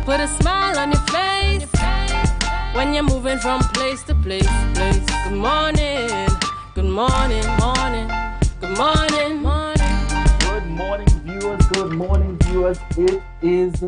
put a smile on your face when you're moving from place to place. Good morning, good morning, morning, good morning, morning. Good morning, viewers. Good morning, viewers. It is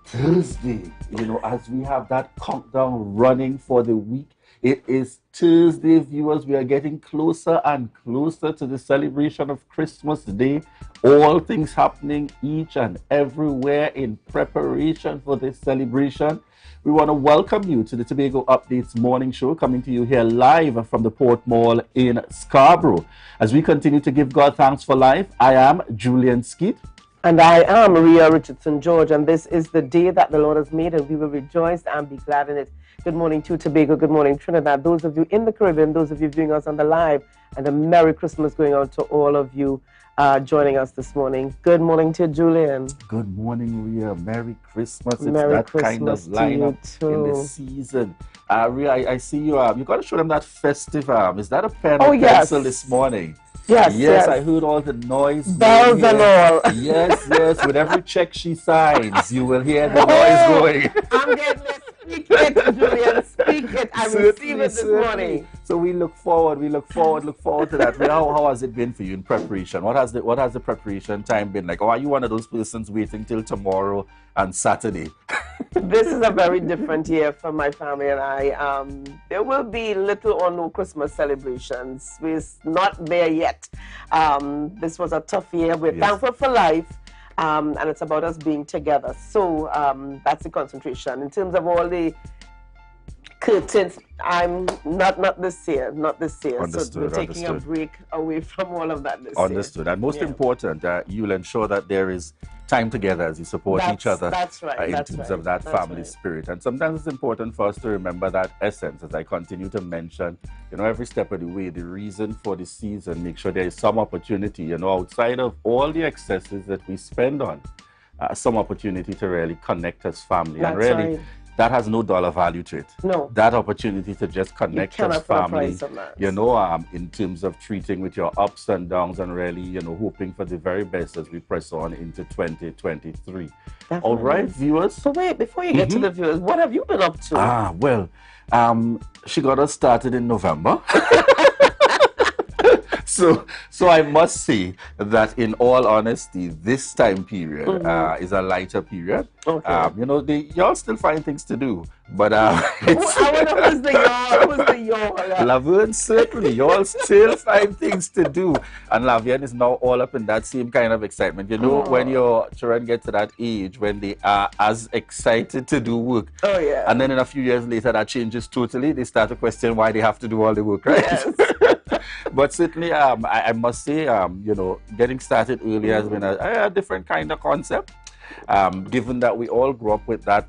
Thursday. You know, as we have that countdown running for the week, it is Thursday, viewers. We are getting closer and closer to the celebration of Christmas Day. All things happening each and everywhere in preparation for this celebration. We want to welcome you to the Tobago Updates morning show, coming to you here live from the Port Mall in Scarborough. As we continue to give God thanks for life, I am Julian Skeet. And I am Maria Richardson George, and this is the day that the Lord has made, and we will rejoice and be glad in it. Good morning to Tobago, good morning Trinidad, those of you in the Caribbean, those of you viewing us on the live, and a Merry Christmas going out to all of you joining us this morning. Good morning to Julian. Good morning, Ria. Merry Christmas. It's Merry that Christmas kind of to lineup you in the season. Ria, I see you. You got to show them that festive. Is that a pen Oh, or yes. pencil this morning? Yes. I heard all the noise. Bells and all. Yes. With every check she signs, you will hear the noise going. I'm getting it. Speak it, Julian. Speak it. I receive it this morning. So we look forward to that. How has it been for you in preparation? What has the preparation time been like? Or are you one of those persons waiting till tomorrow and Saturday? This is a very different year for my family and I. There will be little or no Christmas celebrations. We're not there yet. This was a tough year. We're thankful for life. And it's about us being together. So that's the concentration. In terms of all the curtains, I'm not this year. Understood, so we're taking a break away from all of that this year. Understood. And most important, you'll ensure that there is time together as you support each other. That's right. In terms of that family spirit. And sometimes it's important for us to remember that essence, as I continue to mention, every step of the way, the reason for the season, make sure there is some opportunity, outside of all the excesses that we spend on, some opportunity to really connect as family. That's and really, right. That has no dollar value to it. No. That opportunity to just connect as family, in terms of treating with your ups and downs and really, hoping for the very best as we press on into 2023. Definitely. All right, viewers. So wait, before you get to the viewers, what have you been up to? Well, she got us started in November. So I must say that in all honesty, this time period is a lighter period. Okay. Y'all still find things to do, but I wonder who's the y'all. Laverne, certainly, y'all still find things to do. And Lavienne is now all up in that same kind of excitement. When your children get to that age when they are as excited to do work. Oh, yeah. And then a few years later, that changes totally. They start to question why they have to do all the work, right? Yes. But certainly, I must say, getting started early has been a different kind of concept. Given that we all grew up with that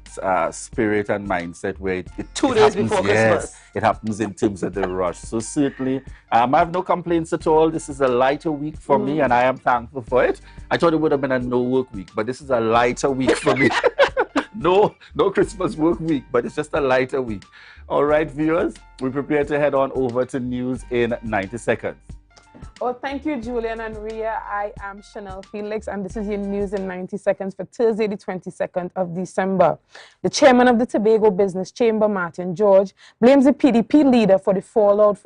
spirit and mindset where it 2 days before Christmas. It happens in terms of the rush. So certainly, I have no complaints at all. This is a lighter week for me, and I am thankful for it. I thought it would have been a no work week, but this is a lighter week for me. No Christmas work week, but it's just a lighter week. All right, viewers, we prepare to head on over to news in 90 seconds. Oh, thank you, Julian and Ria. I am Chanel Felix, and this is your news in 90 seconds for Thursday, the 22nd of December. The chairman of the Tobago Business Chamber, Martin George, blames the PDP leader for the fallout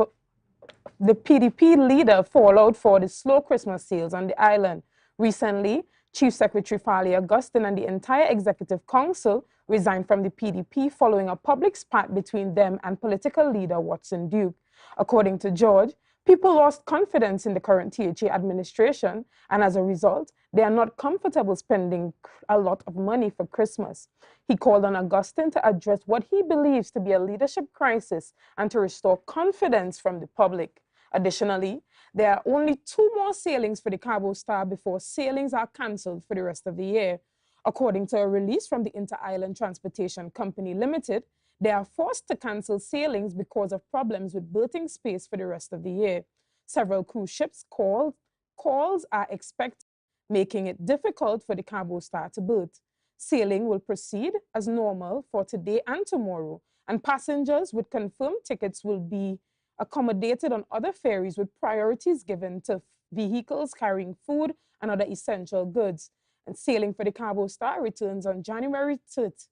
for the slow Christmas sales on the island. Recently, Chief Secretary Farley Augustine and the entire Executive Council resigned from the PDP following a public spat between them and political leader Watson Duke. According to George, people lost confidence in the current THA administration, and as a result, they are not comfortable spending a lot of money for Christmas. He called on Augustine to address what he believes to be a leadership crisis and to restore confidence from the public. Additionally, there are only 2 more sailings for the Cabo Star before sailings are cancelled for the rest of the year. According to a release from the Inter-Island Transportation Company Limited, they are forced to cancel sailings because of problems with berthing space for the rest of the year. Several cruise ships calls are expected, making it difficult for the Cabo Star to berth. Sailing will proceed as normal for today and tomorrow, and passengers with confirmed tickets will be accommodated on other ferries with priorities given to vehicles carrying food and other essential goods. And sailing for the Cabo Star returns on January 3rd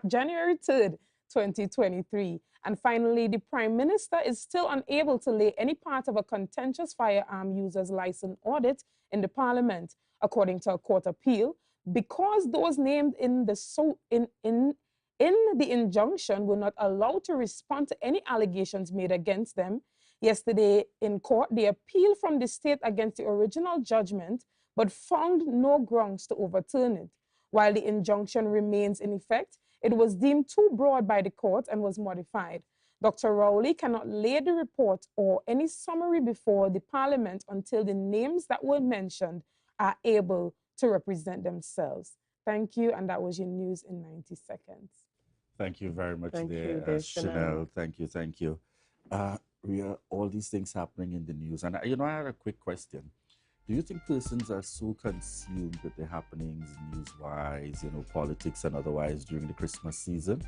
January 3rd, 2023. And finally, the Prime Minister is still unable to lay any part of a contentious firearm user's license audit in the Parliament, according to a court appeal, because those named in the injunction were not allowed to respond to any allegations made against them. Yesterday in court, they appealed from the state against the original judgment, but found no grounds to overturn it. While the injunction remains in effect, it was deemed too broad by the court and was modified. Dr. Rowley cannot lay the report or any summary before the Parliament until the names that were mentioned are able to represent themselves. Thank you, and that was your news in 90 seconds. Thank you very much, Thank there, you, Chanel. Thank you, thank you. Ria, all these things happening in the news, and I had a quick question. Do you think persons are so consumed with the happenings news-wise, politics and otherwise during the Christmas season?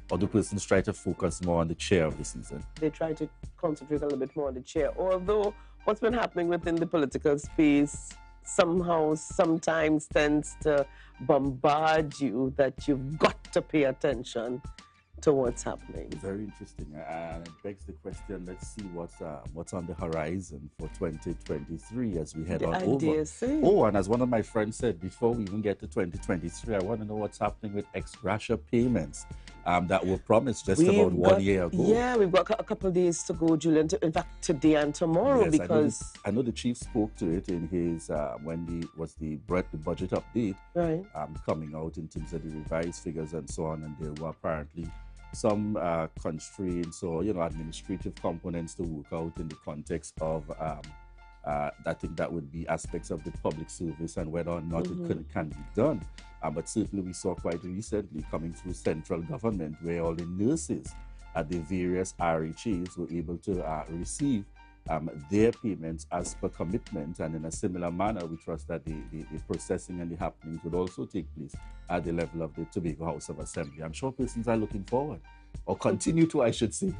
Or do persons try to focus more on the cheer of the season? They try to concentrate a little bit more on the cheer. Although what's been happening within the political space somehow sometimes tends to bombard you that you've got to pay attention to what's happening. Very interesting, and it begs the question. Let's see what's on the horizon for 2023 as we head on over. Oh, and as one of my friends said, before we even get to 2023, I want to know what's happening with ex-gratia payments that were promised just about 1 year ago. Yeah, we've got a couple of days to go, Julian. In fact, today and tomorrow, yes, because I know the chief spoke to it in his when the budget update coming out in terms of the revised figures and so on, and there were apparently some constraints or administrative components to work out in the context of I think that would be aspects of the public service and whether or not it can be done. But certainly we saw quite recently coming through central government where all the nurses at the various RHAs were able to receive their payments as per commitment, and in a similar manner we trust that the processing and the happenings would also take place at the level of the Tobago House of Assembly. I'm sure persons are looking forward, or continue to, I should say.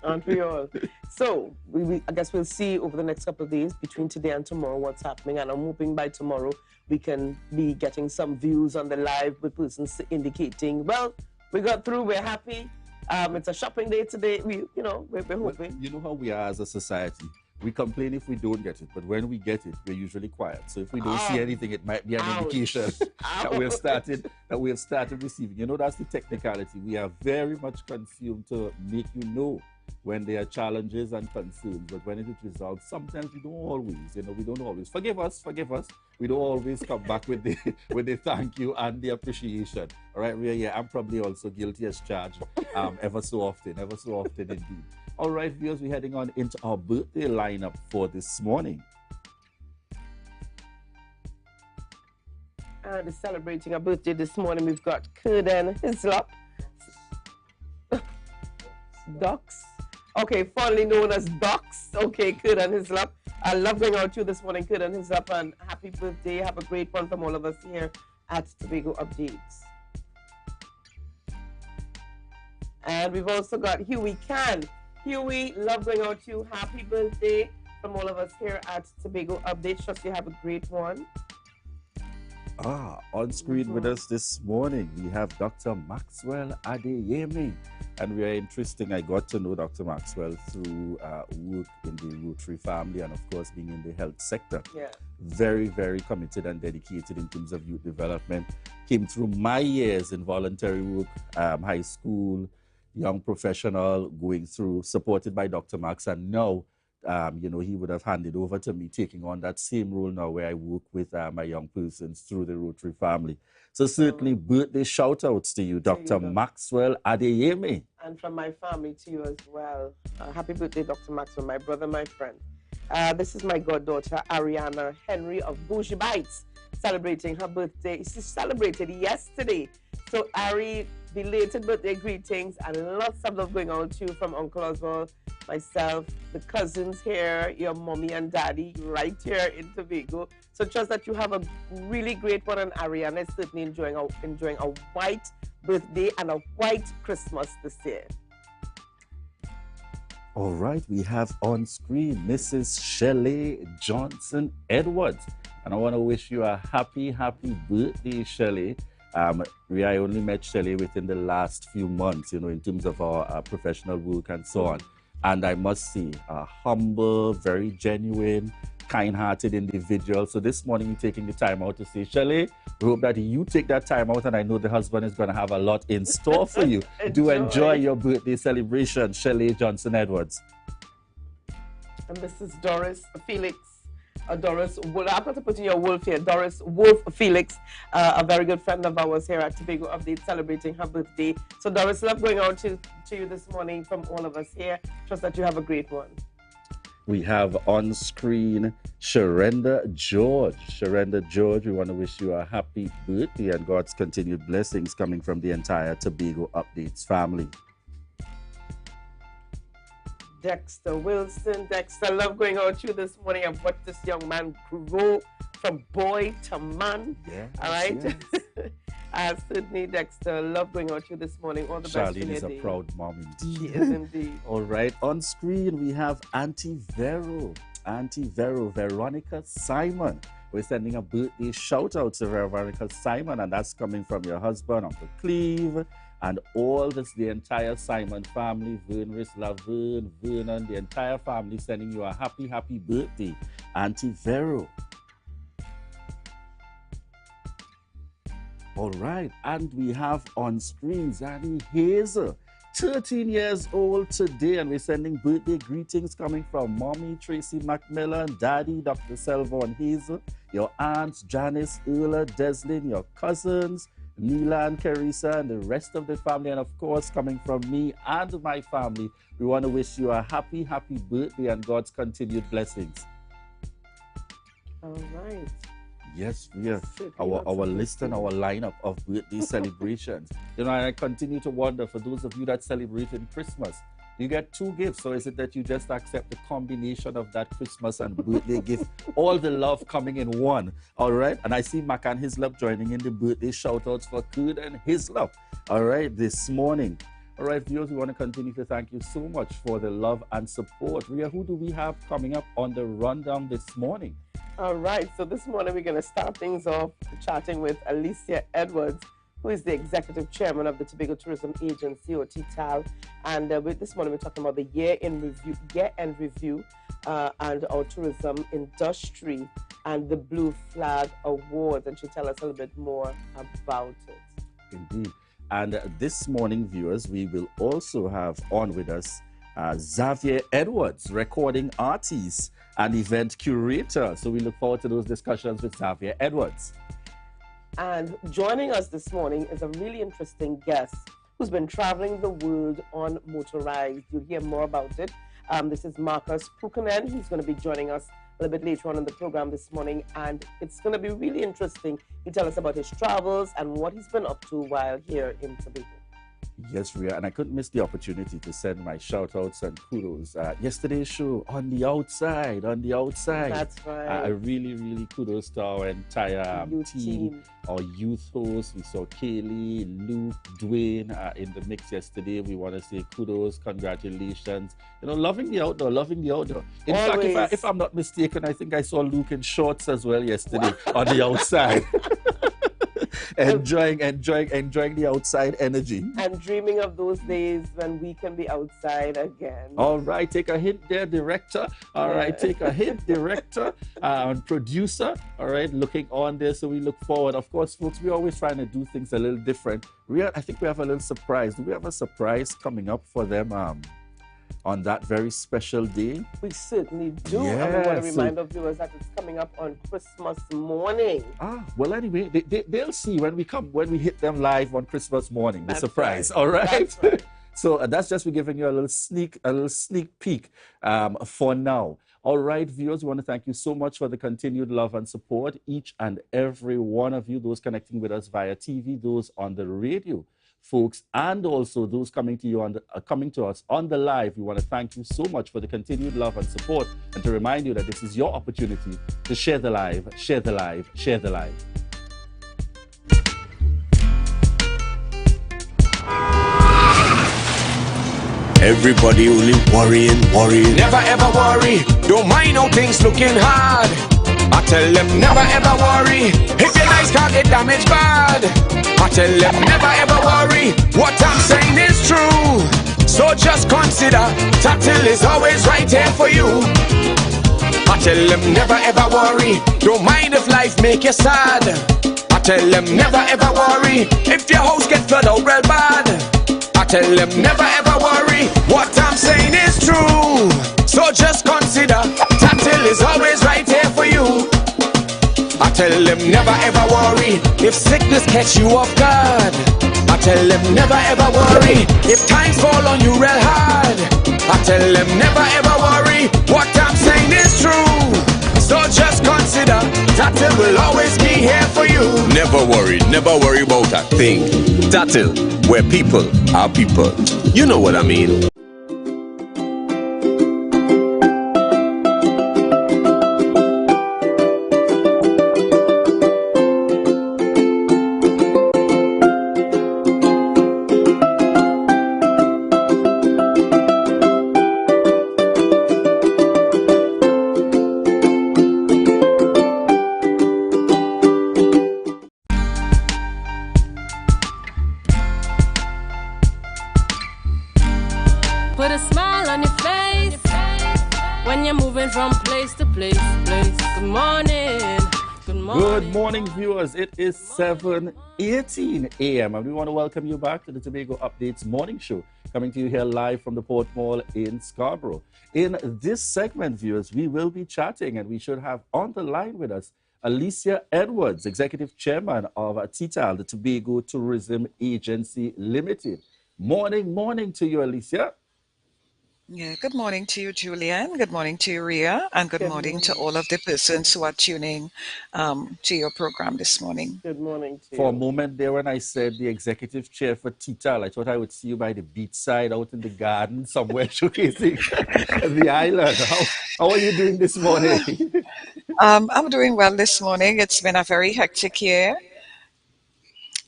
Aren't we all? So I guess we'll see over the next couple of days between today and tomorrow what's happening, and I'm hoping by tomorrow we can be getting some views on the live with persons indicating, well, we got through, we're happy. It's a shopping day today. We're hoping. You know how we are as a society. We complain if we don't get it, but when we get it, we're usually quiet. So if we don't see anything, it might be an indication that we have started receiving. That's the technicality. We are very much consumed to make you know when there are challenges and concerns, but when it is resolved, sometimes we don't always. Forgive us. We don't always come back with the thank you and the appreciation. All right, Ria, yeah, I'm probably also guilty as charged ever so often indeed. All right, viewers, we're heading on into our birthday lineup for this morning. And celebrating our birthday this morning, we've got Curden Hislop. Docs. Okay, fondly known as Docs. Okay, Curden Hislop. I love going out to you this morning, Curden Hislop, and happy birthday. Have a great one from all of us here at Tobago Updates. And we've also got Huey Can. Huey, love going out to you. Happy birthday from all of us here at Tobago Updates. Trust you have a great one. On screen with us this morning, we have Dr. Maxwell Adeyemi. And we are interesting. I got to know Dr. Maxwell through work in the Rotary family and, of course, being in the health sector. Yeah. Very, very committed and dedicated in terms of youth development. Came through my years in voluntary work, high school, young professional, going through, supported by Dr. Max. And now, he would have handed over to me, taking on that same role now where I work with my young persons through the Rotary family. So certainly birthday shout-outs to you, Dr. Maxwell Adeyemi. And from my family to you as well. Happy birthday, Dr. Maxwell, my brother, my friend. This is my goddaughter, Ariana Henry of Bougie Bites, celebrating her birthday. She celebrated yesterday. So, Ari, belated birthday greetings and lots of love going out to you from Uncle Oswald, myself, the cousins here, your mommy and daddy right here in Tobago. So trust that you have a really great one, and Ariana is certainly enjoying a white birthday and a white Christmas this year. All right, we have on screen Mrs. Shelley Johnson Edwards. And I want to wish you a happy birthday, Shelley. I only met Shelley within the last few months, in terms of our professional work and so on. And I must say, a humble, very genuine, kind-hearted individual. So this morning, you're taking the time out to say, Shelley, we hope that you take that time out, and I know the husband is going to have a lot in store for you. Do enjoy your birthday celebration, Shelley Johnson Edwards. And this is Doris Felix. Doris, I'm going to put in your Wolf here. Doris Wolf Felix, a very good friend of ours here at Tobago Update, celebrating her birthday. So Doris, love going out to you this morning from all of us here. Trust that you have a great one. We have on screen Sharenda George. Sharenda George, we want to wish you a happy birthday and God's continued blessings coming from the entire Tobago Updates family. Dexter Wilson. Dexter, love going out to you this morning. I've watched this young man grow from boy to man. Yeah, all right. Yes. Sydney Dexter, love going out to you this morning. All the best. Charlene is a proud mom indeed. She is indeed. All right. On screen, we have Auntie Vero. Auntie Vero, Veronica Simon. We're sending a birthday shout out to Veronica Simon, and that's coming from your husband, Uncle Cleve, and the entire Simon family, Vern, Laverne, Vernon, the entire family sending you a happy, happy birthday, Auntie Vero. All right, and we have on screen Zanny Hazel, 13 years old today, and we're sending birthday greetings coming from Mommy Tracy McMillan, Daddy Dr. Selvon Hazel, your aunts Janice, Erla, Deslin, your cousins, Neela and Carissa, and the rest of the family, and of course, coming from me and my family, we want to wish you a happy, happy birthday and God's continued blessings. All right. Yes, we are. Our list and our lineup of birthday celebrations. I continue to wonder, for those of you that celebrate in Christmas, you get two gifts, or is it that you just accept the combination of that Christmas and birthday gift, all the love coming in one? All right, and I see Mac and Hislop joining in the birthday shout-outs for Kurd and Hislop, all right, this morning. All right, viewers, we want to continue to thank you so much for the love and support. Ria, who do we have coming up on the rundown this morning? All right, so this morning we're going to start things off chatting with Alicia Edwards, who is the executive chairman of the Tobago Tourism Agency, or TTAL. And this morning we're talking about the year-end review and our tourism industry and the Blue Flag Awards. And she'll tell us a little bit more about it. Indeed. And this morning, viewers, we will also have on with us Xavier Edwards, recording artist and event curator. So we look forward to those discussions with Xavier Edwards. And joining us this morning is a really interesting guest who's been traveling the world on motorized. You'll hear more about it. This is Marcus Pukanen. He's going to be joining us a little bit later on in the program this morning, and it's going to be really interesting. He'll tell us about his travels and what he's been up to while here in Tobago. Yes, Ria, and I couldn't miss the opportunity to send my shout-outs and kudos. Yesterday's show, on the outside. That's right. I really, really kudos to our entire team, our youth hosts. We saw Kaylee, Luke, Dwayne in the mix yesterday. We want to say kudos, congratulations. Loving the outdoor. In fact, if I'm not mistaken, I think I saw Luke in shorts as well yesterday on the outside. enjoying the outside energy. And dreaming of those days when we can be outside again. All right, take a hint there, director. All right, take a hint, director and producer. All right, looking on there. So we look forward. Of course, folks, we're always trying to do things a little different. I think we have a little surprise. Do we have a surprise coming up for them on that very special day? We certainly do. Yeah, and we want to remind our viewers that it's coming up on Christmas morning. Well, anyway, they'll see when we hit them live on Christmas morning. The surprise. Right. All right. That's right. So that's just we're giving you a little sneak peek for now. All right, viewers, we want to thank you so much for the continued love and support. Each and every one of you, those connecting with us via TV, those on the radio, folks, and also those coming to us on the live. We want to thank you so much for the continued love and support, and to remind you that this is your opportunity to share the live. Everybody only worrying. Never ever worry. Don't mind how things looking hard. I tell them never ever worry if your nice can't get damaged bad. I tell them never ever worry, what I'm saying is true. So just consider, Tatil is always right here for you. I tell them never ever worry, don't mind if life make you sad. I tell them never ever worry if your house get flooded out real bad. I tell them never ever worry, what I'm saying is true. So just consider, Tatil is always right here for you. I tell them never ever worry if sickness catch you off guard. I tell them never ever worry if times fall on you real hard. I tell them never ever worry, what I'm saying is true. So just consider, Tatil will always be here for you. Never worry about a thing. Tatil, where people are people. You know what I mean. Put a smile on your face when you're moving from place to place. Good morning. Good morning. Good morning, viewers. It is 7:18 a.m. and we want to welcome you back to the Tobago Updates morning show, coming to you here live from the Port Mall in Scarborough. In this segment, viewers, we will be chatting, and we should have on the line with us Alicia Edwards, Executive Chairman of TTAL, the Tobago Tourism Agency Limited. Morning to you, Alicia. Yeah, good morning to you, Julian. Good morning to you, Ria. And good morning to all of the persons who are tuning to your program this morning. Good morning to you. For a moment there, when I said the executive chair for TTAL, I thought I would see you by the beachside out in the garden somewhere showcasing the island. How are you doing this morning? I'm doing well this morning. It's been a very hectic year.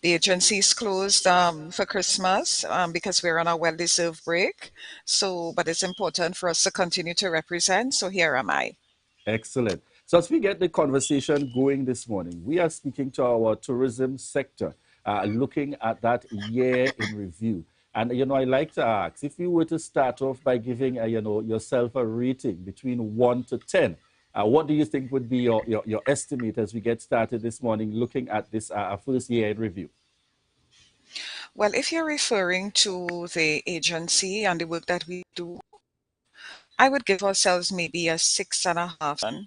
The agency is closed for Christmas because we're on a well-deserved break. But it's important for us to continue to represent. So here am I. Excellent. So as we get the conversation going this morning, we are speaking to our tourism sector, looking at that year in review. And, I like to ask, if you were to start off by giving, yourself a rating between 1 to 10, what do you think would be your estimate as we get started this morning looking at this first year in review? Well, if you're referring to the agency and the work that we do, I would give ourselves maybe a 6.5,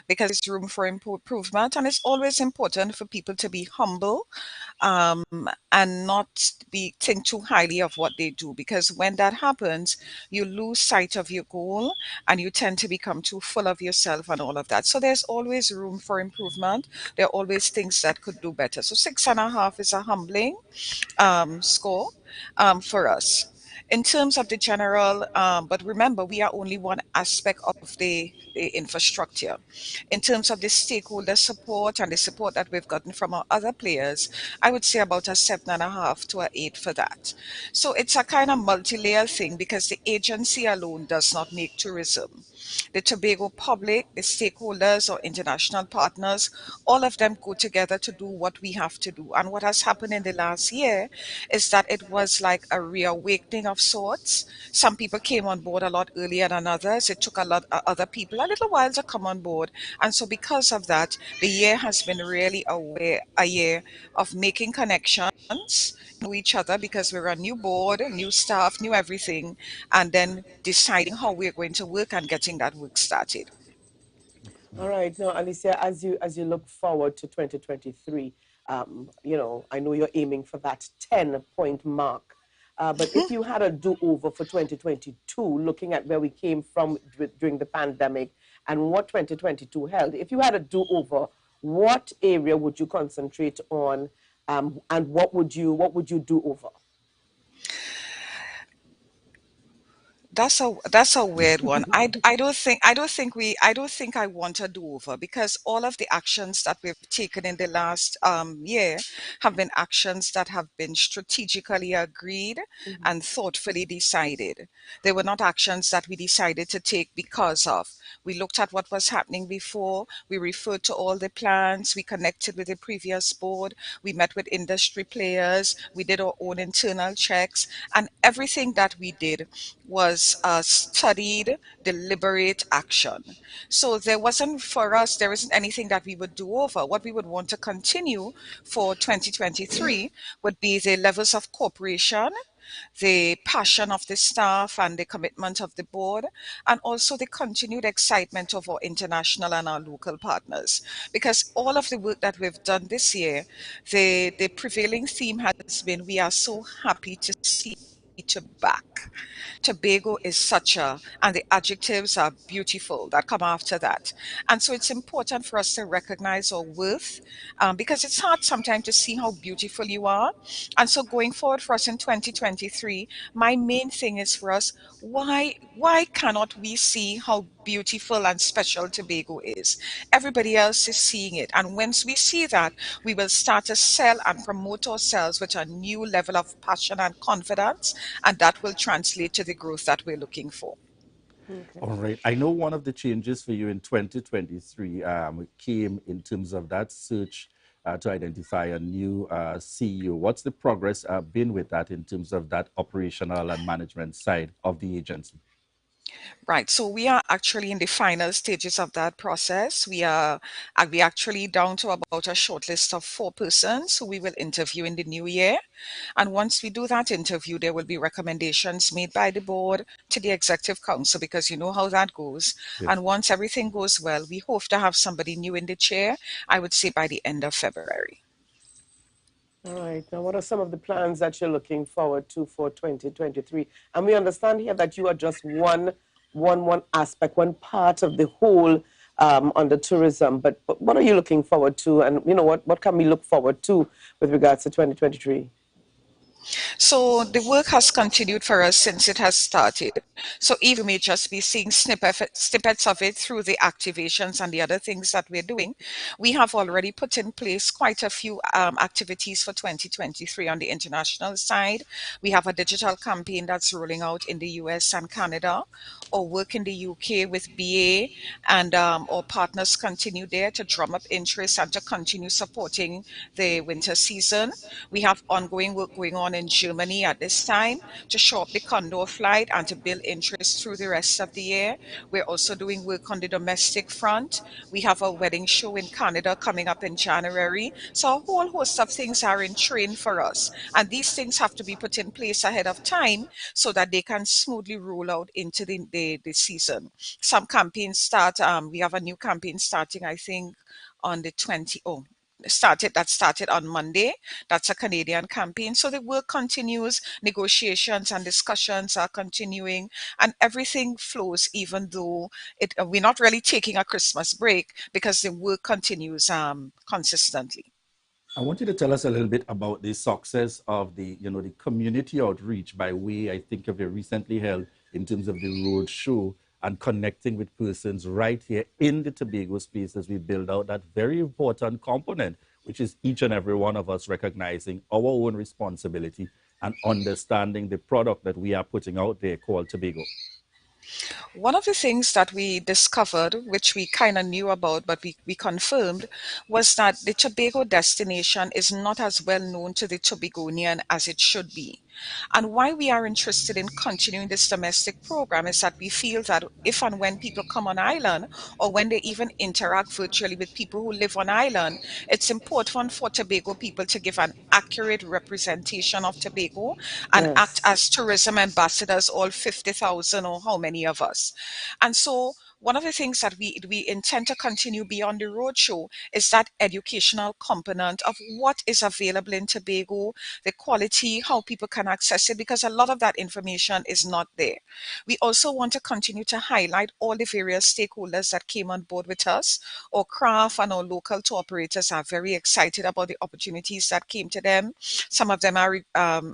because there's room for improvement, and it's always important for people to be humble and not think too highly of what they do, because when that happens, you lose sight of your goal and you tend to become too full of yourself and all of that. So there's always room for improvement. There are always things that could do better. So 6.5 is a humbling score for us. In terms of the general, but remember, we are only one aspect of the infrastructure. In terms of the stakeholder support and the support that we've gotten from our other players, I would say about a 7.5 to an 8 for that. So it's a kind of multi-layer thing, because the agency alone does not make tourism. The Tobago public, the stakeholders or international partners, all of them go together to do what we have to do. And what has happened in the last year is that it was like a reawakening of sorts. Some people came on board a lot earlier than others. It took a lot of other people a little while to come on board. And so because of that, the year has been really a year of making connections to each other, because we're a new board, new staff, new everything, and then deciding how we're going to work and getting that work started. All right. Now, Alicia, as you look forward to 2023, I know you're aiming for that 10-point mark. But if you had a do-over for 2022, looking at where we came from during the pandemic and what 2022 held, if you had a do-over, what area would you concentrate on, and what would you do over? That's a weird one. I don't think I want a do-over because all of the actions that we've taken in the last year have been actions that have been strategically agreed and thoughtfully decided. They were not actions that we decided to take because of. We looked at what was happening before, we referred to all the plans, we connected with the previous board, we met with industry players, we did our own internal checks, and everything that we did was a studied, deliberate action. So there isn't anything that we would do over. What we would want to continue for 2023 would be the levels of cooperation, the passion of the staff and the commitment of the board, and also the continued excitement of our international and our local partners. Because all of the work that we've done this year, the prevailing theme has been we are so happy to see to back. Tobago is such a, and the adjectives are beautiful that come after that. And so it's important for us to recognize our worth because it's hard sometimes to see how beautiful you are. And so going forward for us in 2023, my main thing is for us, why cannot we see how beautiful and special Tobago is? Everybody else is seeing it. And once we see that, we will start to sell and promote ourselves with a new level of passion and confidence, and that will translate to the growth that we're looking for. Okay. All right. I know one of the changes for you in 2023 came in terms of that search to identify a new CEO. What's the progress been with that in terms of that operational and management side of the agency? Right. So we are actually in the final stages of that process. We actually down to about a short list of 4 persons who we will interview in the new year. And once we do that interview, there will be recommendations made by the board to the executive council because you know how that goes. Yes. And once everything goes well, we hope to have somebody new in the chair, I would say by the end of February. All right. Now, what are some of the plans that you're looking forward to for 2023? And we understand here that you are just one aspect, one part of the whole under tourism. But what are you looking forward to? And, you know, what can we look forward to with regards to 2023? So the work has continued for us since it has started. So even you may just be seeing snippets of it through the activations and the other things that we're doing. We have already put in place quite a few activities for 2023 on the international side. We have a digital campaign that's rolling out in the US and Canada, or work in the UK with BA, and our partners continue there to drum up interest and to continue supporting the winter season. We have ongoing work going on in Germany at this time to show up the Condor flight and to build interest through the rest of the year. We're also doing work on the domestic front. We have a wedding show in Canada coming up in January. So a whole host of things are in train for us. And these things have to be put in place ahead of time so that they can smoothly roll out into the season. Some campaigns start, we have a new campaign starting, I think, on the 20th. Started on Monday. That's a Canadian campaign. So the work continues, negotiations and discussions are continuing, and everything flows, even though we're not really taking a Christmas break because the work continues consistently. I want you to tell us a little bit about the success of the community outreach by way, I think, of a recently held in terms of the road show and connecting with persons right here in the Tobago space as we build out that very important component, which is each and every one of us recognizing our own responsibility and understanding the product that we are putting out there called Tobago. One of the things that we discovered, which we kind of knew about, but we confirmed, was that the Tobago destination is not as well known to the Tobagonian as it should be. And why we are interested in continuing this domestic program is that we feel that if and when people come on island, or when they even interact virtually with people who live on island, it's important for Tobago people to give an accurate representation of Tobago and act Yes. as tourism ambassadors, all 50,000 or how many of us. And so one of the things that we intend to continue beyond the roadshow is that educational component of what is available in Tobago, the quality, how people can access it, because a lot of that information is not there. We also want to continue to highlight all the various stakeholders that came on board with us. Our craft and our local tour operators are very excited about the opportunities that came to them. Some of them are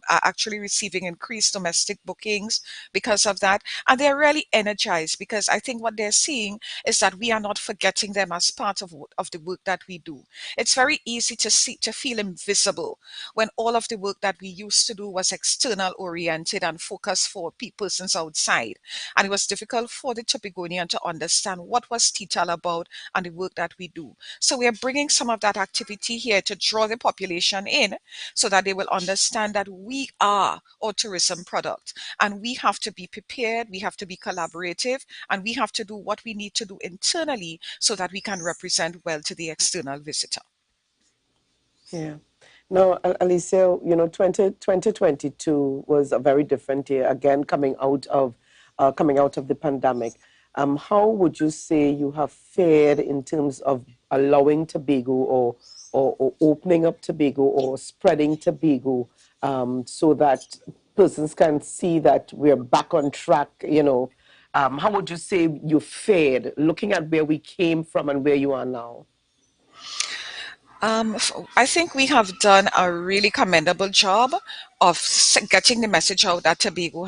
actually receiving increased domestic bookings because of that. And they're really energized because I think what they're seeing is that we are not forgetting them as part of the work that we do. It's very easy to feel invisible when all of the work that we used to do was external oriented and focused for persons outside. And it was difficult for the Tobagonian to understand what was TTAL about and the work that we do. So we are bringing some of that activity here to draw the population in so that they will understand that we are a tourism product and we have to be prepared, we have to be collaborative, and we have to do what we need to do internally so that we can represent well to the external visitor. Yeah. Now, Alicia, 2022 was a very different year, again, coming out of the pandemic. How would you say you have fared in terms of allowing Tobago or opening up Tobago or spreading Tobago so that persons can see that we're back on track, how would you say you fared looking at where we came from and where you are now? I think we have done a really commendable job of getting the message out that Tobago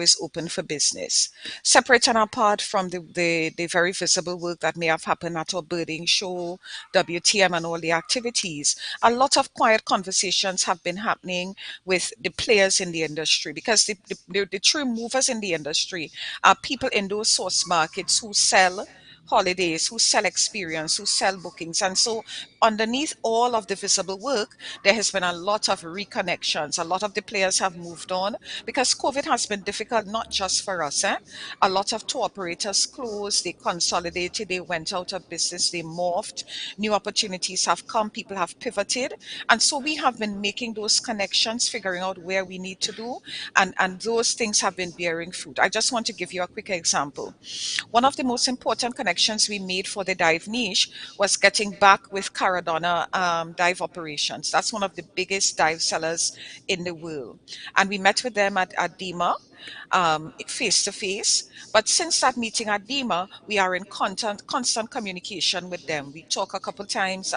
is open for business. Separate and apart from the very visible work that may have happened at our birding show, WTM, and all the activities, a lot of quiet conversations have been happening with the players in the industry because the true movers in the industry are people in those source markets who sell holidays, who sell experience, who sell bookings. And so underneath all of the visible work, there has been a lot of reconnections. A lot of the players have moved on because COVID has been difficult, not just for us. A lot of tour operators closed, they consolidated, they went out of business, they morphed. New opportunities have come, people have pivoted. And so we have been making those connections, figuring out where we need to do. And those things have been bearing fruit. I just want to give you a quick example. One of the most important connections we made for the dive niche was getting back with Caradonna dive operations. That's one of the biggest dive sellers in the world. And we met with them at DEMA face to face. But since that meeting at DEMA, we are in constant communication with them. We've talked a couple times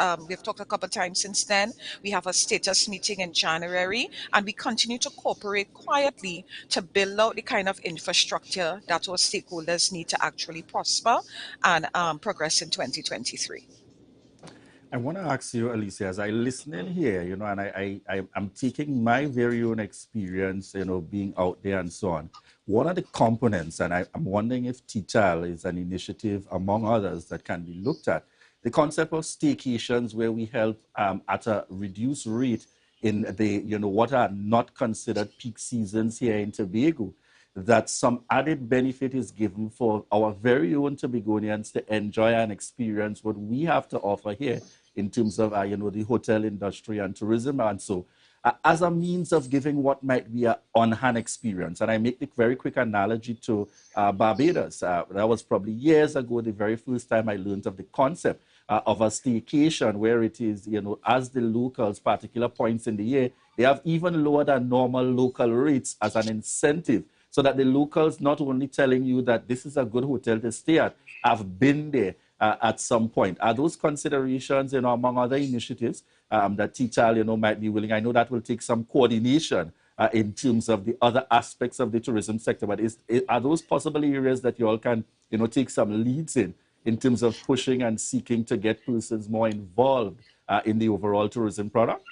since then. We have a status meeting in January, and we continue to cooperate quietly to build out the kind of infrastructure that our stakeholders need to actually prosper and progress in 2023. I want to ask you, Alicia, as I listen in here, and I'm taking my very own experience, being out there and so on. What are the components? And I'm wondering if TTAL is an initiative, among others, that can be looked at. The concept of staycations, where we help at a reduced rate in the, what are not considered peak seasons here in Tobago, that some added benefit is given for our very own Tobagonians to enjoy and experience what we have to offer here in terms of, the hotel industry and tourism. And so as a means of giving what might be an on-hand experience. And I make the very quick analogy to Barbados. That was probably years ago, the very first time I learned of the concept of a staycation, where it is, as the locals, particular points in the year, they have even lower than normal local rates as an incentive, so that the locals not only telling you that this is a good hotel to stay at, I've been there at some point. Are those considerations, among other initiatives that TTAL, might be willing? I know that will take some coordination in terms of the other aspects of the tourism sector, but are those possible areas that you all can, take some leads in terms of pushing and seeking to get persons more involved in the overall tourism product?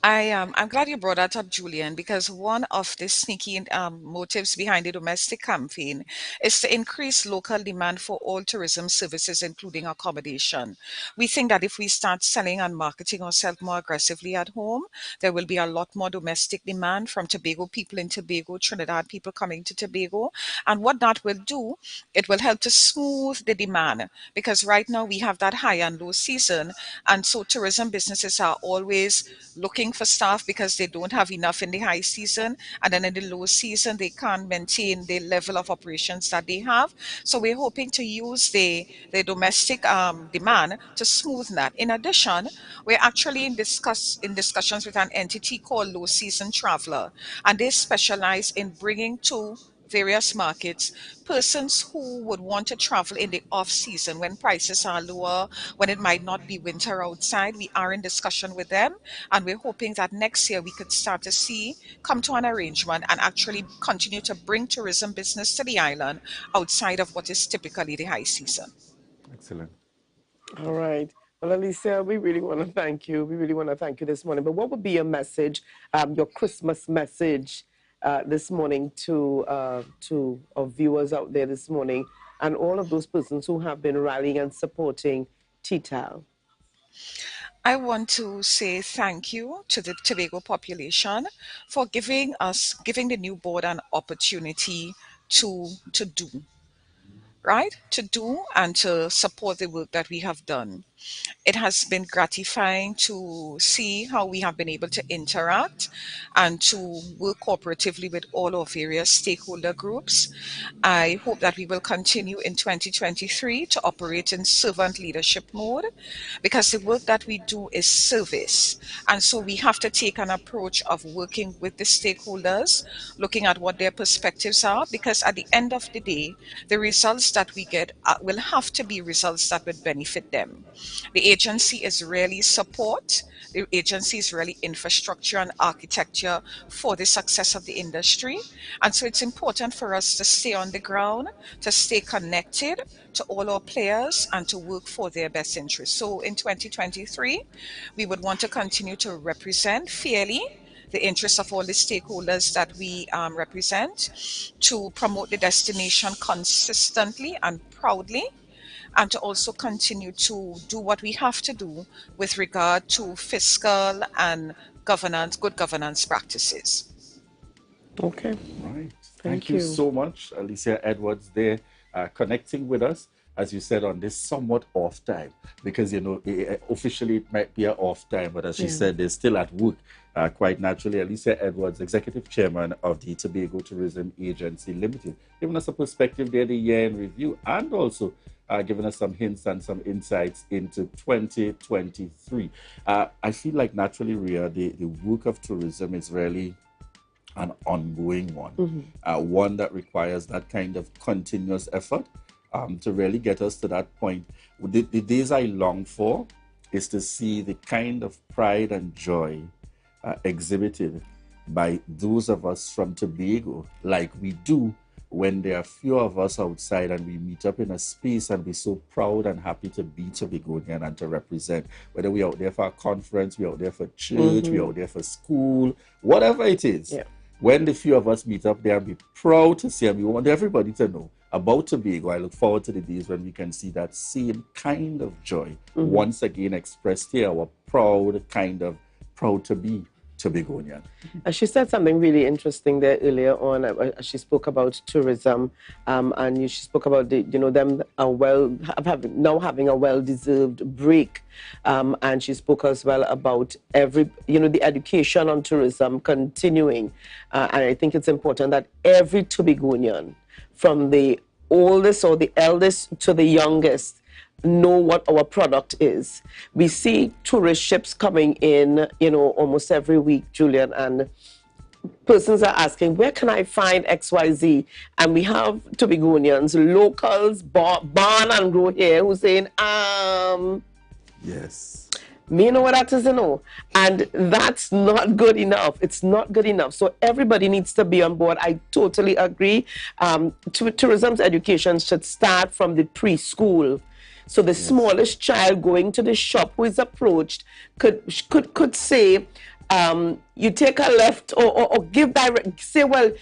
I'm glad you brought that up, Julian, because one of the sneaky motives behind the domestic campaign is to increase local demand for all tourism services, including accommodation. We think that if we start selling and marketing ourselves more aggressively at home, there will be a lot more domestic demand from Tobago people in Tobago, Trinidad people coming to Tobago. And what that will do, it will help to smooth the demand, because right now we have that high and low season. And so tourism businesses are always looking for staff because they don't have enough in the high season, and then in the low season they can't maintain the level of operations that they have. So we're hoping to use the domestic demand to smoothen that. In addition, we're actually in discussions with an entity called Low Season Traveler, and they specialize in bringing to various markets persons who would want to travel in the off season when prices are lower, when it might not be winter outside. We are in discussion with them, and we're hoping that next year we could start to see come to an arrangement and actually continue to bring tourism business to the island outside of what is typically the high season. Excellent. All right. Well, Alicia, we really want to thank you. We really want to thank you this morning. But what would be your message, your Christmas message this morning to our viewers out there this morning and all of those persons who have been rallying and supporting TTAL? I want to say thank you to the Tobago population for giving the new board an opportunity to do, right? To do and to support the work that we have done. It has been gratifying to see how we have been able to interact and to work cooperatively with all our various stakeholder groups. I hope that we will continue in 2023 to operate in servant leadership mode, because the work that we do is service. And so we have to take an approach of working with the stakeholders, looking at what their perspectives are, because at the end of the day, the results that we get will have to be results that would benefit them. The agency is really support. The agency is really infrastructure and architecture for the success of the industry. And so it's important for us to stay on the ground, to stay connected to all our players and to work for their best interests. So in 2023, we would want to continue to represent fairly the interests of all the stakeholders that we represent, to promote the destination consistently and proudly, and to also continue to do what we have to do with regard to fiscal and good governance practices. Okay. Right. Thank Thank you you. so much, Alicia Edwards, there, connecting with us, as you said, on this somewhat off time, because, officially it might be an off time, but as she said, they're still at work, quite naturally. Alicia Edwards, Executive Chairman of the Tobago Tourism Agency Limited, giving us a perspective there, the year in review, and also giving us some hints and some insights into 2023. I feel like naturally, Ria, the work of tourism is really an ongoing one, one that requires that kind of continuous effort to really get us to that point. The days I long for is to see the kind of pride and joy exhibited by those of us from Tobago, like we do when there are few of us outside and we meet up in a space and we're so proud and happy to be Tobagonian and to represent, whether we're out there for a conference, we're out there for church, we're out there for school, whatever it is. Yeah. When the few of us meet up there and be proud to see, and we want everybody to know about Tobago, I look forward to the days when we can see that same kind of joy once again expressed here, our proud to be Tobagonian. She said something really interesting there earlier on. She spoke about tourism, and she spoke about them having a well-deserved break, and she spoke as well about the education on tourism continuing, and I think it's important that every Tobagonian, from the oldest or the eldest to the youngest, know what our product is. We see tourist ships coming in, almost every week, Julian, and persons are asking, where can I find XYZ? And we have Tobagonians, locals, born and grow here, who's saying, Yes. me know what that is, and that's not good enough. It's not good enough. So everybody needs to be on board. I totally agree. Tourism's education should start from the preschool. So the smallest child going to the shop who is approached could say, you take a left or give direct, say, well,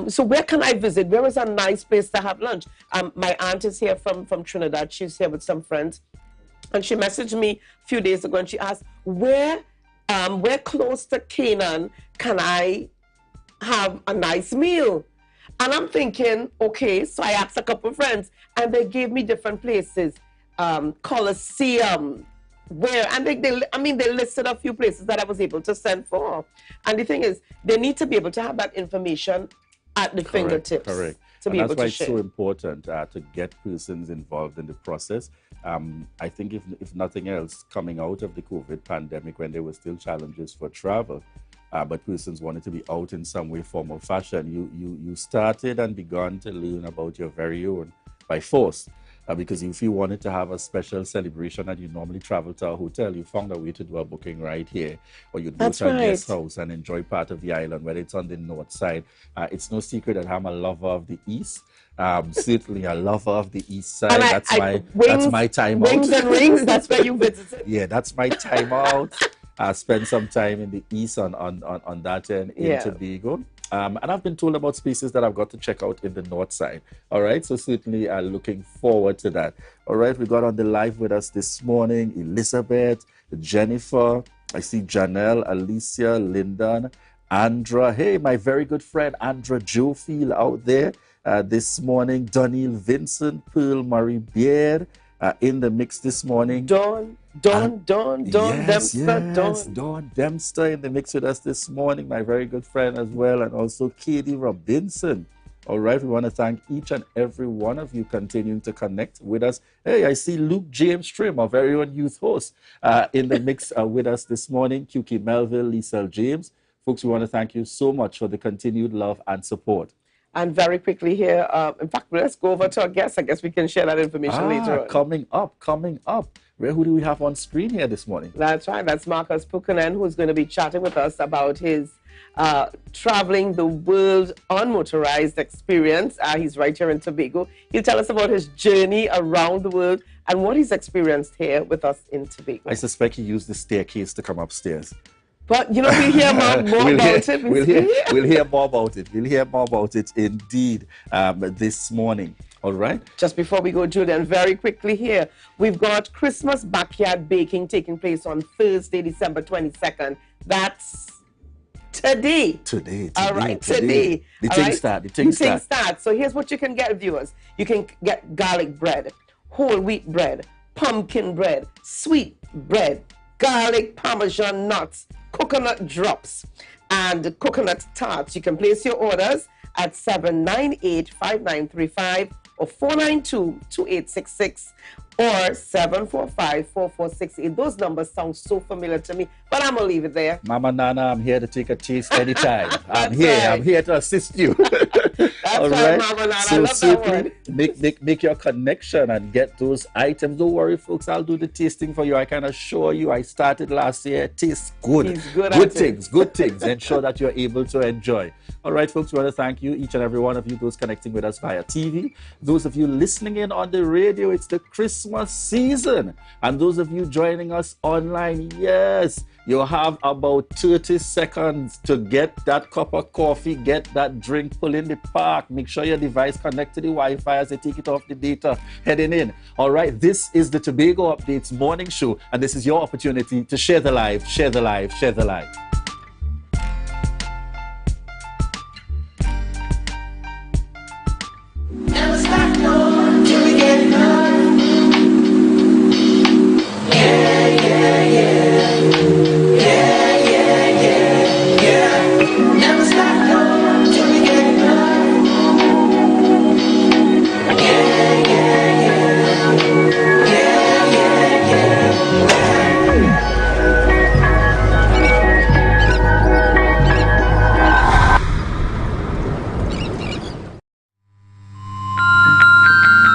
so where can I visit? Where is a nice place to have lunch? My aunt is here from Trinidad. She's here with some friends. And she messaged me a few days ago and she asked, where close to Canaan can I have a nice meal? And I'm thinking, okay, so I asked a couple of friends and they gave me different places. Colosseum, where, and they listed a few places that I was able to send for. And the thing is, they need to be able to have that information at the fingertips. Correct. To be able to share. That's why it's so important to get persons involved in the process. I think if nothing else, coming out of the COVID pandemic when there were still challenges for travel, but persons wanted to be out in some way, form or fashion, you started and began to learn about your very own by force. Because if you wanted to have a special celebration and you normally travel to a hotel, you found a way to do a booking right here. Or you'd go to a guest house and enjoy part of the island, whether it's on the north side. It's no secret that I'm a lover of the east. Certainly a lover of the east side. That's my time out. Wings and rings, that's where you visited. Yeah, that's my time out. Spend some time in the east on that end in Tobago. And I've been told about spaces that I've got to check out in the north side. All right, so certainly looking forward to that. All right, we got on the live with us this morning, Elizabeth, Jennifer, I see Janelle, Alicia, Lyndon, Andra. Hey, my very good friend, Andra Jofield out there this morning. Daniel Vincent, Pearl Marie Beard in the mix this morning. Dawn Dempster. Dawn Dempster in the mix with us this morning, my very good friend as well, and also Katie Robinson. All right, we want to thank each and every one of you continuing to connect with us. Hey, I see Luke James Trim, our very own youth host, in the mix with us this morning. QK Melville, Lisa James. Folks, we want to thank you so much for the continued love and support. And very quickly here, in fact, let's go over to our guest. I guess we can share that information later on. Coming up. Who do we have on screen here this morning? That's right. That's Marcus Pukanen, who's going to be chatting with us about his traveling the world unmotorized experience. He's right here in Tobago. He'll tell us about his journey around the world and what he's experienced here with us in Tobago. I suspect he used the staircase to come upstairs. But, we'll hear more about it. We'll hear more about it. We'll hear more about it indeed this morning. All right. Just before we go, Julian, very quickly here, we've got Christmas backyard baking taking place on Thursday, December 22nd. That's today. All right, today. The thing start. So here's what you can get, viewers. You can get garlic bread, whole wheat bread, pumpkin bread, sweet bread, garlic parmesan nuts, coconut drops, and coconut tarts. You can place your orders at 798-5935 or 492-2866 or 745-4468. Those numbers sound so familiar to me, but I'm going to leave it there. Mama Nana, I'm here to take a taste anytime. I'm here to assist you. That's all right, Mama Nana. So I love simply that make your connection and get those items. Don't worry, folks. I'll do the tasting for you. I can assure you, I started last year. It tastes good. He's good things. Ensure that you're able to enjoy. All right, folks, we want to thank you, each and every one of you, those connecting with us via TV. Those of you listening in on the radio, it's the Christmas season. And those of you joining us online, yes, you have about 30 seconds to get that cup of coffee, get that drink, pull in the park. Make sure your device connects to the Wi-Fi as they take it off the data heading in. All right, this is the Tobago Updates morning show, and this is your opportunity to share the live. Never stop, no, till we get enough. Yeah. Never stop, no, till we get enough.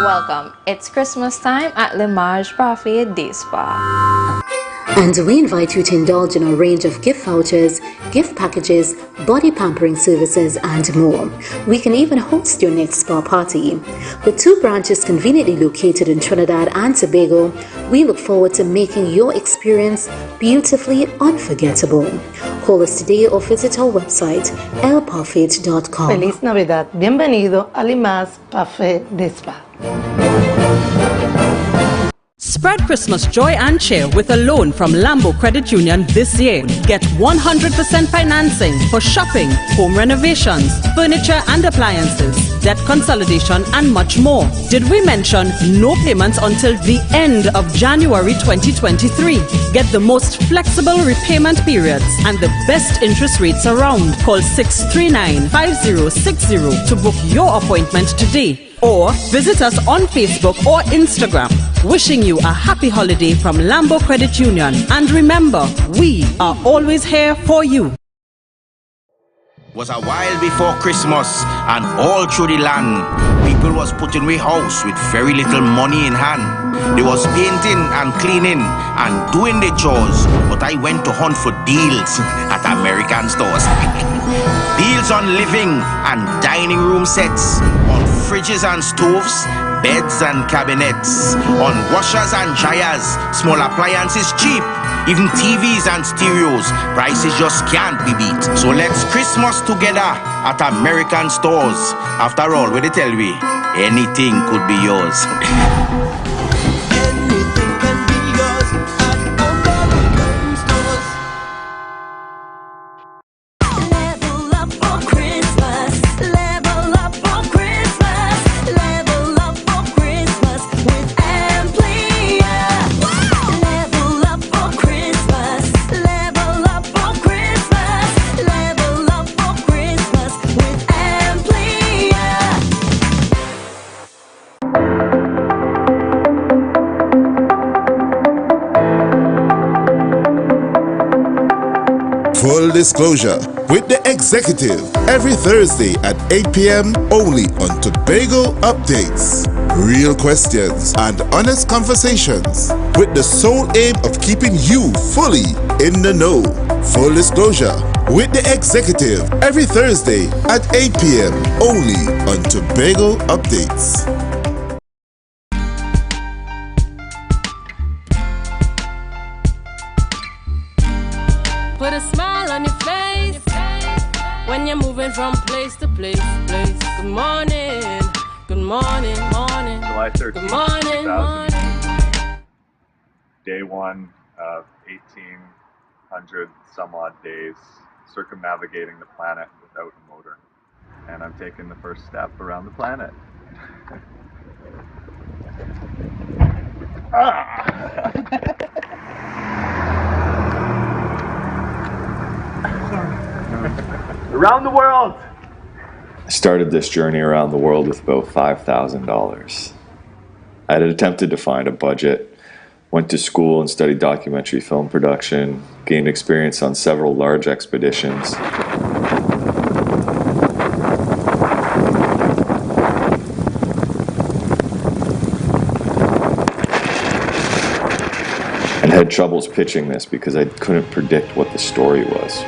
Welcome. It's Christmas time at Le Marge Parfait Day Spa. And we invite you to indulge in a range of gift vouchers, gift packages, body pampering services, and more. We can even host your next spa party. With 2 branches conveniently located in Trinidad and Tobago, we look forward to making your experience beautifully unforgettable. Call us today or visit our website, elparfait.com. Feliz Navidad. Bienvenido a Le Marge Parfait Day Spa. Spread Christmas joy and cheer with a loan from Lambo Credit Union this year. Get 100% financing for shopping, home renovations, furniture and appliances. debt consolidation, and much more. Did we mention no payments until the end of January 2023? Get the most flexible repayment periods and the best interest rates around. Call 639-5060 to book your appointment today, or visit us on Facebook or Instagram. Wishing you a happy holiday from Lambo Credit Union. And remember, we are always here for you. Was a while before Christmas, and all through the land, people was putting away house with very little money in hand. They was painting and cleaning and doing their chores, but I went to hunt for deals at American stores. Deals on living and dining room sets, on fridges and stoves, beds and cabinets, on washers and dryers, small appliances cheap, even TVs and stereos, prices just can't be beat. So let's Christmas together at American stores. After all, what they tell me, anything could be yours. Full Disclosure with the Executive every Thursday at 8 p.m. only on Tobago Updates. Real questions and honest conversations with the sole aim of keeping you fully in the know. Full Disclosure with the Executive every Thursday at 8 p.m. only on Tobago Updates. Put a smile on your face when you're moving from place to place. Good morning, good morning, morning. July 13th, good morning, 2000. morning. Day one of 1,800 some odd days circumnavigating the planet without a motor. And I'm taking the first step around the planet. Around the world! I started this journey around the world with about $5,000. I had attempted to find a budget, went to school and studied documentary film production, gained experience on several large expeditions. And had troubles pitching this because I couldn't predict what the story was.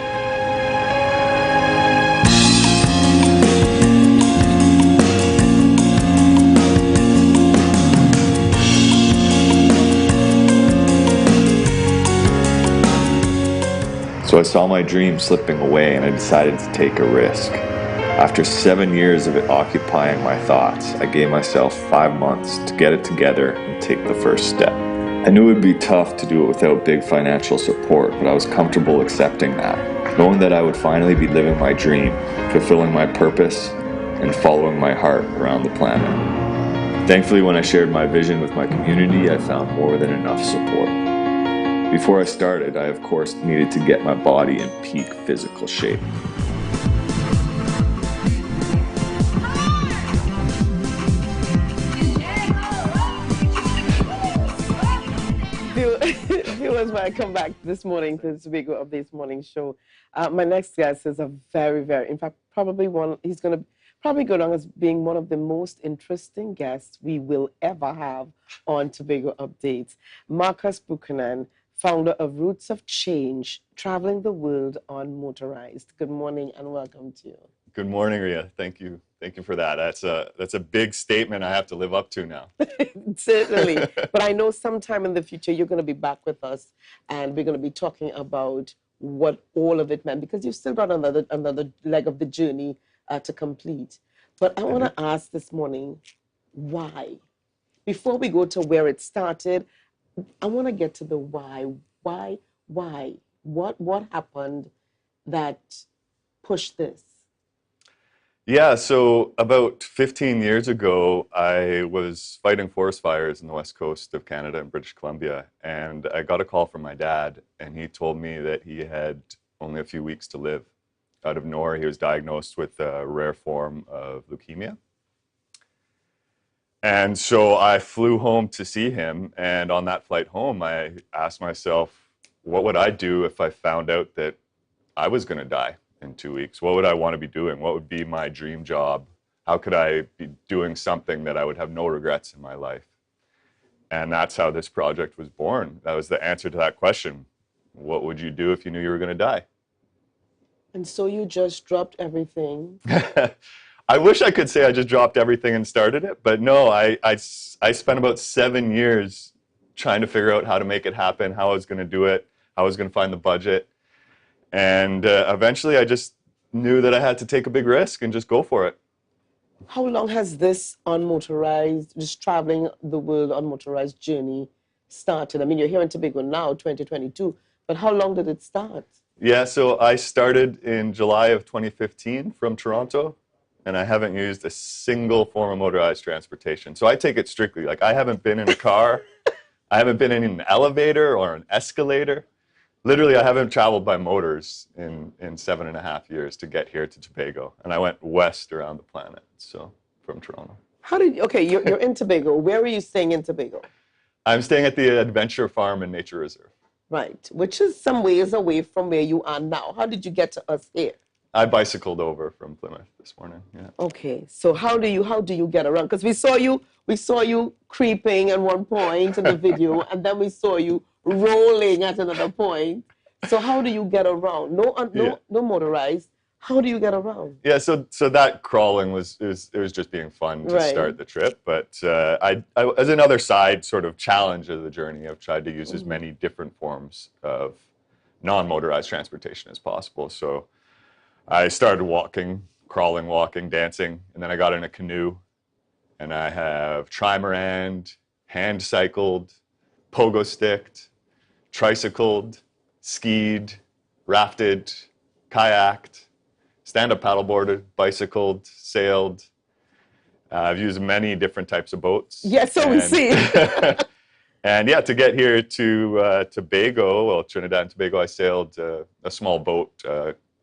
So I saw my dream slipping away and I decided to take a risk. After 7 years of it occupying my thoughts, I gave myself 5 months to get it together and take the first step. I knew it would be tough to do it without big financial support, but I was comfortable accepting that, knowing that I would finally be living my dream, fulfilling my purpose, and following my heart around the planet. Thankfully, when I shared my vision with my community, I found more than enough support. Before I started, I of course needed to get my body in peak physical shape. Viewers, when I come back this morning to the Tobago Updates morning show, my next guest is a very, in fact, he's going to probably go down as being one of the most interesting guests we will ever have on Tobago Updates. Marcus Pukanen, founder of Roots of Change, traveling the world on motorized. Good morning and welcome to you. Good morning, Ria. Thank you. Thank you for that. That's a big statement I have to live up to now. Certainly. But I know sometime in the future you're going to be back with us and we're going to be talking about what all of it meant, because you've still got another leg of the journey to complete. But I want to ask this morning, why? Before we go to where it started, I want to get to the why. Why? What happened that pushed this? Yeah, so about 15 years ago, I was fighting forest fires in the west coast of Canada and British Columbia, and I got a call from my dad, and he told me that he had only a few weeks to live. Out of nowhere, he was diagnosed with a rare form of leukemia. And so I flew home to see him, and on that flight home, I asked myself, what would I do if I found out that I was going to die in 2 weeks? What would I want to be doing? What would be my dream job? How could I be doing something that I would have no regrets in my life? And that's how this project was born. That was the answer to that question. What would you do if you knew you were going to die? And so you just dropped everything. I wish I could say I just dropped everything and started it, but no, I spent about 7 years trying to figure out how to make it happen, how I was going to do it, how I was going to find the budget. And eventually I just knew that I had to take a big risk and just go for it. How long has this unmotorized, just traveling the world unmotorized journey started? I mean, you're here in Tobago now, 2022, but how long did it start? Yeah, so I started in July of 2015 from Toronto, and I haven't used a single form of motorized transportation. So I take it strictly. Like, I haven't been in a car, I haven't been in an elevator or an escalator. Literally, I haven't traveled by motors in 7.5 years to get here to Tobago. And I went west around the planet, so from Toronto. How did, okay, you're in Tobago. Where are you staying in Tobago? I'm staying at the Adventure Farm and Nature Reserve. Right, which is some ways away from where you are now. How did you get to us here? I bicycled over from Plymouth this morning, yeah. Okay, so how do you get around? Because we saw you creeping at one point in the video, and then we saw you rolling at another point. So how do you get around? No motorized. How do you get around? Yeah, so that crawling was just being fun to start the trip, but I as another side sort of challenge of the journey, I've tried to use as many different forms of non-motorized transportation as possible. So I started walking, crawling, walking, dancing, and then I got in a canoe, and I have trimaranned, hand cycled, pogo sticked, tricycled, skied, rafted, kayaked, stand-up paddleboarded, bicycled, sailed. I've used many different types of boats. Yes, so we see. And yeah, to get here to Tobago, well, Trinidad and Tobago, I sailed a small boat,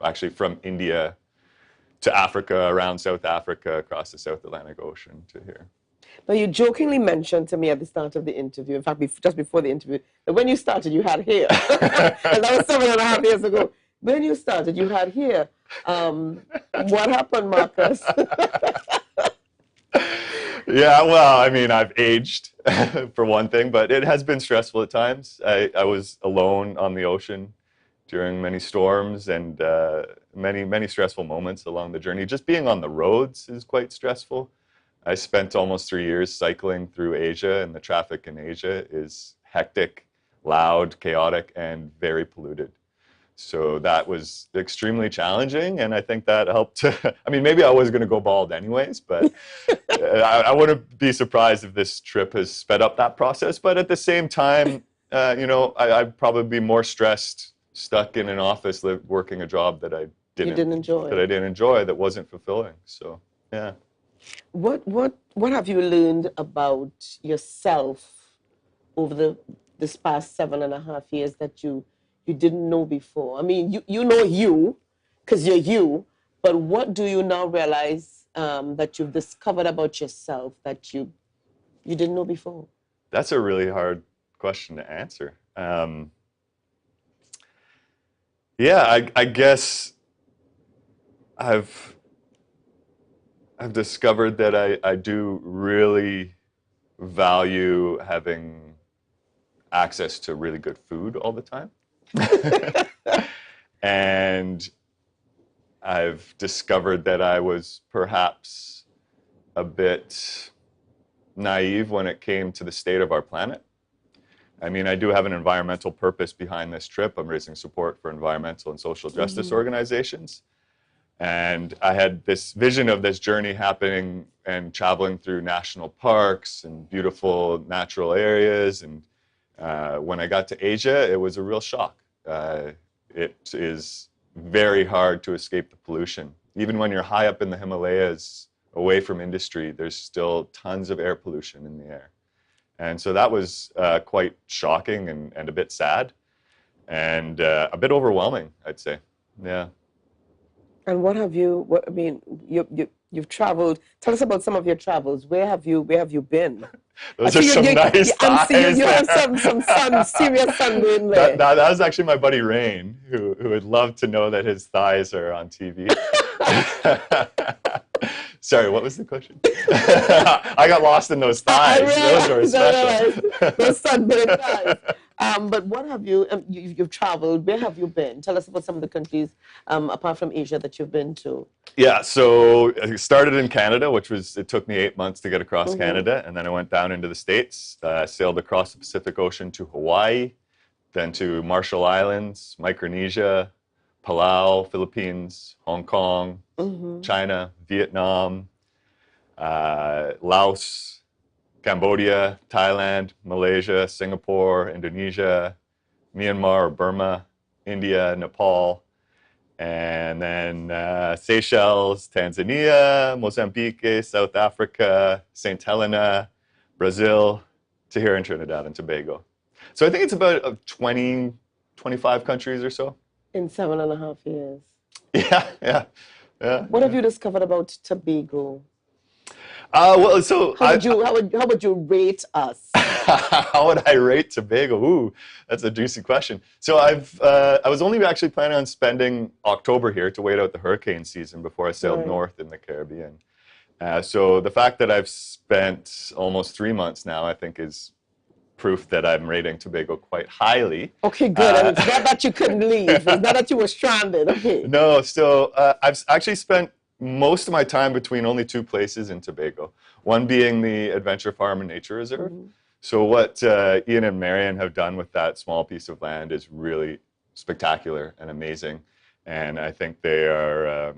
actually from India to Africa, around South Africa, across the South Atlantic Ocean to here. Now, you jokingly mentioned to me at the start of the interview, in fact, just before the interview, that when you started, you had hair. And that was 7.5 years ago. When you started, you had hair. What happened, Marcus? Yeah, well, I mean, I've aged, for one thing, but it has been stressful at times. I was alone on the ocean during many storms and many stressful moments along the journey. Just being on the roads is quite stressful. I spent almost 3 years cycling through Asia, and the traffic in Asia is hectic, loud, chaotic, and very polluted. So that was extremely challenging, and I think that helped. I mean, maybe I was going to go bald anyways, but I wouldn't be surprised if this trip has sped up that process. But at the same time, you know, I'd probably be more stressed, stuck in an office, working a job that I didn't enjoy, that wasn't fulfilling. So, yeah. What have you learned about yourself over this past 7.5 years that you didn't know before? I mean, you know you, because you're you, but what do you now realize that you've discovered about yourself that you didn't know before? That's a really hard question to answer. Yeah, I guess I've discovered that I do really value having access to really good food all the time. And I've discovered that I was perhaps a bit naive when it came to the state of our planet. I mean, I do have an environmental purpose behind this trip. I'm raising support for environmental and social justice organizations. And I had this vision of this journey happening and traveling through national parks and beautiful natural areas. And when I got to Asia, it was a real shock. It is very hard to escape the pollution even when you're high up in the Himalayas, away from industry, there's still tons of air pollution in the air. And so that was quite shocking and a bit sad and a bit overwhelming, I'd say. Yeah. And what have you? What I mean, you've traveled. Tell us about some of your travels. Where have you been? Those are some nice thighs. You have some serious sunburn there. That was actually my buddy Rain, who would love to know that his thighs are on TV. Sorry, what was the question? I got lost in those thighs. Those were special. Those sunburned thighs. But what have you? You've traveled. Where have you been? Tell us about some of the countries apart from Asia that you've been to. Yeah, so I started in Canada, it took me 8 months to get across Canada, and then I went down into the States, sailed across the Pacific Ocean to Hawaii, then to Marshall Islands, Micronesia, Palau, Philippines, Hong Kong, China, Vietnam, Laos, Cambodia, Thailand, Malaysia, Singapore, Indonesia, Myanmar or Burma, India, Nepal, and then Seychelles, Tanzania, Mozambique, South Africa, St. Helena, Brazil, to here in Trinidad and Tobago. So I think it's about 20, 25 countries or so. In 7.5 years. Yeah. What have you discovered about Tobago? Well, so how would you rate us? How would I rate Tobago? Ooh, that's a juicy question. So I was only actually planning on spending October here to wait out the hurricane season before I sailed north in the Caribbean. So the fact that I've spent almost 3 months now, I think, is proof that I'm rating Tobago quite highly. Okay, good. And it's not that you couldn't leave. It's not that you were stranded. Okay. No, so I've actually spent most of my time between only 2 places in Tobago, one being the Adventure Farm and Nature Reserve. So what Ian and Marion have done with that small piece of land is really spectacular and amazing. And I think they are,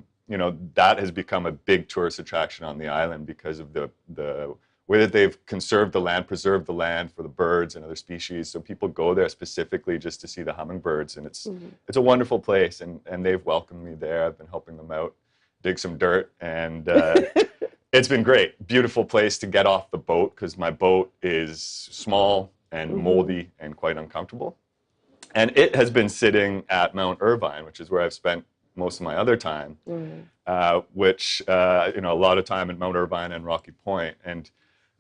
that has become a big tourist attraction on the island because of the way that they've conserved the land, preserved the land for the birds and other species. So people go there specifically just to see the hummingbirds. And it's a wonderful place. And they've welcomed me there. I've been helping them out, dig some dirt, and it's been great. Beautiful place to get off the boat because my boat is small and moldy and quite uncomfortable. And it has been sitting at Mount Irvine, which is where I've spent most of my other time, which, a lot of time in Mount Irvine and Rocky Point. And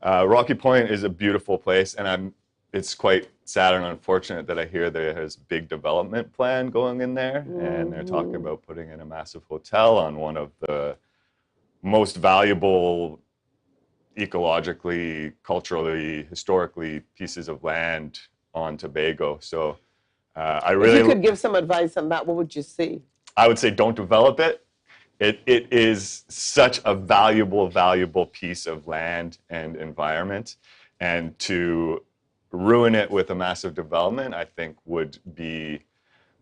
Rocky Point is a beautiful place, and it's quite sad and unfortunate that I hear there is a big development plan going in there, and they're talking about putting in a massive hotel on one of the most valuable ecologically, culturally, historically pieces of land on Tobago. So if you could give some advice on that, what would you say? I would say don't develop it. It is such a valuable piece of land and environment, and to ruin it with a massive development, I think, would be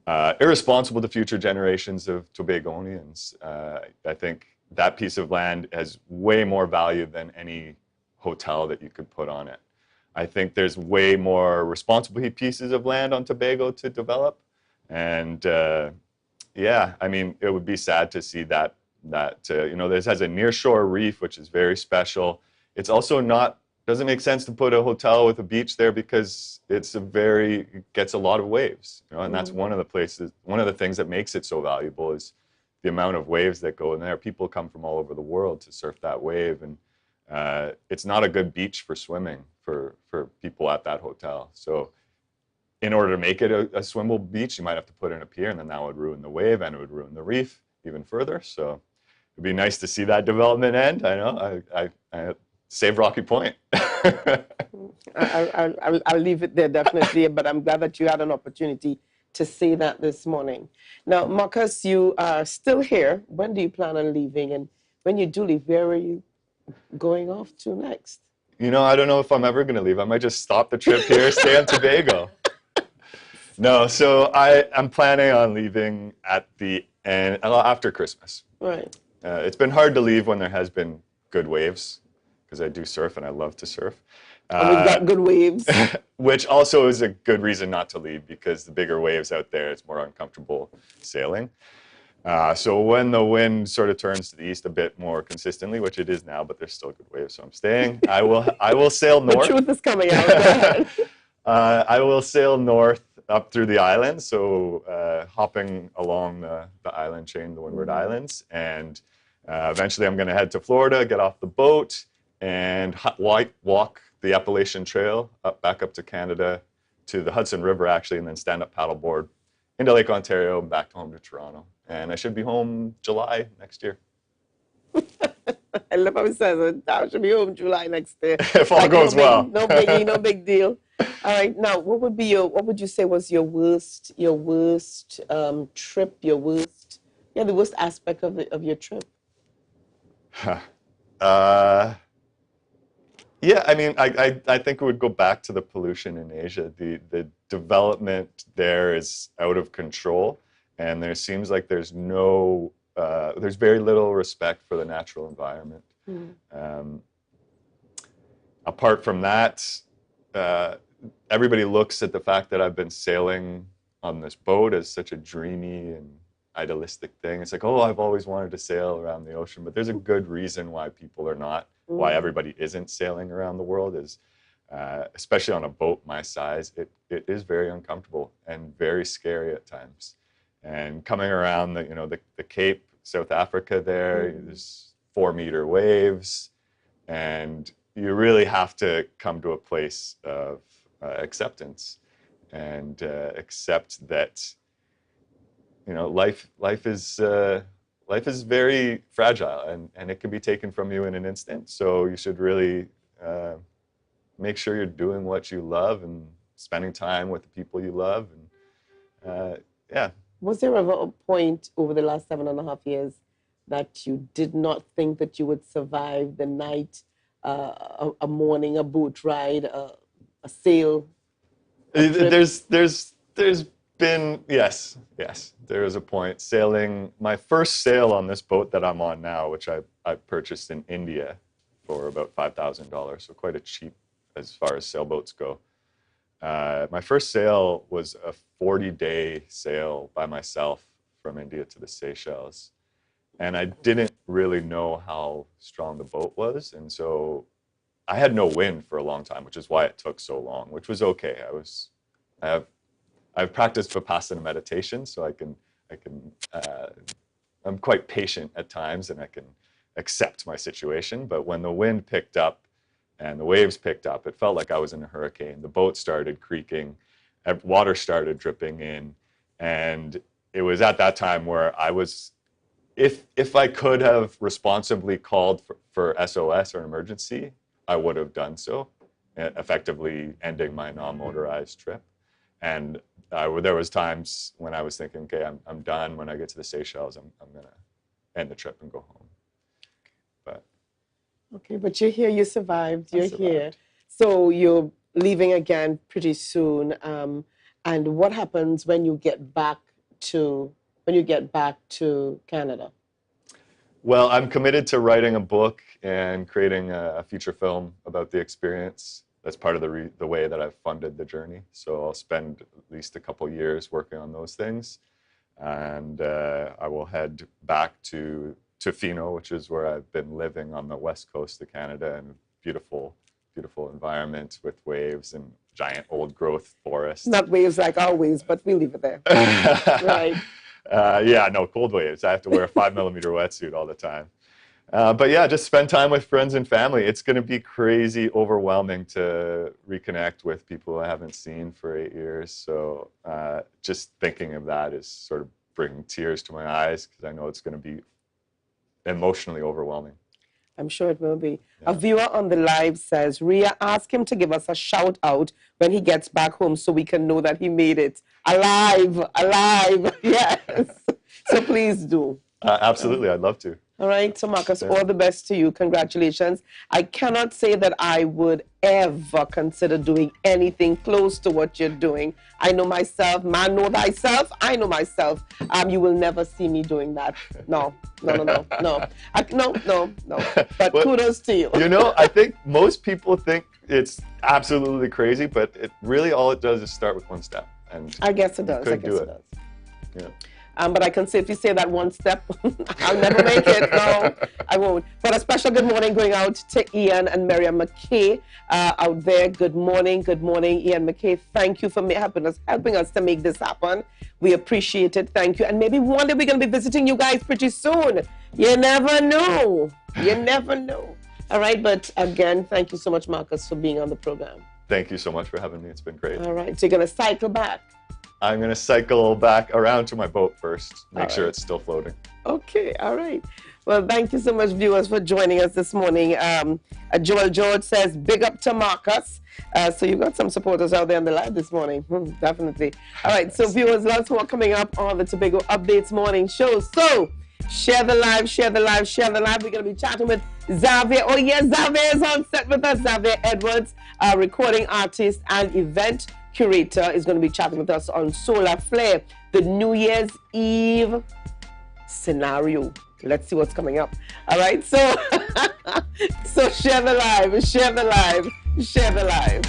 irresponsible to future generations of Tobagonians. I think that piece of land has way more value than any hotel that you could put on it. I think there's way more responsible pieces of land on Tobago to develop, and it would be sad to see that this has a nearshore reef, which is very special. It's also doesn't make sense to put a hotel with a beach there because it gets a lot of waves, and that's one of the things that makes it so valuable is the amount of waves that go in there. People come from all over the world to surf that wave, and it's not a good beach for swimming for people at that hotel. So in order to make it a swimmable beach, you might have to put in a pier, and then that would ruin the wave and it would ruin the reef even further. So it'd be nice to see that development end. I know. I save Rocky Point. I'll leave it there, definitely, but I'm glad that you had an opportunity to say that this morning. Now, Marcus, you are still here. When do you plan on leaving? And when you do leave, where are you going off to next? I don't know if I'm ever going to leave. I might just stop the trip here, stay on Tobago. No, so I'm planning on leaving at the end, after Christmas. Right. It's been hard to leave when there has been good waves, because I do surf and I love to surf. And we've got good waves. Which also is a good reason not to leave, because the bigger waves out there, it's more uncomfortable sailing. So when the wind sort of turns to the east a bit more consistently, which it is now, but there's still good waves, so I'm staying. I will sail north. The truth is coming out. Go ahead. I will sail north up through the island, so hopping along the island chain, the Windward Islands, and eventually I'm going to head to Florida, get off the boat, and walk the Appalachian Trail back up to Canada, to the Hudson River actually, and then stand up paddleboard into Lake Ontario, back home to Toronto. And I should be home July next year. I love how it says it. I should be home July next year. If all goes well. No biggie, no big deal. All right, now what would you say was your worst trip, the worst aspect of your trip? Yeah, I mean, I think it would go back to the pollution in Asia. The development there is out of control, and there seems like there's very little respect for the natural environment. Apart from that, everybody looks at the fact that I've been sailing on this boat as such a dreamy and idealistic thing. It's like, oh, I've always wanted to sail around the ocean, but there's a good reason why people are not, why everybody isn't sailing around the world is, especially on a boat my size, it is very uncomfortable and very scary at times. And coming around the Cape, South Africa there's 4-meter waves, and you really have to come to a place of acceptance and accept that life is very fragile, and it can be taken from you in an instant. So you should really make sure you're doing what you love and spending time with the people you love. And yeah. Was there ever a point over the last 7.5 years that you did not think that you would survive the night, a morning, a boat ride, a sail? There's been, yes, there was a point sailing, my first sail on this boat that I'm on now, which I purchased in India for about $5,000, so quite a cheap as far as sailboats go. My first sail was a 40-day sail by myself from India to the Seychelles. And I didn't really know how strong the boat was. And so I had no wind for a long time, which is why it took so long, which was okay. I've practiced Vipassana meditation, so I'm quite patient at times, and I can accept my situation. But when the wind picked up and the waves picked up, it felt like I was in a hurricane. The boat started creaking, water started dripping in, and it was at that time where I was, if I could have responsibly called for SOS or an emergency, I would have done so, effectively ending my non-motorized trip. And there was times when I was thinking, okay, I'm done. When I get to the Seychelles, I'm going to end the trip and go home. Okay, but you're here, you survived, you're here. So you're leaving again pretty soon. And what happens when you get back to Canada? Well, I'm committed to writing a book and creating a feature film about the experience. That's part of the way that I've funded the journey. So I'll spend at least a couple years working on those things. And I will head back to Tofino, which is where I've been living on the west coast of Canada, and beautiful, beautiful environment with waves and giant old growth forests. Not waves like our waves, but we leave it there. Right. Yeah, no, cold waves. I have to wear a 5mm wetsuit all the time. But yeah, just spend time with friends and family. It's going to be crazy overwhelming to reconnect with people I haven't seen for 8 years. So just thinking of that is sort of bringing tears to my eyes, because I know it's going to be emotionally overwhelming. I'm sure it will be. Yeah. A viewer on the live says, Ria, ask him to give us a shout out when he gets back home so we can know that he made it. Alive. Yes. So please do. Absolutely. I'd love to. All right. So Marcus, all the best to you. Congratulations. I cannot say that I would ever consider doing anything close to what you're doing. I know myself. Man, know thyself. I know myself. You will never see me doing that. No. No. But well, kudos to you. I think most people think it's absolutely crazy, but it really all it does is start with one step. And I guess it does. You could do it. Yeah. But I can safely say that one step, I'll never make it. No, I won't. But a special good morning going out to Ian and Miriam McKay out there. Good morning, Ian McKay. Thank you for helping us to make this happen. We appreciate it. Thank you. And maybe one day we're going to be visiting you guys pretty soon. You never know. You never know. All right. But again, thank you so much, Marcus, for being on the program. Thank you so much for having me. It's been great. All right. So you're going to cycle back. I'm going to cycle back around to my boat first. Make sure it's still floating. Okay. All right. Well, thank you so much, viewers, for joining us this morning. Joel George says, big up to Marcus. So you've got some supporters out there on the live this morning. Definitely. All right. So viewers, lots more coming up on the Tobago Updates morning show. So share the live, share the live, share the live. We're going to be chatting with Xavier. Oh, yes, Xavier is on set with us. Xavier Edwards, recording artist and event curator, is going to be chatting with us on Solar Flare, the New Year's Eve scenario. Let's see what's coming up. All right, so so share the live, share the live, share the live.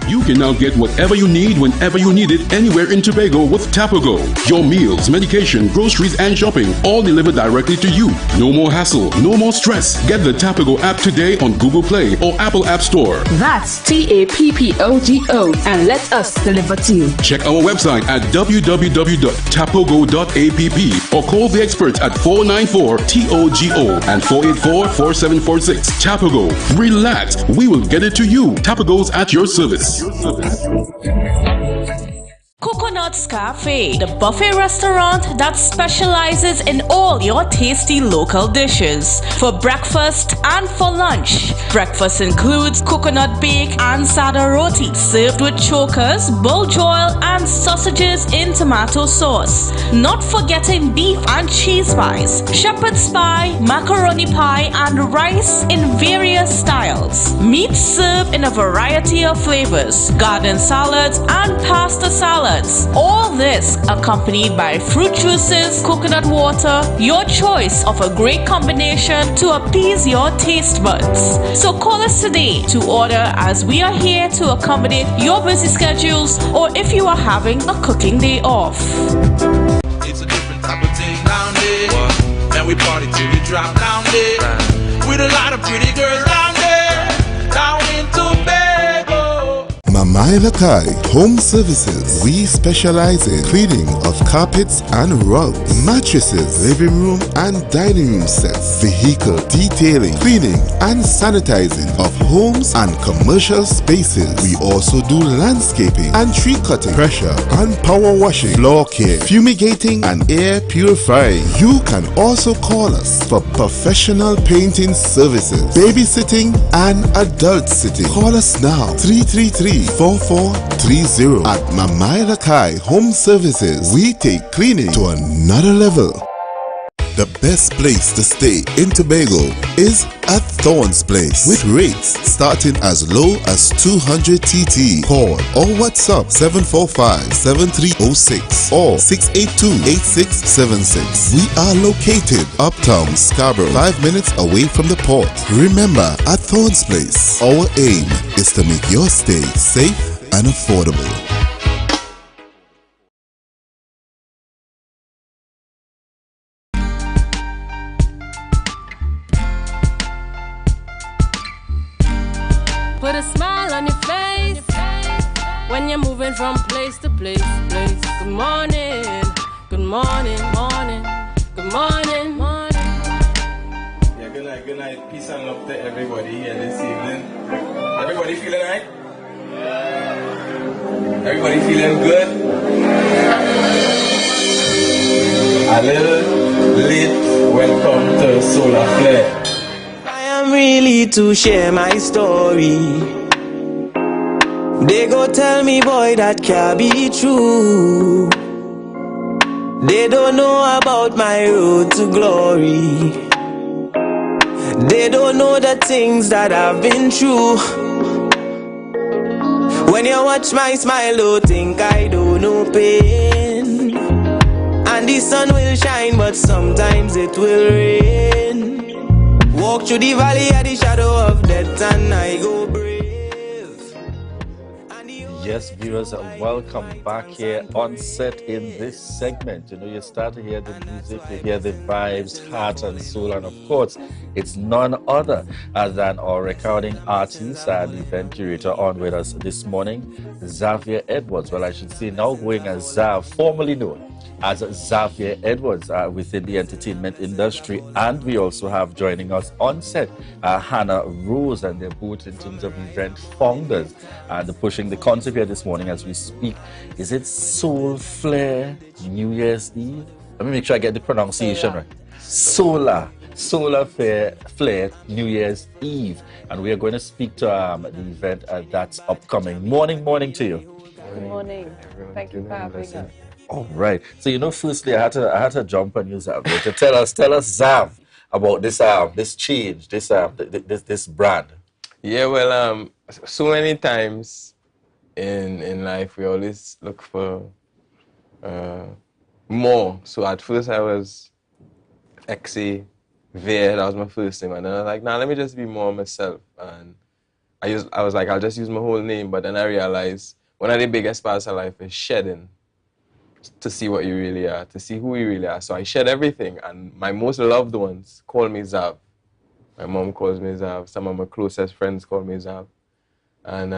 You can now get whatever you need whenever you need it anywhere in Tobago with Tobago. Your meals, medication, groceries, and shopping all delivered directly to you. No more hassle, no more stress. Get the Tobago app today on Google Play or Apple App Store. That's TAPPOGO and let us deliver to you. Check our website at www.tapogo.app or call the experts at 494-TOGO and 484-4746. Tobago. Relax. We will get it to you. Tobago's at your service. Coconut's Cafe, the buffet restaurant that specializes in all your tasty local dishes. For breakfast and for lunch. Breakfast includes coconut bake and sada roti, served with chokers, bull joil, and sausages in tomato sauce. Not forgetting beef and cheese pies, shepherd's pie, macaroni pie, and rice in various styles. Meat served in a variety of flavors, garden salads, and pasta salads. All this accompanied by fruit juices, coconut water, your choice of a great combination to appease your taste buds. So call us today to order, as we are here to accommodate your busy schedules or if you are having a cooking day off. It's a different type of thing down there. And we party till we drop down there. With a lot of pretty girls down there. Down in Tobago. Mamai Lakai Home Services. We specialize in cleaning of carpets and rugs, mattresses, living room and dining room sets, vehicle detailing, cleaning and sanitizing of homes and commercial spaces. We also do landscaping and tree cutting, pressure and power washing, floor care, fumigating and air purifying. You can also call us for professional painting services, babysitting and adult sitting. Call us now 333-4430 at Mamai Lakai Home Services. We take cleaning to another level. The best place to stay in Tobago is at Thorn's Place, with rates starting as low as 200 TT. Call or WhatsApp 745-7306 or 682-8676. We are located uptown Scarborough, 5 minutes away from the port. Remember, at Thorn's Place, our aim is to make your stay safe and affordable. Put a smile on your face when you're moving from place to place. Good morning, good morning, morning, good morning, morning. Yeah, good night. Peace and love to everybody here this evening. Everybody feeling right? Everybody feeling good? A little late when come to Solar Flare. Really to share my story. They go tell me, boy, that can't be true. They don't know about my road to glory. They don't know the things that I've been through. When you watch my smile, don't think I don't know pain. And the sun will shine, but sometimes it will rain. Walk through the valley of the shadow of death and I go brave. Yes, viewers, welcome back here on set in this segment. You know, you start to hear the music, you hear the vibes, heart and soul, and of course, it's none other than our recording artist and event curator on with us this morning, Xavier Edwards. Well, I should say now going as Zav, formerly known as Xavier Edwards within the entertainment industry. And we also have joining us on set Hannah Rose, and they're both in terms of event founders. They're pushing the concept here this morning as we speak. Is it Soul Flare New Year's Eve? Let me make sure I get the pronunciation right. Solar Flare New Year's Eve. And we are going to speak to the event that's upcoming. Morning to you. Good morning. Thank you for having us. All right. So, you know, firstly, I had to jump on you, Zav, to tell us, Zav, about this change, this brand. Yeah, well, so many times in life we always look for more. So at first I was Xavier, that was my first name, and then I was like, nah, let me just be more myself. And I was like, I'll just use my whole name. But then I realized one of the biggest parts of life is shedding, to see what you really are, to see who you really are. So I shed everything, and my most loved ones call me Zav. My mom calls me Zav. Some of my closest friends call me Zav. And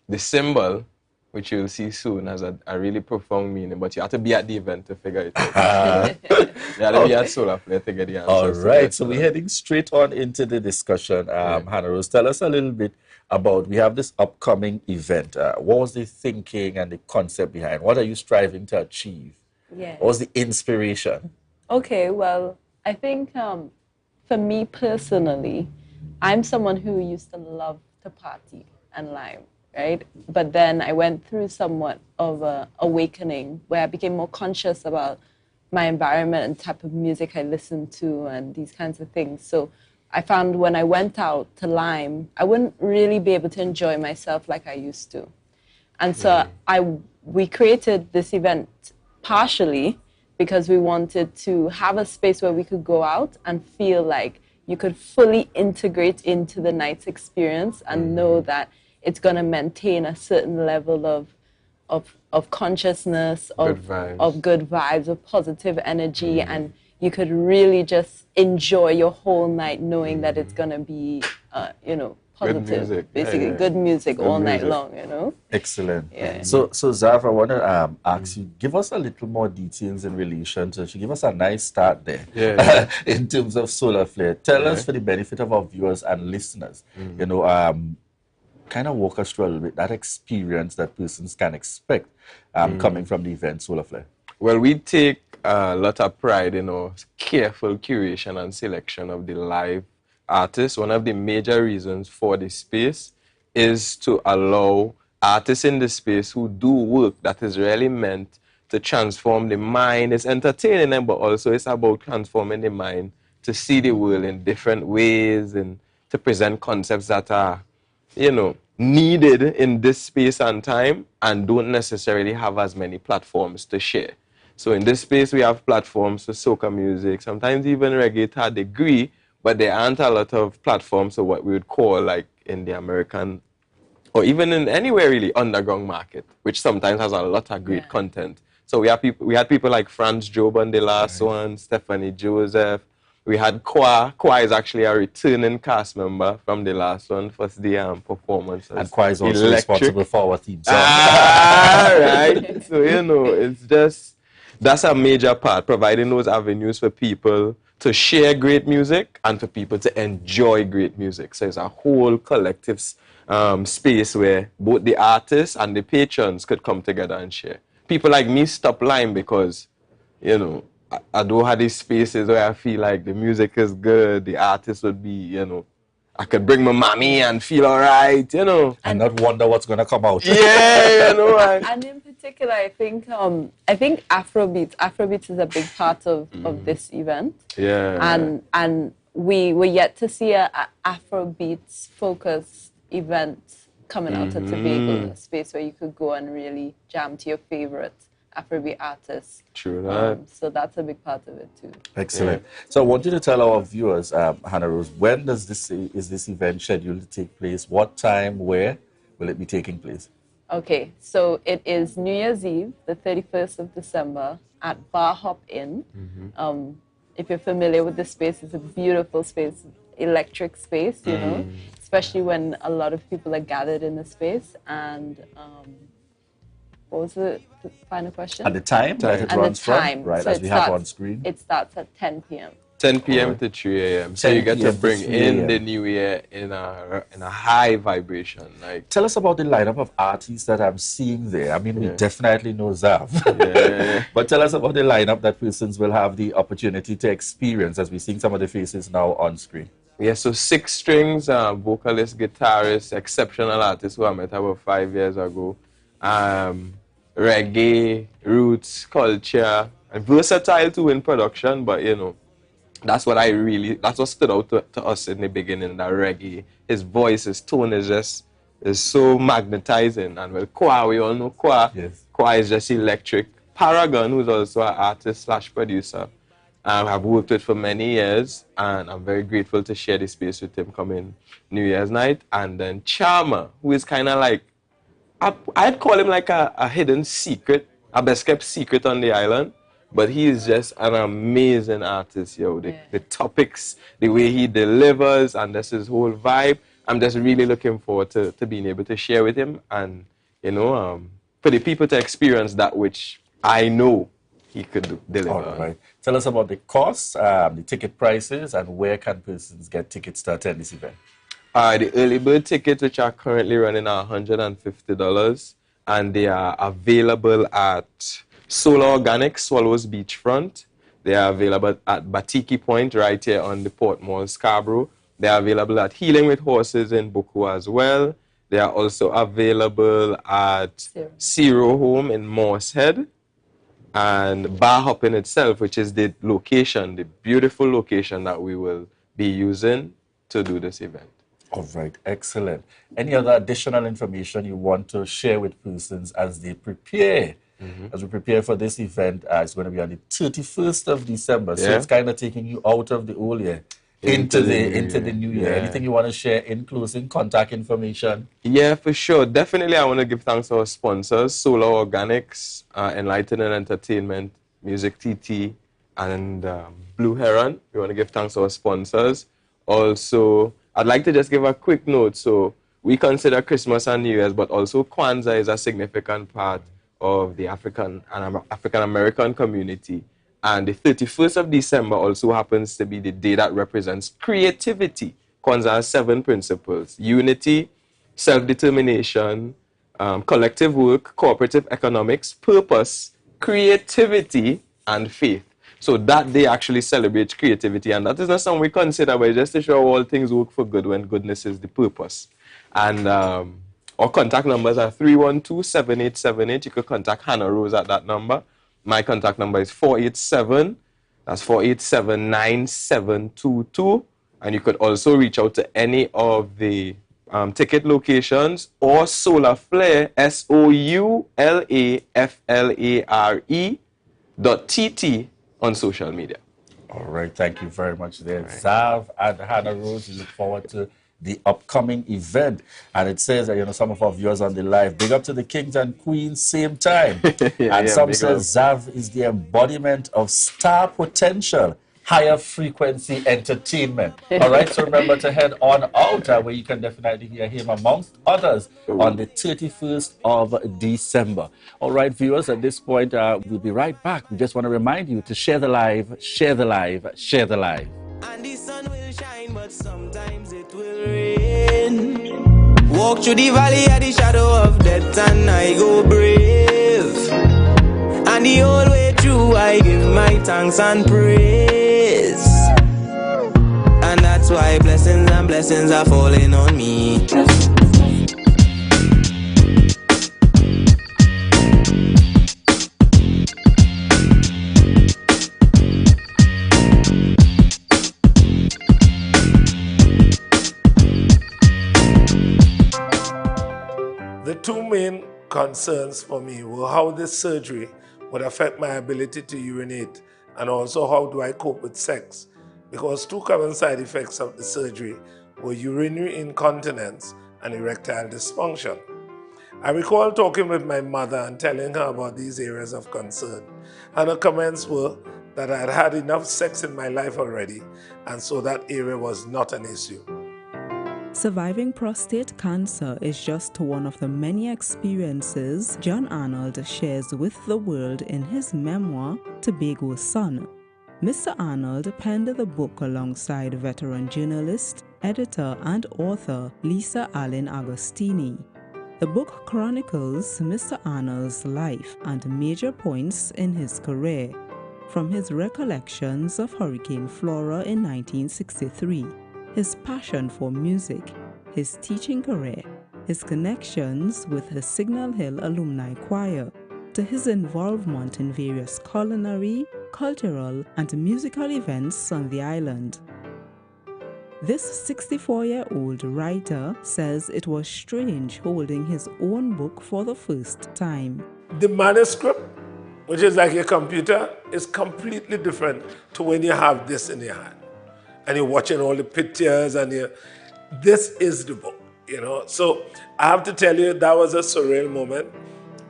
the symbol, which you'll see soon, has a really profound meaning, but you have to be at the event to figure it out. You have to be at Solar Flare to get the answer. All right, so we're heading straight on into the discussion. Hannah Rose, tell us a little bit about, we have this upcoming event. What was the thinking and the concept behind? What are you striving to achieve? Yeah. What was the inspiration? Okay, well, I think for me personally, I'm someone who used to love to party and lime, right? But then I went through somewhat of an awakening where I became more conscious about my environment and type of music I listened to and these kinds of things. So I found when I went out to Lime, I wouldn't really be able to enjoy myself like I used to. And so we created this event partially because we wanted to have a space where we could go out and feel like you could fully integrate into the night's experience and know that it's going to maintain a certain level of consciousness, of good vibes, of positive energy, and you could really just enjoy your whole night knowing that it's going to be, positive, good music. basically good music all night long, you know? Excellent. Yeah. So Zav, I want to ask you, give us a little more details in relation to, give us a nice start there in terms of Solar Flare. Tell us, for the benefit of our viewers and listeners, you know, kind of walk us through a little bit that experience that persons can expect coming from the event Solar Flare. Well, we take a lot of pride in our careful curation and selection of the live artists. One of the major reasons for this space is to allow artists in the space who do work that is really meant to transform the mind. It's entertaining them, but also it's about transforming the mind to see the world in different ways and to present concepts that are, you know, needed in this space and time and don't necessarily have as many platforms to share. So in this space, we have platforms for soca music, sometimes even reggae to a degree, but there aren't a lot of platforms for what we would call, like in the American, or even in anywhere really, underground market, which sometimes has a lot of great content. So we had people like Franz Job on the last one, Stephanie Joseph. We had Kwa. Kwa is actually a returning cast member from the last one, first the performance. And Kwa is also responsible for our theme song. Right. So, you know, it's just, that's a major part, providing those avenues for people to share great music and for people to enjoy great music. So it's a whole collective space where both the artists and the patrons could come together and share. People like me stop Lime because, you know, I don't have these spaces where I feel like the music is good, the artist would be, you know, I could bring my mommy and feel all right, you know. And not wonder what's going to come out. Yeah, you know. And in particular, I think Afrobeats is a big part of this event. Yeah. And we were yet to see a Afrobeats focused event coming out of Tobago, a space where you could go and really jam to your favorite Afrobeat artists. True that. So that's a big part of it too. Excellent. So I want you to tell our viewers, Hannah Rose, when is this event scheduled to take place? What time, where will it be taking place? Okay, so it is New Year's Eve, the 31st of December at Bar Hop Inn. If you're familiar with the space, it's a beautiful space, electric space, you know, especially when a lot of people are gathered in the space. And what was the final question? At the time that it runs from, right, so as we have on screen? It starts at 10 p.m. 10 p.m. to 3 a.m. So you get to bring in the new year in a high vibration. Like, tell us about the lineup of artists that I'm seeing there. I mean, we definitely know Zav. But tell us about the lineup that persons will have the opportunity to experience as we're seeing some of the faces now on screen. Yeah, so 6 strings, vocalist, guitarist, exceptional artists who I met about 5 years ago. Reggae, roots, culture, and versatile too in production, but you know, that's what stood out to us in the beginning, that reggae. His voice, his tone is so magnetizing. And well, Kwa, we all know Kwa. Yes. Kwa is just electric. Paragon, who's also an artist/producer, I've worked with for many years, and I'm very grateful to share the space with him coming New Year's night. And then Charmer, who is kind of like, I'd call him like a hidden secret, a best kept secret on the island. But he is just an amazing artist, yo. The topics, the way he delivers, and that's his whole vibe. I'm just really looking forward to being able to share with him and, you know, for the people to experience that which I know he could deliver. All right. Tell us about the costs, the ticket prices, and where can persons get tickets to attend this event? The early bird tickets, which are currently running at $150, and they are available at Solar Organics, Swallows Beachfront. They are available at Batiki Point, right here on the Port Mall, Scarborough. They are available at Healing with Horses in Buku as well. They are also available at Zero Home in Moorshead, and Bar Hop in itself, which is the location, the beautiful location that we will be using to do this event. All right, excellent. Any other additional information you want to share with persons as they prepare? As we prepare for this event, it's going to be on the 31st of December. So it's kind of taking you out of the old year into the new year. Anything you want to share in closing, contact information? Yeah, for sure. Definitely, I want to give thanks to our sponsors, Solar Organics, Enlightening Entertainment, Music TT, and Blue Heron. We want to give thanks to our sponsors. Also, I'd like to just give a quick note. So we consider Christmas and New Year's, but also Kwanzaa is a significant part of the African American community. And the 31st of December also happens to be the day that represents creativity. Kwanzaa has 7 principles: unity, self-determination, collective work, cooperative economics, purpose, creativity, and faith. So that day actually celebrates creativity, and that is not something we consider, but just to show all things work for good when goodness is the purpose. And our contact numbers are 312-7878. You could contact Hannah Rose at that number. My contact number is 487-9722. And you could also reach out to any of the ticket locations or Solar Flare, SOULAFLARE.TT on social media. All right, thank you very much there. Zav and Hannah Rose, we look forward to the upcoming event. And it says that, you know, some of our viewers on the live, big up to the kings and queens, same time. And some says Zav is the embodiment of star potential, higher frequency entertainment. All right, so remember to head on out where you can definitely hear him amongst others on the 31st of December. All right, viewers, at this point, we'll be right back. We just want to remind you to share the live, share the live, share the live. And the sun will shine, but sometimes it will rain. Walk through the valley of the shadow of death, and I go brave. And the whole way through, I give my thanks and praise. And that's why blessings and blessings are falling on me. The two main concerns for me were how this surgery would affect my ability to urinate, and also how do I cope with sex, because 2 common side effects of the surgery were urinary incontinence and erectile dysfunction. I recall talking with my mother and telling her about these areas of concern. And her comments were that I had had enough sex in my life already, and so that area was not an issue. Surviving prostate cancer is just one of the many experiences John Arnold shares with the world in his memoir, Tobago's Son. Mr. Arnold penned the book alongside veteran journalist, editor, and author Lisa Allen Agostini. The book chronicles Mr. Arnold's life and major points in his career, from his recollections of Hurricane Flora in 1963, his passion for music, his teaching career, his connections with the Signal Hill Alumni Choir, to his involvement in various culinary, cultural, and musical events on the island. This 64-year-old writer says it was strange holding his own book for the first time. The manuscript, which is like a computer, is completely different to when you have this in your hand. And you're watching all the pictures and this is the book, you know. So I have to tell you, that was a surreal moment.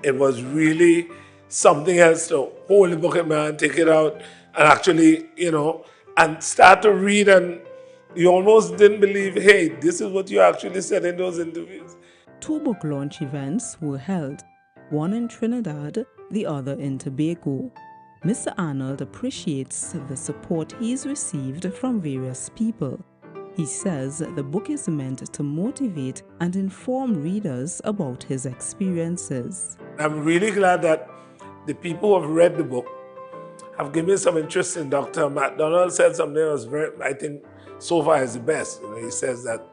It was really something else to hold the book in my hand, take it out, and actually, you know, and start to read, and you almost didn't believe, hey, this is what you actually said in those interviews. 2 book launch events were held, one in Trinidad, the other in Tobago. Mr. Arnold appreciates the support he's received from various people. He says the book is meant to motivate and inform readers about his experiences. I'm really glad that the people who have read the book have given me some interest in Dr. MacDonald said something that was very, I think, so far is the best. You know, he says that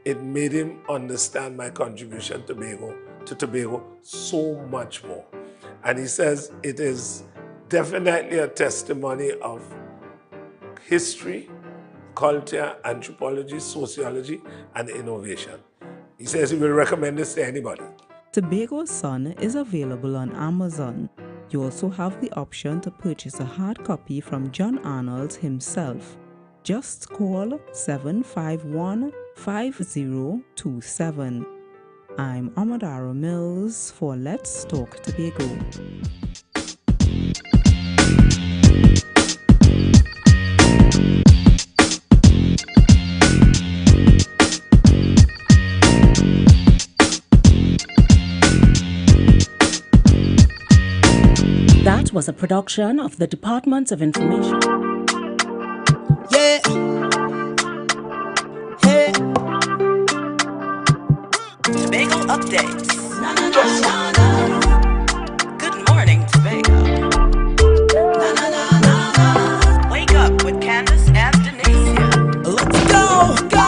it made him understand my contribution to Tobago so much more. And he says it is definitely a testimony of history, culture, anthropology, sociology, and innovation. He says he will recommend this to anybody. Tobago's Son is available on Amazon. You also have the option to purchase a hard copy from John Arnold himself. Just call 751-5027. I'm Amadara Mills for Let's Talk Tobago. That was a production of the Department of Information. Yeah. Hey. Tobago updates. Good morning, Tobago. Wake up with Candace and Denicia. Let's go, go.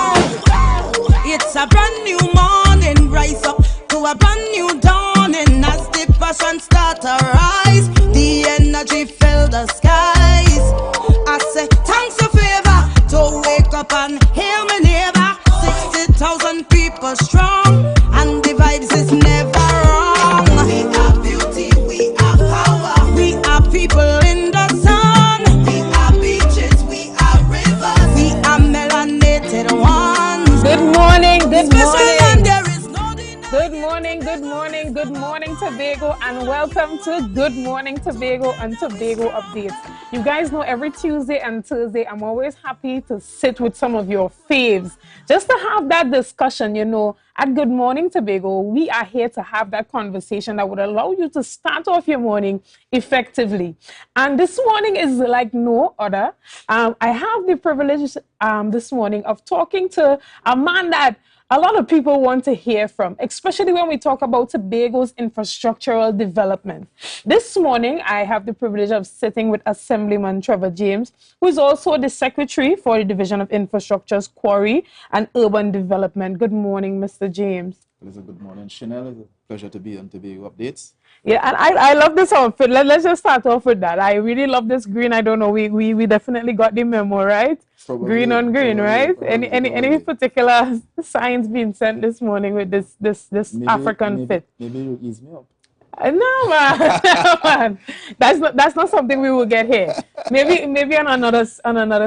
It's a brand new morning. Rise up to a brand new dawning. As the passion start to rise, the energy fill the skies. I say thanks for favor to wake up and hear me neighbor. 60,000 people strong, and the vibes is never wrong. We are beauty, we are power. We are people in the sun. We are beaches, we are rivers. We are melanated ones. Good morning, good morning. Good morning, good morning, good morning, Tobago, and welcome to Good Morning Tobago and Tobago Updates. You guys know every Tuesday and Thursday, I'm always happy to sit with some of your faves, just to have that discussion. You know, at Good Morning Tobago, we are here to have that conversation that would allow you to start off your morning effectively. And this morning is like no other. I have the privilege this morning of talking to a man that a lot of people want to hear from, especially when we talk about Tobago's infrastructural development. This morning, I have the privilege of sitting with Assemblyman Trevor James, who is also the Secretary for the Division of Infrastructure's Quarry and Urban Development. Good morning, Mr. James. Good morning, Chanel. It's a pleasure to be on Tobago Updates. Yeah, and I love this outfit. Let's just start off with that. I really love this green. I don't know, we definitely got the memo, right? Probably, green on green, right? Any particular signs being sent this morning with this maybe, African fit? Maybe you ease me up. No, man. No, man. That's not something we will get here. Maybe on another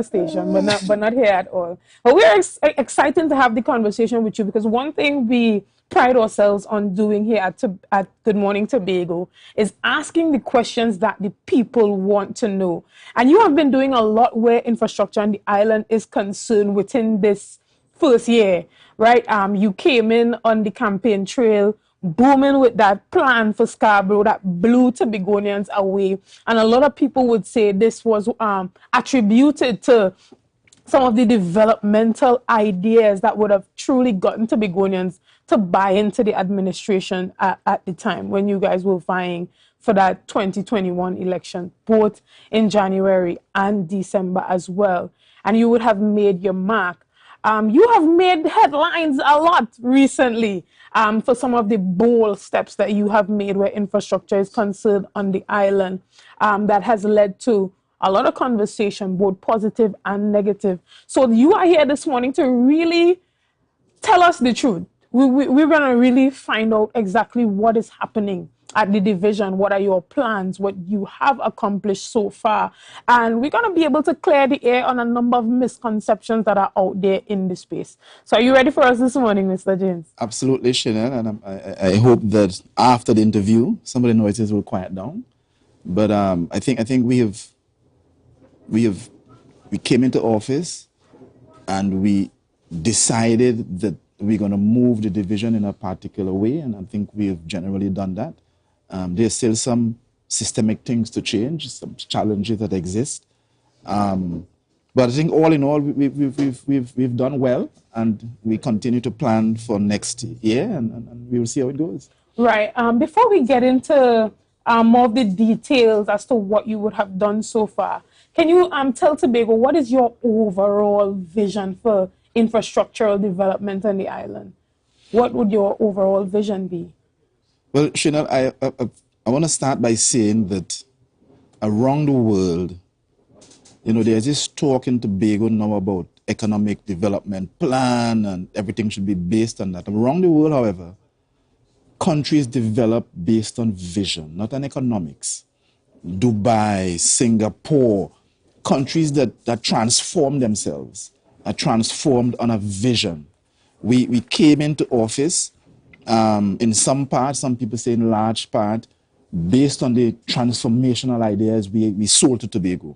station, but not here at all. But we're excited to have the conversation with you, because one thing we pride ourselves on doing here at Good Morning Tobago is asking the questions that the people want to know. And you have been doing a lot where infrastructure on the island is concerned within this first year, right? You came in on the campaign trail, booming with that plan for Scarborough that blew Tobagonians away. And a lot of people would say this was attributed to some of the developmental ideas that would have truly gotten Tobagonians to buy into the administration at the time when you guys were vying for that 2021 election, both in January and December as well. And you would have made your mark. You have made headlines a lot recently for some of the bold steps that you have made where infrastructure is concerned on the island that has led to a lot of conversation, both positive and negative. So you are here this morning to really tell us the truth. We're going to really find out exactly what is happening at the division. What are your plans? What you have accomplished so far? And we're going to be able to clear the air on a number of misconceptions that are out there in the space. So are you ready for us this morning, Mr. James? Absolutely, Chanel. And I hope that after the interview, some of the noises will quiet down. But I think we came into office and we decided that we're going to move the division in a particular way, and I think we've generally done that. There's still some systemic things to change, some challenges that exist. But I think all in all, we've done well, and we continue to plan for next year, and we will see how it goes. Right. Before we get into more of the details as to what you would have done so far, can you tell Tobago what is your overall vision for infrastructural development on the island? What would your overall vision be? Well, Chanel, I want to start by saying that around the world, there's this talk in Tobago now about economic development plan and everything should be based on that. Around the world, however, countries develop based on vision, not on economics. Dubai, Singapore, countries that transform themselves are transformed on a vision. We came into office in some part, some people say in large part, based on the transformational ideas we sold to Tobago.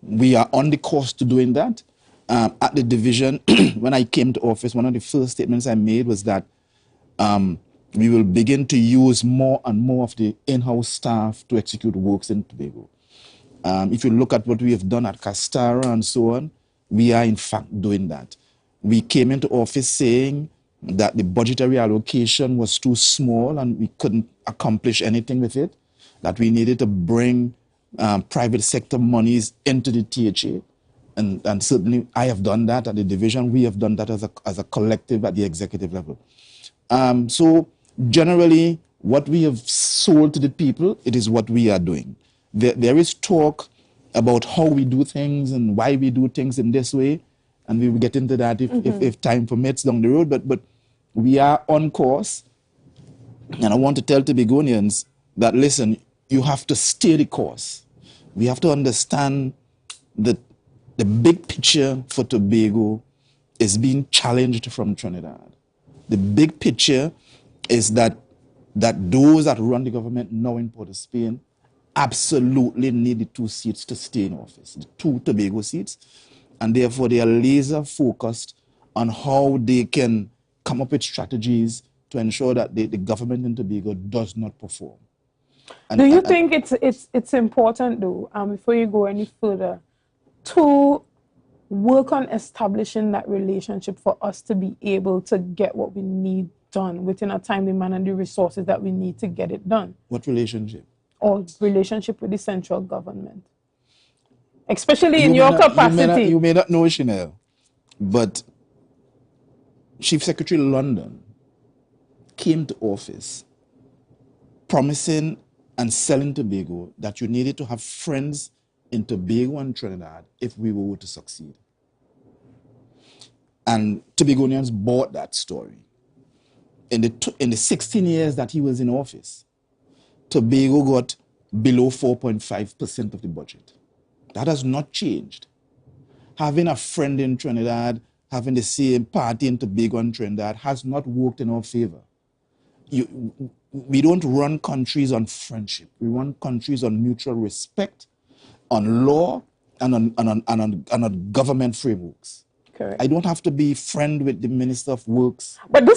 We are on the course to doing that. At the division, when I came to office, one of the first statements I made was that we will begin to use more and more of the in-house staff to execute works in Tobago. If you look at what we have done at Castara and so on, we are in fact doing that. We came into office saying that the budgetary allocation was too small and we couldn't accomplish anything with it, that we needed to bring private sector monies into the THA. And certainly I have done that at the division. We have done that as a collective at the executive level. So generally, what we have sold to the people, it is what we are doing. There is talk about how we do things and why we do things in this way, and we will get into that if time permits down the road, but we are on course, and I want to tell Tobagonians that, listen, you have to stay the course. We have to understand that the big picture for Tobago is being challenged from Trinidad. The big picture is that those that run the government now in Port of Spain absolutely need the 2 seats to stay in office, the 2 Tobago seats, and therefore they are laser focused on how they can come up with strategies to ensure that the government in Tobago does not perform. Do you think it's important, though, before you go any further, to work on establishing that relationship for us to be able to get what we need done within a timely manner and the resources that we need to get it done? What relationship? Or relationship with the central government, especially in your capacity. You may not know, Chanel, but Chief Secretary London came to office promising and selling Tobago that you needed to have friends in Tobago and Trinidad if we were to succeed. And Tobagonians bought that story. In the 16 years that he was in office, Tobago got below 4.5% of the budget. That has not changed. Having a friend in Trinidad having the same party in Tobago and Trinidad has not worked in our favor. We don't run countries on friendship. We run countries on mutual respect, on law, and on government frameworks. Correct. I don't have to be friend with the Minister of Works. But that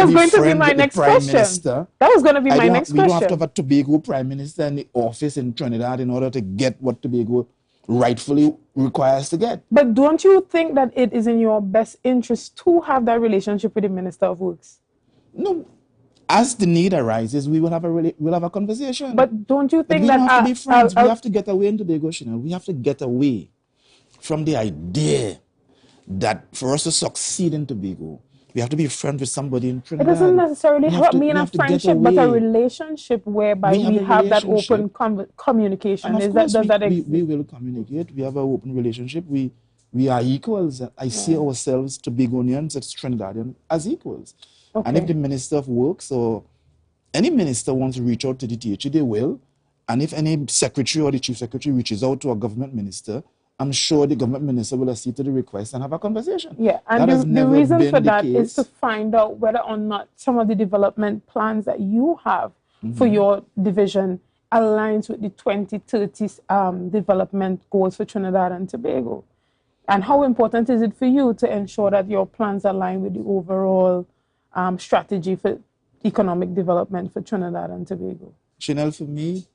was going to be my next question. Minister. That was going to be my next question. We don't have to have a Tobago Prime Minister in the office in Trinidad in order to get what Tobago rightfully requires to get. But don't you think that it is in your best interest to have that relationship with the Minister of Works? No. As the need arises, we'll have a conversation. But don't you think we that don't have to be friends? We have to get away in Tobago, Chanel. We have to get away from the idea that for us to succeed in Tobago, we have to be friends with somebody in Trinidad. It doesn't necessarily mean a friendship, but a relationship whereby we have that open communication. Does that exist? We will communicate. We have an open relationship. We are equals. I see ourselves, Tobagonians, as Trinidadians, as equals. Okay. And if the Minister of Works or any minister wants to reach out to the THE, they will. And if any secretary or the chief secretary reaches out to a government minister, I'm sure the government minister will accede to the request and have a conversation. Yeah, and the reason for that is to find out whether or not some of the development plans that you have for your division aligns with the 2030 development goals for Trinidad and Tobago. And how important is it for you to ensure that your plans align with the overall strategy for economic development for Trinidad and Tobago? Chanel, for me,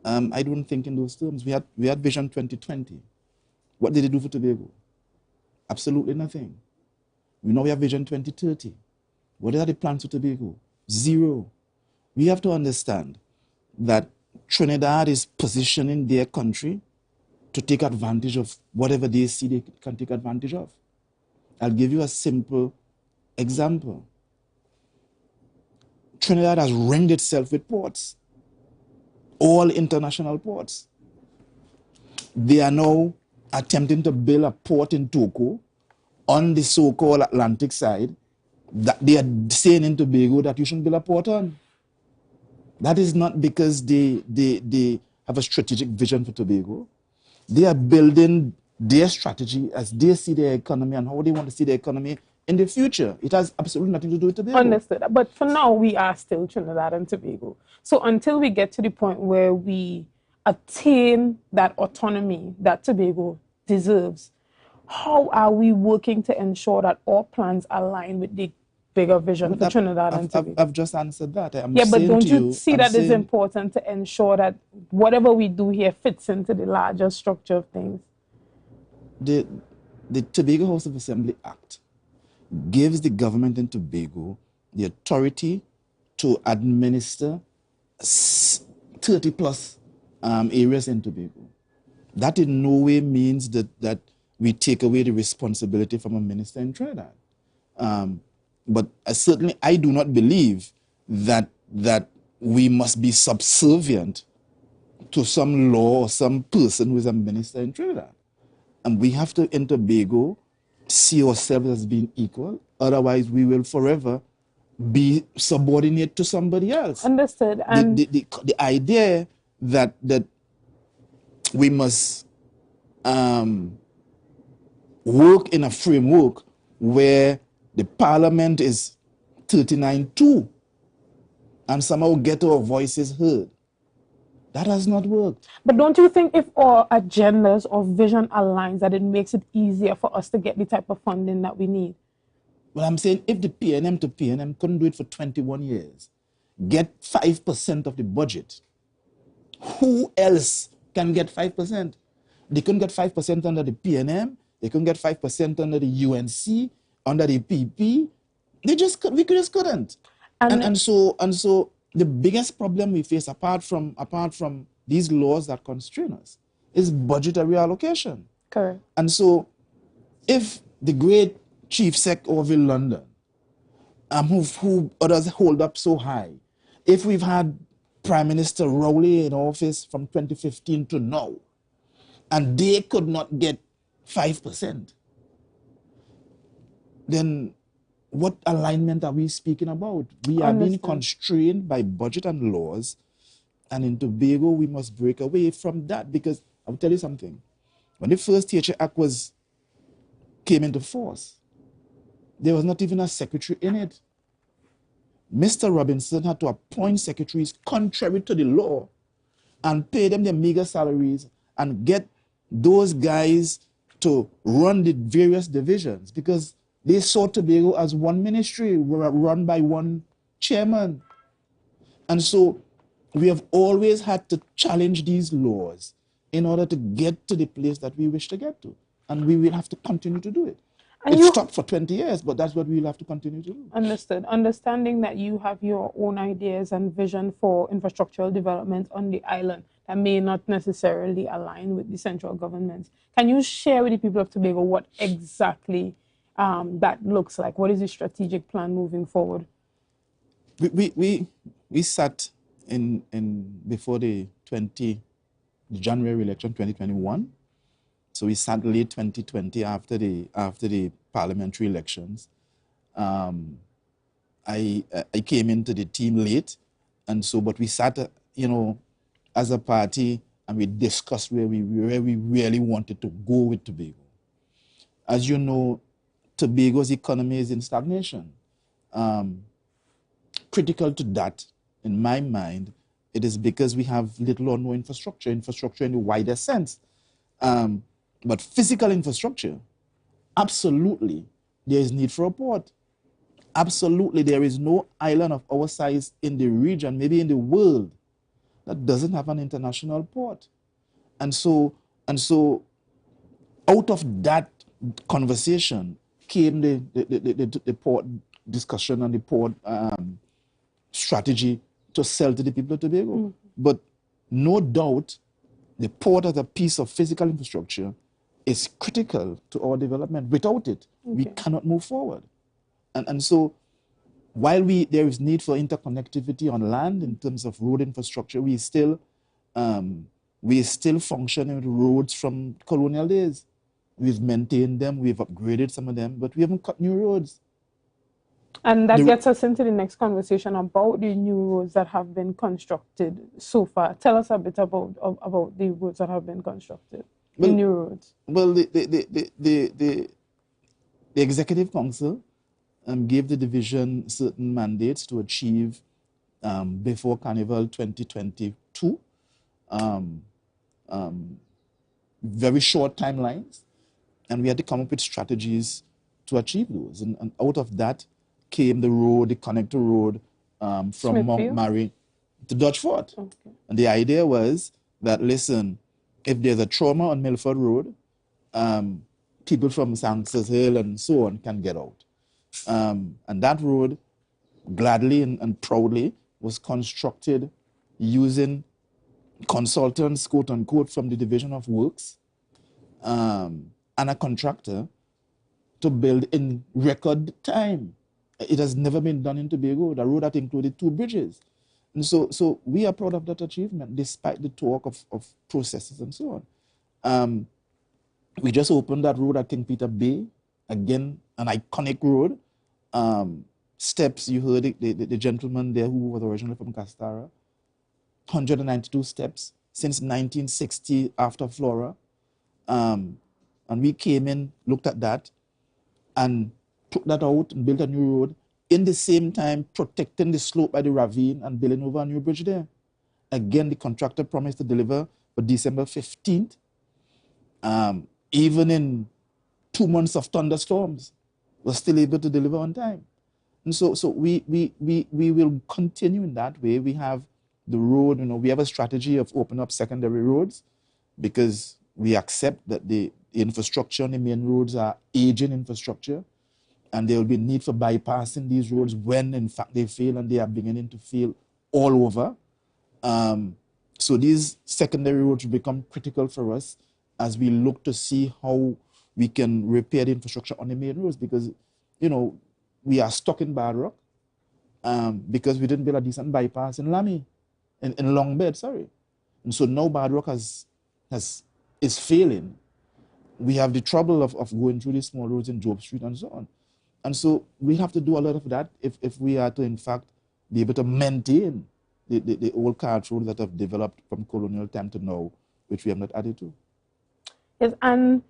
I don't think in those terms. We had Vision 2020. What did it do for Tobago? Absolutely nothing. We know we have Vision 2030. What are the plans for Tobago? Zero. We have to understand that Trinidad is positioning their country to take advantage of whatever they see they can take advantage of. I'll give you a simple example. Trinidad has ringed itself with ports. All international ports. They are now attempting to build a port in Tobago on the so-called Atlantic side that they are saying in Tobago that you shouldn't build a port on. That is not because they have a strategic vision for Tobago. They are building their strategy as they see their economy and how they want to see their economy in the future. It has absolutely nothing to do with Tobago. Understood. But for now, we are still Trinidad and Tobago. So until we get to the point where we attain that autonomy that Tobago deserves, how are we working to ensure that our plans align with the bigger vision for Trinidad and Tobago? I've just answered that. But don't you see that it's important to ensure that whatever we do here fits into the larger structure of things? The Tobago House of Assembly Act gives the government in Tobago the authority to administer 30 plus areas in Tobago. That in no way means that we take away the responsibility from a minister in Trinidad. But certainly I do not believe that we must be subservient to some law or some person who is a minister in Trinidad. And we have to, in Tobago, see ourselves as being equal. Otherwise, we will forever be subordinate to somebody else. Understood. And the idea that we must work in a framework where the parliament is 39-2 and somehow get our voices heard. That has not worked. But don't you think if our agendas or vision aligns, that it makes it easier for us to get the type of funding that we need? Well, I'm saying if the PNM to PNM couldn't do it for 21 years, get 5% of the budget, who else can get 5%? They couldn't get 5% under the PNM. They couldn't get 5% under the UNC, under the PP. We just couldn't. And so the biggest problem we face, apart from these laws that constrain us, is budgetary allocation. Correct. And so if the great Chief Sec Orville London, who others hold up so high, if we've had Prime Minister Rowley in office from 2015 to now, and they could not get 5%, then what alignment are we speaking about? We are being constrained by budget and laws, and in Tobago we must break away from that, because I'll tell you something. When the first THA Act was came into force, there was not even a secretary in it. Mr. Robinson had to appoint secretaries contrary to the law and pay them their meager salaries and get those guys to run the various divisions because they saw Tobago as one ministry run by one chairman. And so we have always had to challenge these laws in order to get to the place that we wish to get to. And we will have to continue to do it. It stopped for 20 years, but that's what we'll have to continue to do. Understood. Understanding that you have your own ideas and vision for infrastructural development on the island that may not necessarily align with the central government. Can you share with the people of Tobago what exactly that looks like? What is the strategic plan moving forward? We sat in before the January election 2021. So we sat late 2020 after the parliamentary elections. I came into the team late, and so but we sat as a party and we discussed where we really wanted to go with Tobago. As you know, Tobago's economy is in stagnation. Critical to that, in my mind, it is because we have little or no infrastructure in the wider sense. But physical infrastructure, absolutely, there is need for a port. Absolutely, there is no island of our size in the region, maybe in the world, that doesn't have an international port. And so out of that conversation came the port discussion and the port strategy to sell to the people of Tobago. Mm-hmm. But no doubt, the port as a piece of physical infrastructure is critical to our development. Without it, we cannot move forward. And so while there is need for interconnectivity on land in terms of road infrastructure, we still functioning with roads from colonial days. We've maintained them, we've upgraded some of them, but we haven't cut new roads. And that gets us into the next conversation about the new roads that have been constructed so far. Tell us a bit about the roads that have been constructed, the new roads. Well, the Executive Council gave the division certain mandates to achieve before Carnival 2022. Very short timelines, and we had to come up with strategies to achieve those. And out of that came the connector road from Mount Mary to Dutch Fort. Okay. And the idea was that, listen, if there's a trauma on Milford Road, people from Sanchez Hill and so on can get out. And that road, gladly and proudly, was constructed using consultants, quote unquote, from the Division of Works and a contractor to build in record time. It has never been done in Tobago. The road that included 2 bridges. And so we are proud of that achievement, despite the talk of processes and so on. We just opened that road at King Peter Bay, again, an iconic road. Steps, you heard the gentleman there who was originally from Castara. 192 steps since 1960 after Flora. And we came in, looked at that, and took that out and built a new road, in the same time protecting the slope by the ravine and building over a new bridge there. Again, the contractor promised to deliver for December 15th, even in 2 months of thunderstorms, was still able to deliver on time. And so we will continue in that way. We have the road, we have a strategy of opening up secondary roads because we accept that the infrastructure on the main roads are aging infrastructure, and there will be need for bypassing these roads when, in fact, they fail, and they are beginning to fail all over. So these secondary roads will become critical for us as we look to see how we can repair the infrastructure on the main roads, because, we are stuck in Bad Rock because we didn't build a decent bypass in Lamy, in Long Bed, sorry. And so now Bad Rock is failing. We have the trouble of going through these small roads in Job Street and so on. And so we have to do a lot of that if we are to, in fact, be able to maintain the old cart roads that have developed from colonial time to now, which we have not added to. Yes, and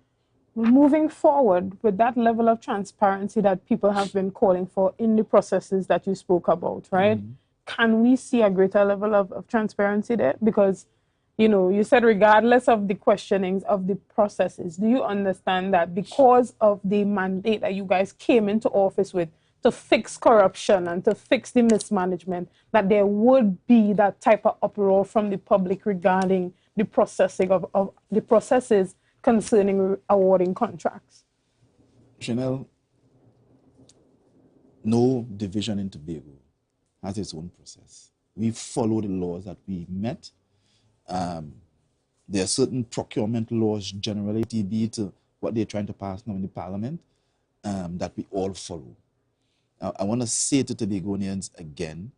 moving forward with that level of transparency that people have been calling for in the processes that you spoke about, right? Can we see a greater level of transparency there? Because, you know, you said regardless of the questionings of the processes, do you understand that because of the mandate that you guys came into office with to fix corruption and to fix the mismanagement, that there would be that type of uproar from the public regarding the processing of the processes concerning awarding contracts? Chanel, no division in Tobago has its own process. We follow the laws that we met. There are certain procurement laws generally, TB, to what they're trying to pass now in the parliament, that we all follow. I want to say to Tobagonians again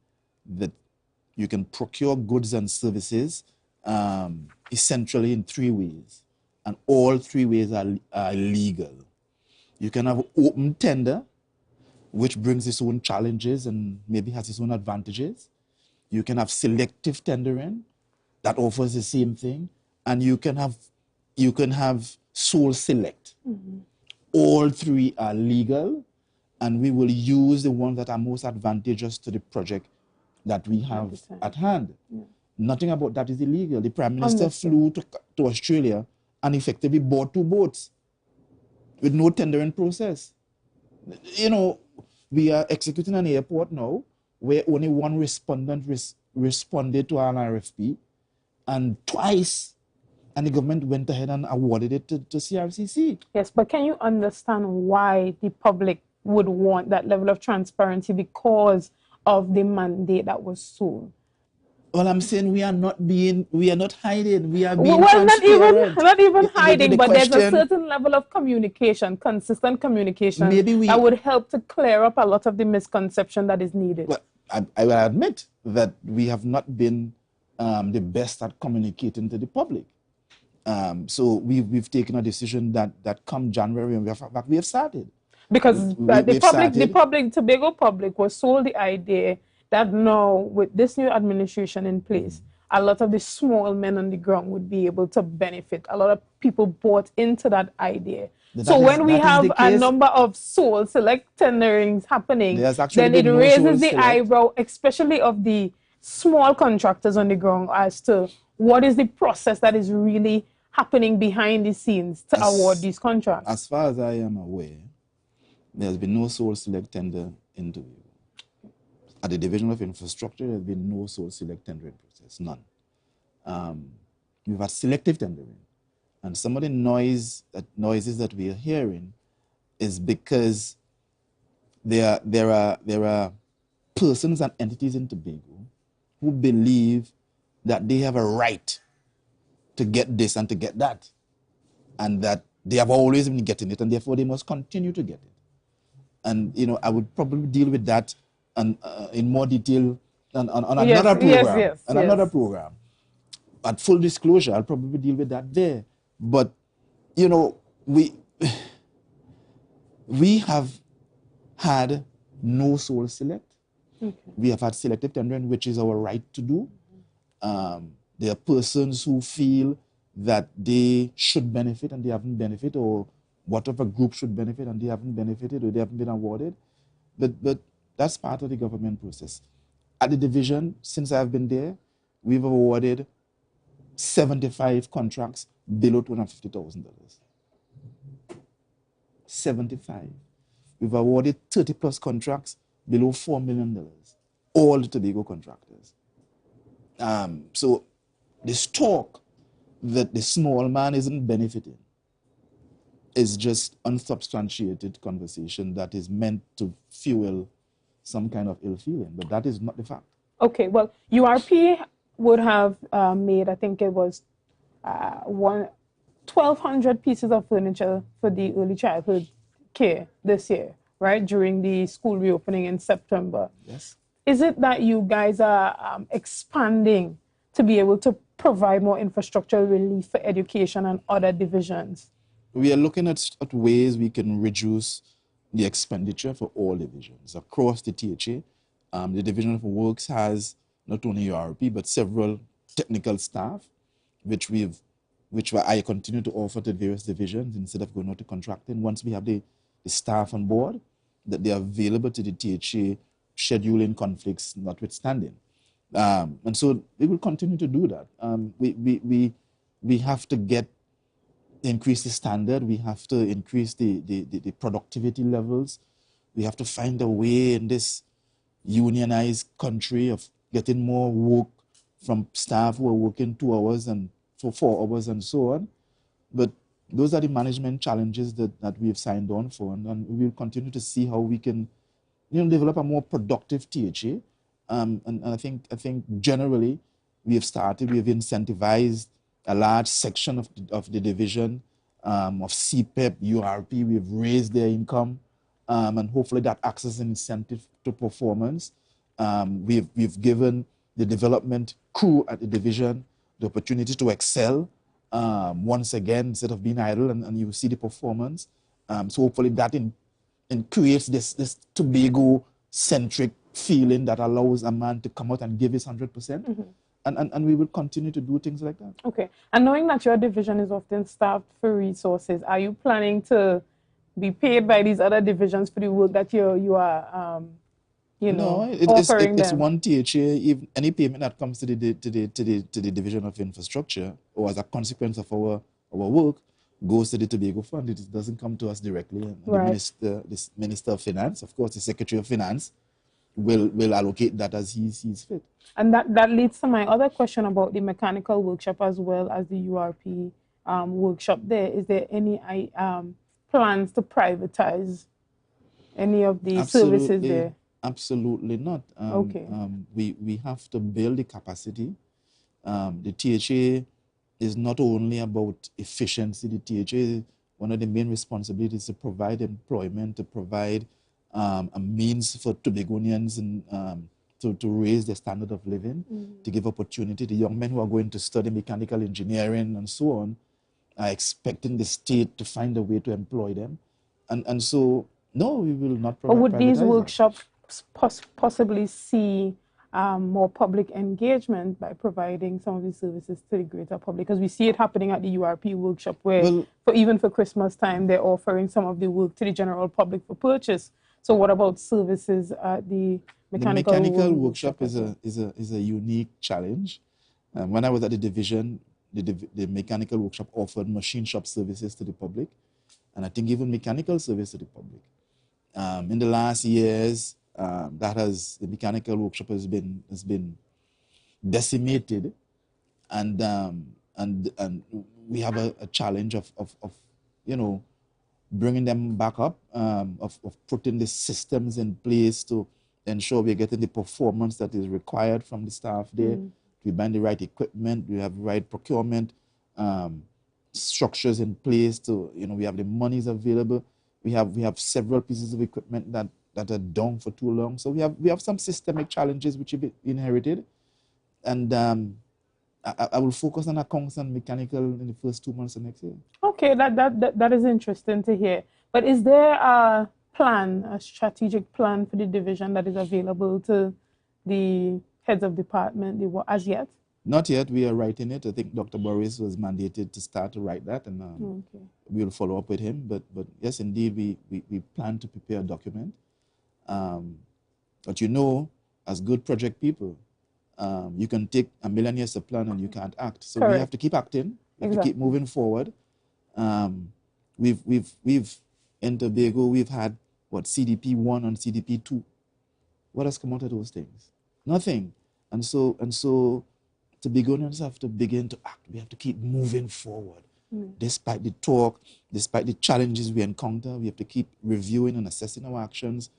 that you can procure goods and services essentially in 3 ways, and all 3 ways are legal. You can have open tender, which brings its own challenges and maybe has its own advantages. You can have selective tendering that offers the same thing, and you can have sole select. All 3 are legal, and we will use the ones that are most advantageous to the project that we have at hand. Nothing about that is illegal. The Prime Minister flew to Australia and effectively bought 2 boats with no tendering process. You know, we are executing an airport now where only 1 respondent responded to an RFP, and twice, and the government went ahead and awarded it to CRCC. Yes, but can you understand why the public would want that level of transparency because of the mandate that was sold? Well, I'm saying we are not hiding. We are being well, transparent. not even hiding, but question, there's a certain level of communication, consistent communication, that would help to clear up a lot of the misconception that is needed. Well, I will admit that we have not been the best at communicating to the public. So we've taken a decision that come January, and we have started. Because the public, Tobago public, was sold the idea that now, with this new administration in place, a lot of the small men on the ground would be able to benefit. A lot of people bought into that idea. So when we have a number of sole select tenderings happening, then it raises the eyebrow, especially of the small contractors on the ground, as to what is the process that is really happening behind the scenes to award these contracts. As far as I am aware, there has been no sole select tender in Tobago. At the Division of Infrastructure, there has been no sole select tendering process, none. We've had selective tendering. And some of the noises that we are hearing is because there are persons and entities in Tobago who believe that they have a right to get this and to get that, and that they have always been getting it, and therefore they must continue to get it. And, you know, I would probably deal with that in more detail on another program. Another program. At full disclosure, I'll probably deal with that there. But, you know, we have had no sole select. We have had selective tendering, which is our right to do. There are persons who feel that they should benefit and they haven't benefited, or whatever group should benefit and they haven't benefited or they haven't been awarded. But that's part of the government process. At the division, since I've been there, we've awarded 75 contracts below $250,000. 75. We've awarded 30 plus contracts below $4 million. All the Tobago contractors. So this talk that the small man isn't benefiting is just unsubstantiated conversation that is meant to fuel some kind of ill feeling, but that is not the fact. Okay, well, URP would have made, I think it was 1,200 pieces of furniture for the early childhood care this year, right, during the school reopening in September. Yes. Is it that you guys are expanding to be able to provide more infrastructural relief for education and other divisions? We are looking at ways we can reduce the expenditure for all divisions across the THA. The Division of Works has not only URP, but several technical staff, which we've which I continue to offer to various divisions instead of going out to contracting. Once we have the staff on board, that they are available to the THA, scheduling conflicts notwithstanding. And so we will continue to do that. We have to increase the standard. We have to increase the productivity levels. We have to find a way in this unionized country of getting more work from staff who are working 2 hours and for 4 hours and so on. But those are the management challenges that we've signed on for, and we will continue to see how we can, develop a more productive THA. And I think generally we have incentivized a large section of the division of CPEP, URP. We've raised their income, and hopefully that acts as an incentive to performance. We've given the development crew at the division the opportunity to excel once again instead of being idle, and you see the performance. So hopefully that creates this Tobago-centric feeling that allows a man to come out and give his 100%. And we will continue to do things like that. Okay. And knowing that your division is often staffed for resources, are you planning to be paid by these other divisions for the work that you are offering them? It's one THA. If any payment that comes to the division of infrastructure, or as a consequence of our work, goes to the Tobago Fund. It doesn't come to us directly. And the Minister of Finance, of course, the Secretary of Finance, will allocate that as he sees fit. And that leads to my other question about the mechanical workshop as well as the URP workshop there. Is there any plans to privatize any of the services there? Absolutely not. Okay. We have to build the capacity. The THA is not only about efficiency. The THA, one of the main responsibilities is to provide employment, to provide a means for Tobagonians and to raise their standard of living, to give opportunity to young men who are going to study mechanical engineering and so on, are expecting the state to find a way to employ them. And so, no, we will not provide. Or would these workshops possibly see more public engagement by providing some of these services to the greater public? Because we see it happening at the URP workshop where, even for Christmas time, they're offering some of the work to the general public for purchase. So what about services at the mechanical workshop is a unique challenge. When I was at the division, the mechanical workshop offered machine shop services to the public, and I think even mechanical service to the public. In the last years, the mechanical workshop has been decimated, and we have a challenge of bringing them back up, of putting the systems in place to ensure we're getting the performance that is required from the staff there. We buy the right equipment, we have the right procurement structures in place to, we have the monies available. We have several pieces of equipment that are down for too long. So we have some systemic challenges which we inherited. And I will focus on accounts and mechanical in the first 2 months of next year. Okay, that is interesting to hear. But is there a strategic plan for the division that is available to the heads of department as yet? Not yet. We are writing it. I think Dr. Boris was mandated to start to write that, and we'll follow up with him. But yes, indeed, we plan to prepare a document. But as good project people, you can take a million years to plan and you can't act. So we have to keep acting. We have to keep moving forward. We've in Tobago, we've had CDP 1 and CDP 2. What has come out of those things? Nothing. And so Tobagonians have to begin to act. We have to keep moving forward. Despite the talk, despite the challenges we encounter, we have to keep reviewing and assessing our actions,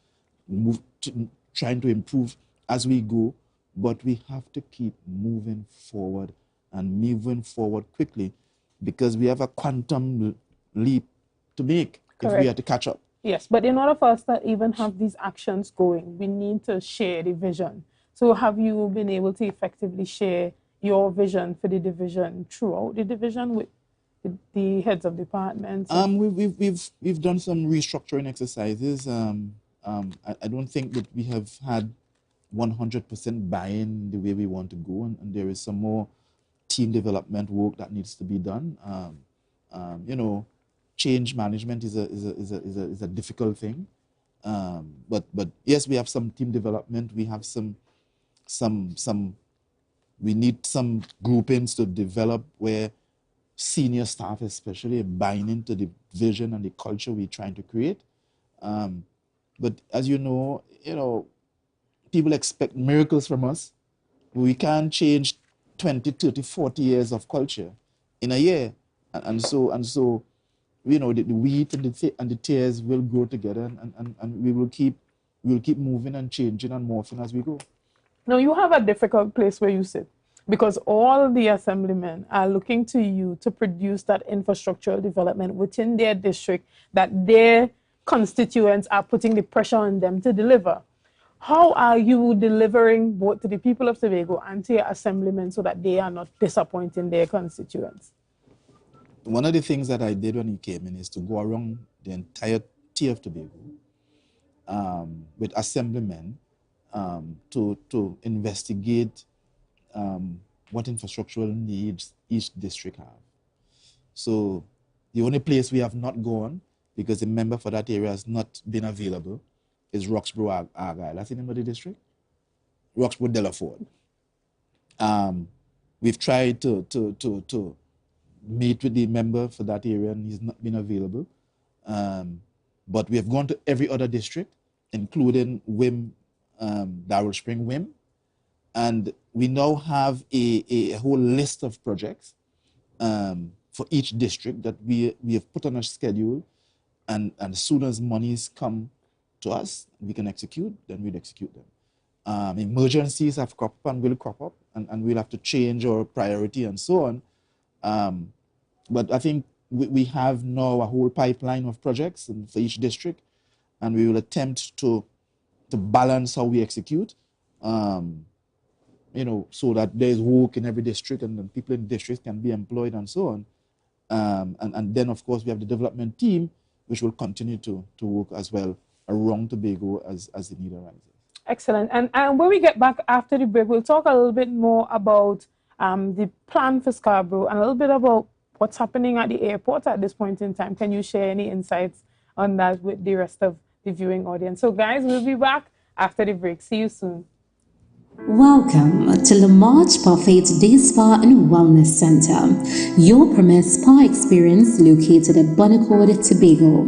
trying to improve as we go. But we have to keep moving forward and moving forward quickly, because we have a quantum leap to make if we are to catch up. Yes, but in order for us to even have these actions going, we need to share the vision. So have you been able to effectively share your vision for the division throughout the division with the heads of departments? We've done some restructuring exercises. I don't think that we have had 100% buy-in the way we want to go, and there is some more team development work that needs to be done. You know, change management is a difficult thing. But yes, we have some team development. We have we need some groupings to develop where senior staff especially are buying into the vision and the culture we're trying to create. But as you know, people expect miracles from us. We can't change 20, 30, 40 years of culture in a year. And so, the wheat and the tares will grow together, and we will keep moving and changing and morphing as we go. Now, you have a difficult place where you sit, because all the assemblymen are looking to you to produce that infrastructural development within their district that their constituents are putting the pressure on them to deliver. How are you delivering both to the people of Tobago and to your assemblymen so that they are not disappointing their constituents? One of the things that I did when he came in is to go around the entire tier of Tobago with assemblymen to investigate what infrastructural needs each district have. So the only place we have not gone, because the member for that area has not been available, is Roxborough Argyle. That's the name of the district? Roxborough Delaford. We've tried to meet with the member for that area, and he's not been available. But we have gone to every other district, including WIM, Darrell Spring WIM. And we now have a whole list of projects for each district that we have put on a schedule. And as soon as monies come to us, we can execute, then we'll execute them. Emergencies have cropped up and will crop up, and we'll have to change our priority and so on. But I think we have now a whole pipeline of projects for each district, and we will attempt to balance how we execute, so that there's work in every district and then people in districts can be employed and so on. And then, of course, we have the development team, which will continue to work as well around Tobago as the need arises. Excellent. And when we get back after the break, we'll talk a little bit more about the plan for Scarborough and a little bit about what's happening at the airport at this point in time. Can you share any insights on that with the rest of the viewing audience? So, guys, we'll be back after the break. See you soon. Welcome to Lamarche Parfait Day Spa and Wellness Center, your premier spa experience located at Bonaccord, Tobago.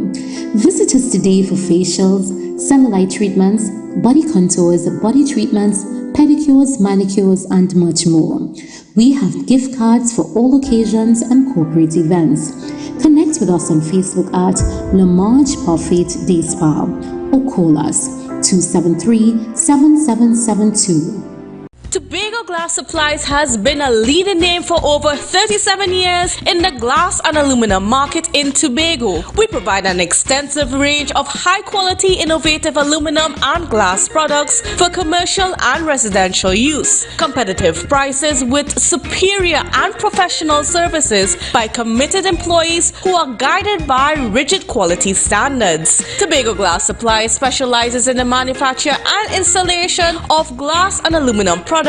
Visit us today for facials, cellulite treatments, body contours, body treatments, pedicures, manicures, and much more. We have gift cards for all occasions and corporate events. Connect with us on Facebook at Lamarche Parfait Day Spa or call us 273-7772. Tobago Glass Supplies has been a leading name for over 37 years in the glass and aluminum market in Tobago. We provide an extensive range of high-quality, innovative aluminum and glass products for commercial and residential use. Competitive prices with superior and professional services by committed employees who are guided by rigid quality standards. Tobago Glass Supplies specializes in the manufacture and installation of glass and aluminum products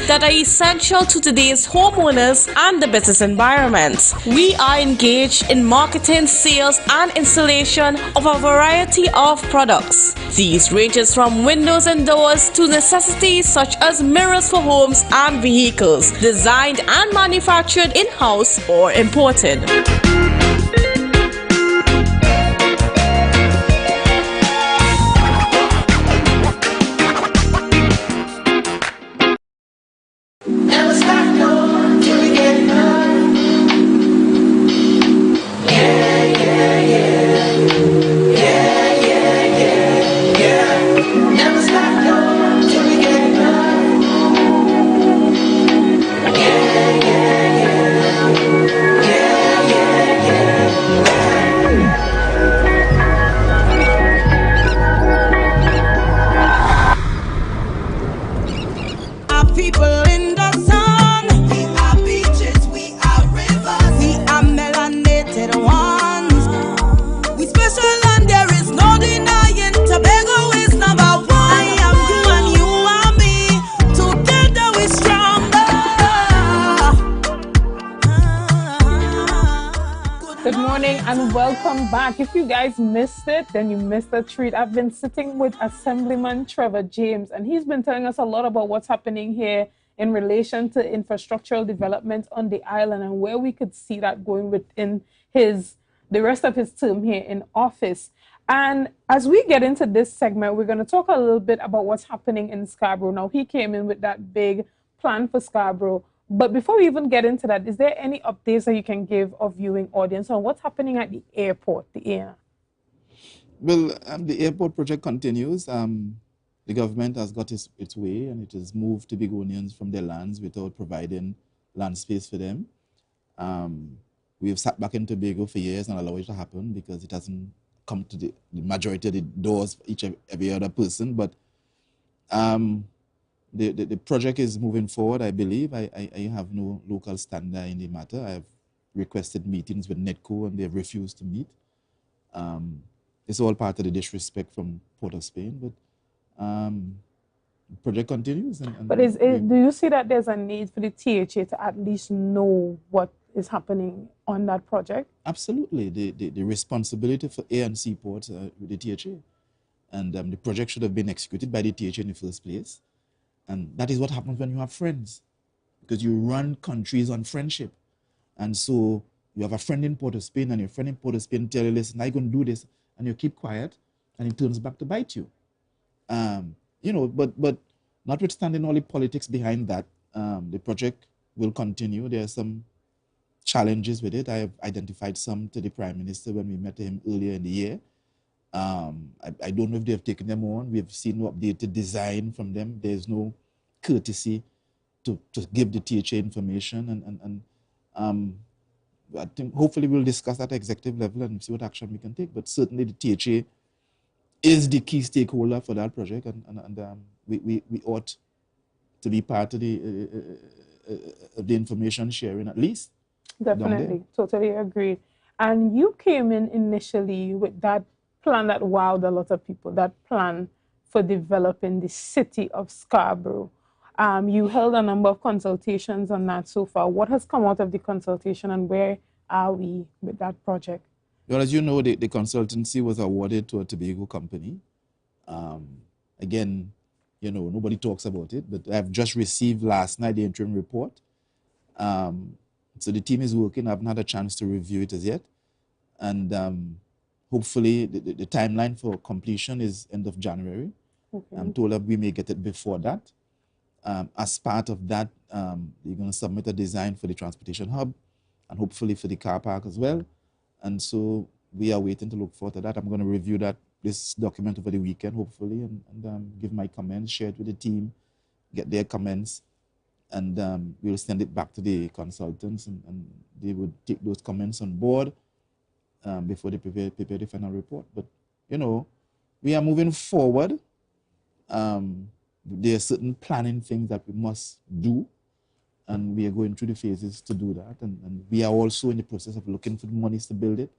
that are essential to today's homeowners and the business environment. We are engaged in marketing, sales, and installation of a variety of products. These ranges from windows and doors to necessities such as mirrors for homes and vehicles, designed and manufactured in-house or imported. Good morning and welcome back. If you guys missed it, then you missed a treat. I've been sitting with Assemblyman Trevor James, and he's been telling us a lot about what's happening here in relation to infrastructural development on the island and where we could see that going within the rest of his term here in office. And as we get into this segment, we're going to talk a little bit about what's happening in Scarborough. Now, he came in with that big plan for Scarborough. But before we even get into that, is there any updates that you can give our viewing audience on what's happening at the airport, the air? Well, the airport project continues. The government has got its way, and it has moved Tobagonians from their lands without providing land space for them. We have sat back in Tobago for years and allowed it to happen because it hasn't come to the majority of the doors for every other person. But the project is moving forward, I believe. I have no local standard in the matter. I have requested meetings with NETCO and they have refused to meet. It's all part of the disrespect from Port of Spain, but the project continues. But do you see that there's a need for the THA to at least know what is happening on that project? Absolutely. The responsibility for air and seaports with the THA. And the project should have been executed by the THA in the first place. And that is what happens when you have friends, because you run countries on friendship. And so you have a friend in Port of Spain, and your friend in Port of Spain tell you, listen, I'm going to do this, and you keep quiet, and it turns back to bite you. But notwithstanding all the politics behind that, the project will continue. There are some challenges with it. I have identified some to the Prime Minister when we met him earlier in the year. I don't know if they have taken them on. We have seen no updated design from them. There's no courtesy to give the THA information. And I think hopefully we'll discuss at the executive level and see what action we can take. But certainly the THA is the key stakeholder for that project, and we ought to be part of the information sharing at least. Definitely, totally agree. And you came in initially with that plan that wowed a lot of people, that plan for developing the city of Scarborough. You held a number of consultations on that so far. What has come out of the consultation and where are we with that project? Well, as you know, the consultancy was awarded to a Tobago company. Again, nobody talks about it, but I've just received last night the interim report. So the team is working. I haven't had a chance to review it as yet. And hopefully the timeline for completion is end of January. Okay. I'm told that we may get it before that. As part of that, you're going to submit a design for the transportation hub and hopefully for the car park as well. And so we are waiting to look forward to that. I'm going to review this document over the weekend, hopefully, and give my comments, share it with the team, get their comments, and we'll send it back to the consultants, and they would take those comments on board before they prepare the final report. But, we are moving forward. There are certain planning things that we must do, and we are going through the phases to do that. And we are also in the process of looking for the monies to build it.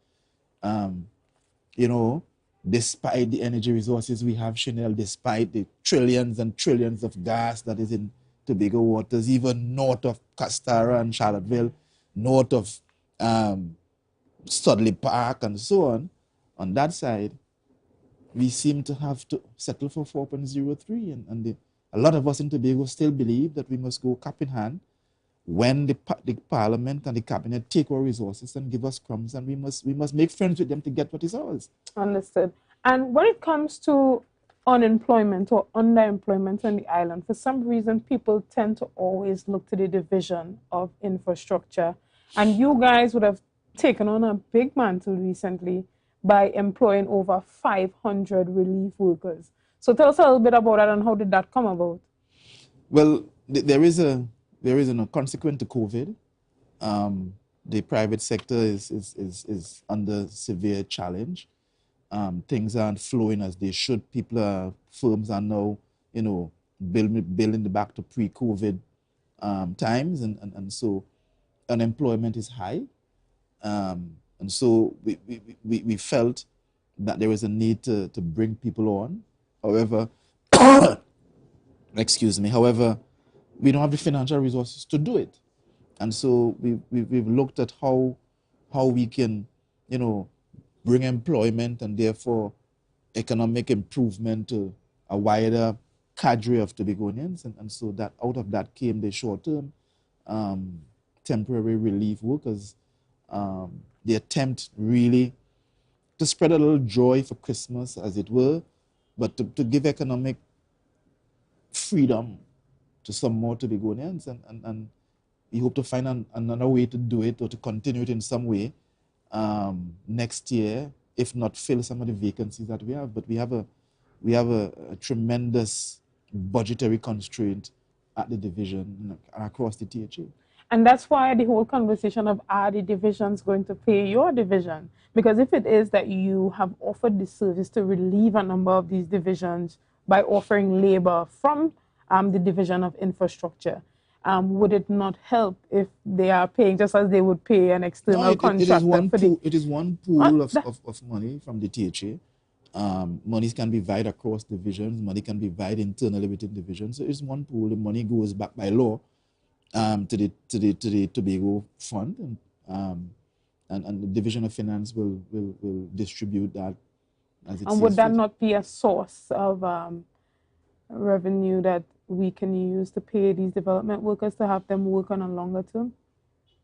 Despite the energy resources we have, Chanel, despite the trillions and trillions of gas that is in Tobago waters, even north of Castara and Charlottesville, north of Studley Park and so on that side, we seem to have to settle for 4.03. And a lot of us in Tobago still believe that we must go cap in hand when the Parliament and the Cabinet take our resources and give us crumbs, and we must make friends with them to get what is ours. Understood. And when it comes to unemployment or underemployment on the island, for some reason, people tend to always look to the division of infrastructure. And you guys would have taken on a big mantle recently by employing over 500 relief workers. So tell us a little bit about that and how did that come about? Well, there is a consequent to COVID. The private sector is under severe challenge. Things aren't flowing as they should. Firms are now, building back to pre-COVID times, and so unemployment is high. And so we felt that there was a need to bring people on. However, however, we don't have the financial resources to do it. And so we've looked at how we can bring employment and therefore economic improvement to a wider cadre of Tobagonians. And so that out of that came the short-term temporary relief workers. The attempt really to spread a little joy for Christmas, as it were, but to give economic freedom to some more Tobagonians, and we hope to find another way to do it or to continue it in some way next year, if not fill some of the vacancies that we have. But we have a tremendous budgetary constraint at the division and across the THA. And that's why the whole conversation of are the divisions going to pay your division? Because if it is that you have offered the service to relieve a number of these divisions by offering labor from the division of infrastructure, would it not help if they are paying just as they would pay an external contractor? It is one pool of money from the THA. Monies can be divided across divisions. Money can be divided internally within divisions. So it's one pool. The money goes back by law to the Tobago Fund, and the Division of Finance will distribute that as it. And would that not be a source of revenue that we can use to pay these development workers to have them work on a longer term?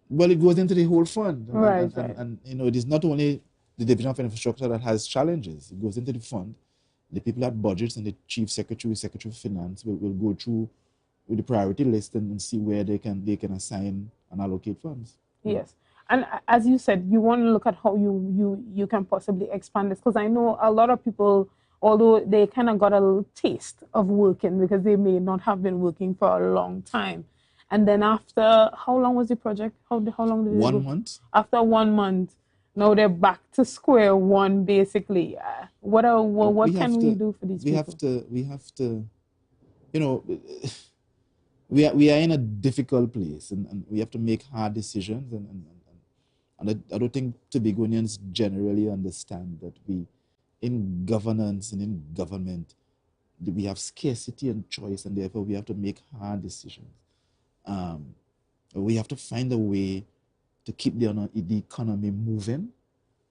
Well, it goes into the whole fund, right? And it is not only the Division of Infrastructure that has challenges. It goes into the fund. The people at budgets and the Chief Secretary of Finance will go through with the priority list and see where they can assign and allocate funds. Yes. And as you said, you want to look at how you can possibly expand this, because I know a lot of people, although they kind of got a little taste of working because they may not have been working for a long time. And then after, how long was the project? How long did it go? 1 month. After 1 month, now they're back to square one, basically. What can we do for these people? We have to, we are in a difficult place, and we have to make hard decisions, and I don't think Tobagonians generally understand that we, in governance and in government, we have scarcity and choice, and therefore we have to make hard decisions. We have to find a way to keep the economy moving.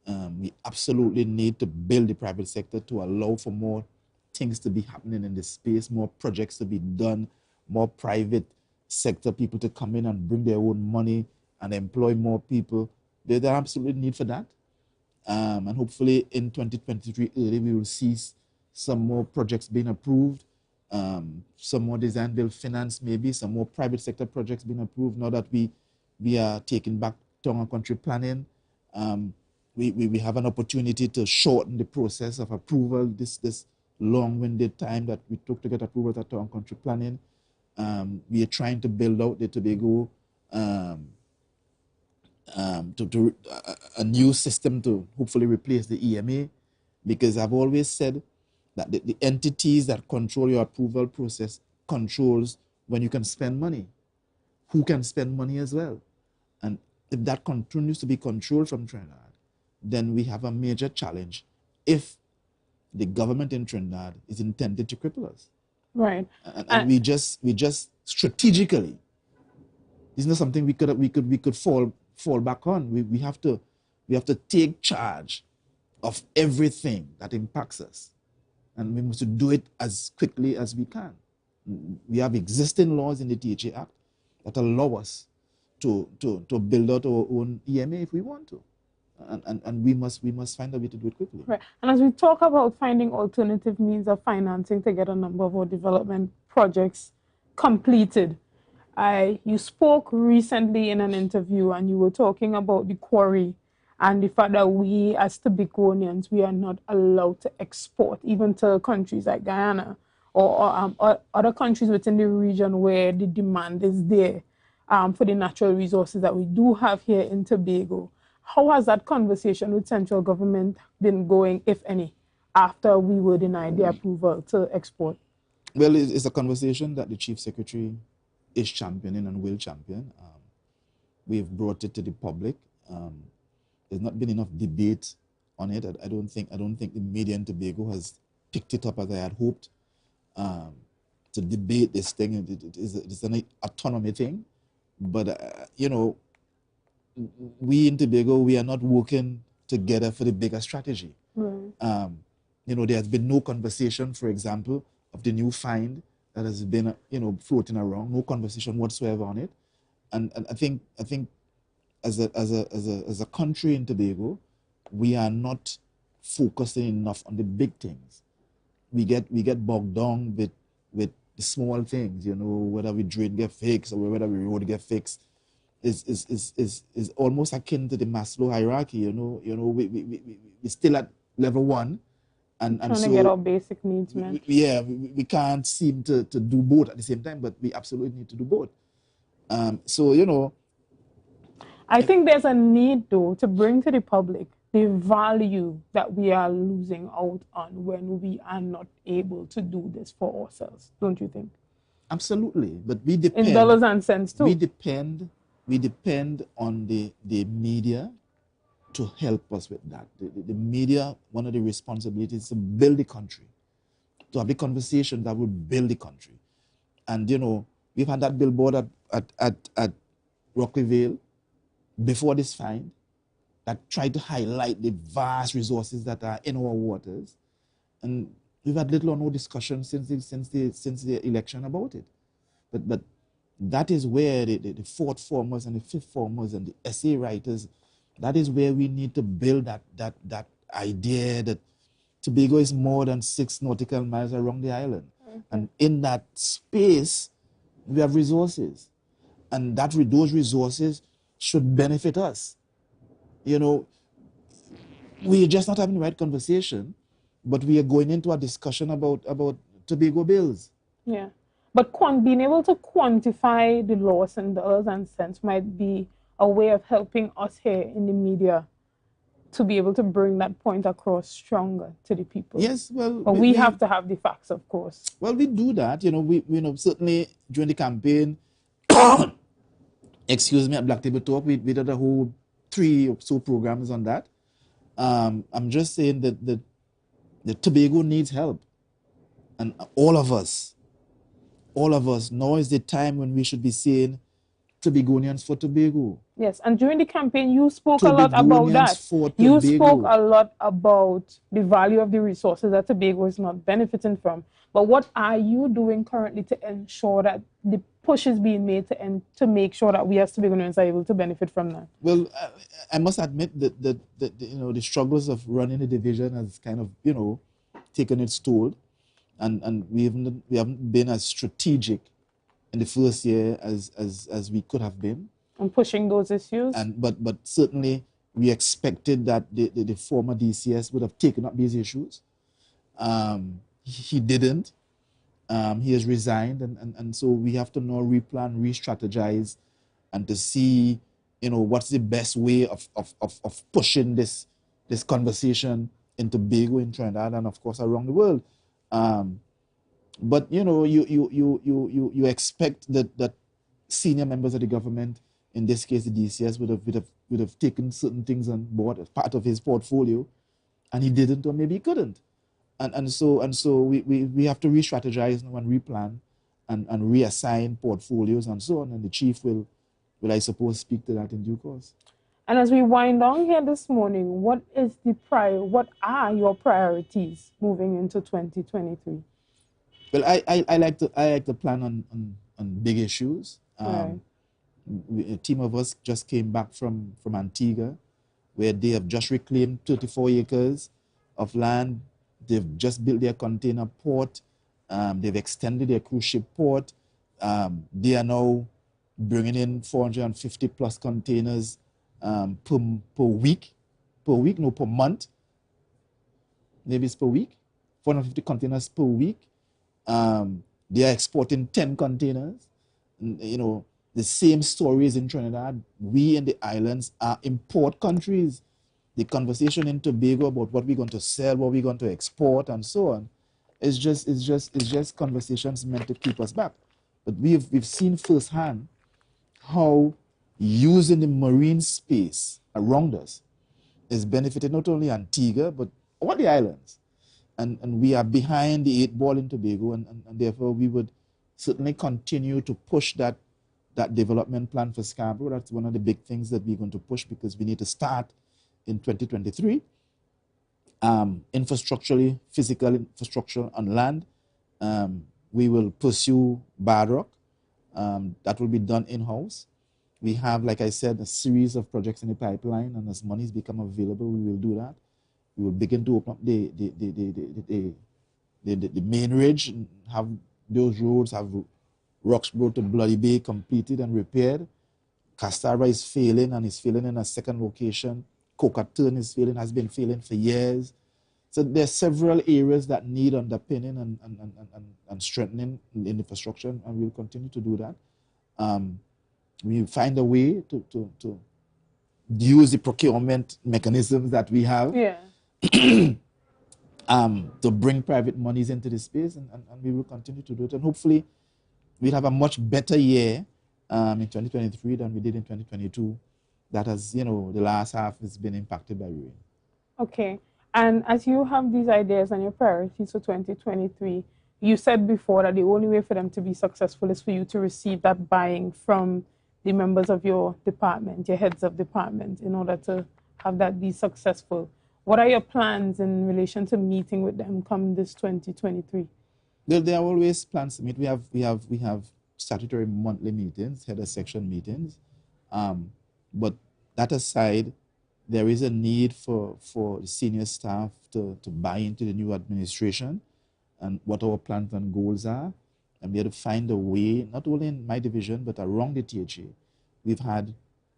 We absolutely need to build the private sector to allow for more things to be happening in this space, more projects to be done, more private sector people to come in and bring their own money and employ more people. There's an absolute need for that. And hopefully in 2023 early, we will see some more projects being approved, some more design build finance, maybe some more private sector projects being approved now that we are taking back town and country planning. We have an opportunity to shorten the process of approval, this long-winded time that we took to get approval at town and country planning. We are trying to build out the Tobago to a new system to hopefully replace the EMA, because I've always said that the entities that control your approval process controls when you can spend money, who can spend money as well. And if that continues to be controlled from Trinidad, then we have a major challenge if the government in Trinidad is intended to cripple us. Right. And we just strategically, it's not something we could fall back on. We have to take charge of everything that impacts us, and we must do it as quickly as we can. We have existing laws in the THA Act that allow us to build out our own EMA if we want to, and we must find a way to do it quickly. Right. And as we talk about finding alternative means of financing to get a number of our development projects completed, you spoke recently in an interview and you were talking about the quarry and the fact that we as Tobagonians, we are not allowed to export even to countries like Guyana or other countries within the region where the demand is there for the natural resources that we do have here in Tobago. How has that conversation with central government been going, if any, after we were denied the approval to export? Well, it's a conversation that the Chief Secretary is championing and will champion. We've brought it to the public. There's not been enough debate on it. I don't think the media in Tobago has picked it up as I had hoped to debate this thing. It's an autonomy thing, but we in Tobago, we are not working together for the bigger strategy. You know, there has been no conversation, for example, of the new find that has been, you know, floating around. No conversation whatsoever on it. And I think as a country in Tobago, we are not focusing enough on the big things. We get bogged down with the small things, you know, whether we drain get fixed or whether we road get fixed is almost akin to the Maslow hierarchy, you know. We still at level 1 and trying so to get our basic needs met. we can't seem to do both at the same time, but we absolutely need to do both. So, you know, I think there's a need, though, to bring to the public the value that we are losing out on when we are not able to do this for ourselves, don't you think? Absolutely, but we depend in dollars and cents too. We depend on the media to help us with that. The media, one of the responsibilities is to build the country, to have the conversation that will build the country. And you know, we've had that billboard at Rocky Vale before this find that tried to highlight the vast resources that are in our waters, and we've had little or no discussion since the election about it. But that is where the fourth formers and the fifth formers and the essay writers, that is where we need to build that idea that Tobago is more than 6 nautical miles around the island. And in that space, we have resources. And those resources should benefit us. You know, we're just not having the right conversation, but we are going into a discussion about Tobago bills. Yeah. But being able to quantify the loss in dollars and cents might be a way of helping us here in the media to be able to bring that point across stronger to the people. Yes, well... But we have to have the facts, of course. Well, we do that. You know, we certainly during the campaign, excuse me, at Black Table Talk, we did a whole 3 or so programs on that. I'm just saying that the Tobago needs help. And all of us, now is the time when we should be saying Tobagonians for Tobago. Yes, and during the campaign, you spoke a lot about that. You spoke a lot about the value of the resources that Tobago is not benefiting from. But what are you doing currently to ensure that the push is being made to make sure that we as Tobagonians are able to benefit from that? Well, I must admit that you know, the struggles of running a division has kind of, you know, taken its toll, and we haven't been as strategic in the first year as we could have been. And pushing those issues. But certainly we expected that the former DCS would have taken up these issues. He didn't. He has resigned, and so we have to now replan, re-strategize, and to see, you know, what's the best way of pushing this conversation in Tobago, in Trinidad, and of course around the world. But you know, you expect that senior members of the government, in this case the DCS, would have taken certain things on board as part of his portfolio, and he didn't, or maybe he couldn't. And so we have to re-strategize now and replan and reassign portfolios and so on. And the chief will I suppose speak to that in due course. And as we wind down here this morning, what are your priorities moving into 2023? Well, I like to plan on big issues. Right. A team of us just came back from Antigua, where they have just reclaimed 34 acres of land. They've just built their container port. They've extended their cruise ship port. They are now bringing in 450 plus containers per month. Maybe it's per week. 450 containers per week. They are exporting 10 containers. You know, the same stories in Trinidad. We in the islands are import countries. The conversation in Tobago about what we're going to sell, what we're going to export, and so on, is just conversations meant to keep us back. But we've seen firsthand how using the marine space around us is benefiting not only Antigua but all the islands. And we are behind the 8 ball in Tobago, and therefore we would certainly continue to push that development plan for Scarborough. That's one of the big things that we're going to push, because we need to start in 2023. Infrastructurally, physical infrastructure on land, we will pursue Badrock. That will be done in-house. We have, like I said, a series of projects in the pipeline, and as monies become available, we will do that. We will begin to open up the main ridge and have those roads, have Roxborough to Bloody Bay completed and repaired. Castara is failing, and is failing in a second location. Cocaturn is failing, has been failing for years. So there are several areas that need underpinning and strengthening in infrastructure, and we'll continue to do that. We find a way to use the procurement mechanisms that we have to bring private monies into the space, and we will continue to do it. And hopefully we'll have a much better year in 2023 than we did in 2022. That has, the last half has been impacted by rain. Okay. And as you have these ideas and your priorities for 2023, you said before that the only way for them to be successful is for you to receive that buying from the members of your department, your heads of department, in order to have that be successful. What are your plans in relation to meeting with them come this 2023? There are always plans to meet. We have statutory monthly meetings, head of section meetings. But that aside, there is a need for the senior staff to buy into the new administration and what our plans and goals are. And we have to find a way, not only in my division, but around the THA. We've had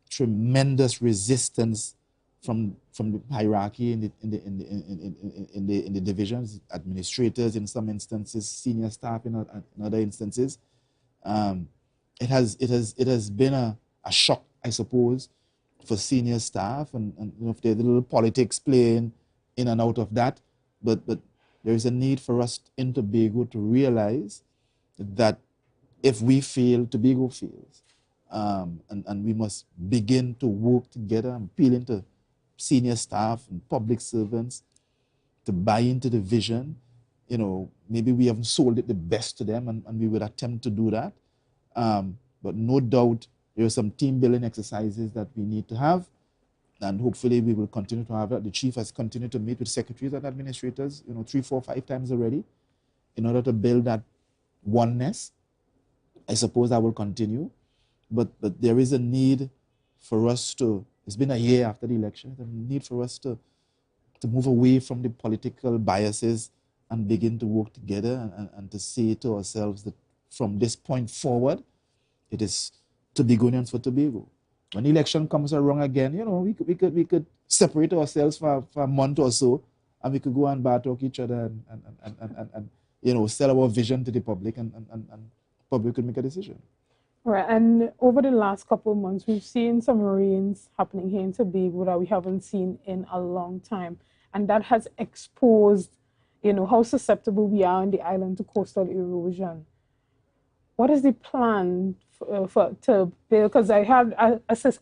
tremendous resistance from the hierarchy in the divisions, administrators in some instances, senior staff in other instances. It has been a shock, I suppose, for senior staff, and if there's a little politics playing in and out of that, but there is a need for us in Tobago to realize that if we fail, Tobago fails, and we must begin to work together and appeal into senior staff and public servants to buy into the vision. Maybe we haven't sold it the best to them, and we would attempt to do that, but no doubt there are some team building exercises that we need to have, and hopefully we will continue to have that. The chief has continued to meet with secretaries and administrators, 3, 4, 5 times already, in order to build that oneness. I suppose that will continue, but there is a need for us to, it's been a year after the election, there's a need for us to move away from the political biases and begin to work together and to say to ourselves that from this point forward, it is Tobagonians for Tobago. When the election comes around again, we could separate ourselves for a month or so, and we could go and battle each other and sell our vision to the public, and public could make a decision. Right, and over the last couple of months, we've seen some rains happening here in Tobago that we haven't seen in a long time, and that has exposed, how susceptible we are on the island to coastal erosion. What is the plan to build? Because I had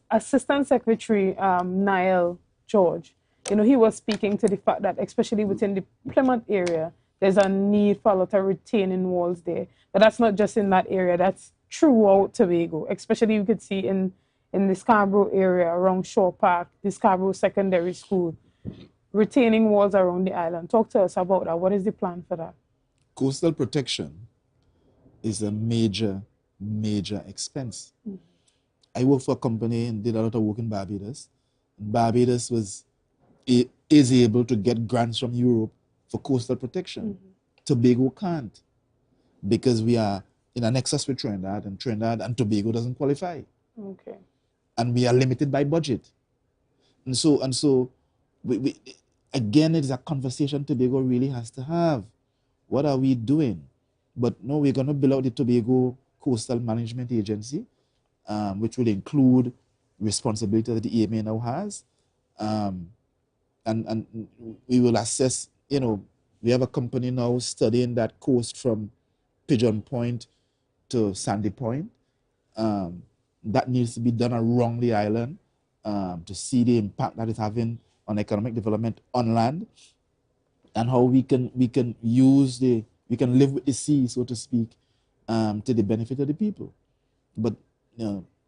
Assistant Secretary Niall George. He was speaking to the fact that especially within the Plymouth area, there's a need for a lot of retaining walls there. But that's not just in that area. That's throughout Tobago. Especially you could see in the Scarborough area around Shaw Park, the Scarborough Secondary School, retaining walls around the island. Talk to us about that. What is the plan for that? Coastal protection is a major expense. I work for a company and did a lot of work in Barbados. Barbados is able to get grants from Europe for coastal protection. Tobago can't, because we are in a nexus with Trinidad, and Trinidad and Tobago doesn't qualify. Okay. And we are limited by budget. And so we again, it's a conversation Tobago really has to have. What are we doing? But no, we're going to build out the Tobago Coastal Management Agency, which will include responsibility that the EMA now has. And we will assess, we have a company now studying that coast from Pigeon Point to Sandy Point. That needs to be done around the island to see the impact that it's having on economic development on land, and how we can live with the sea, so to speak, to the benefit of the people. But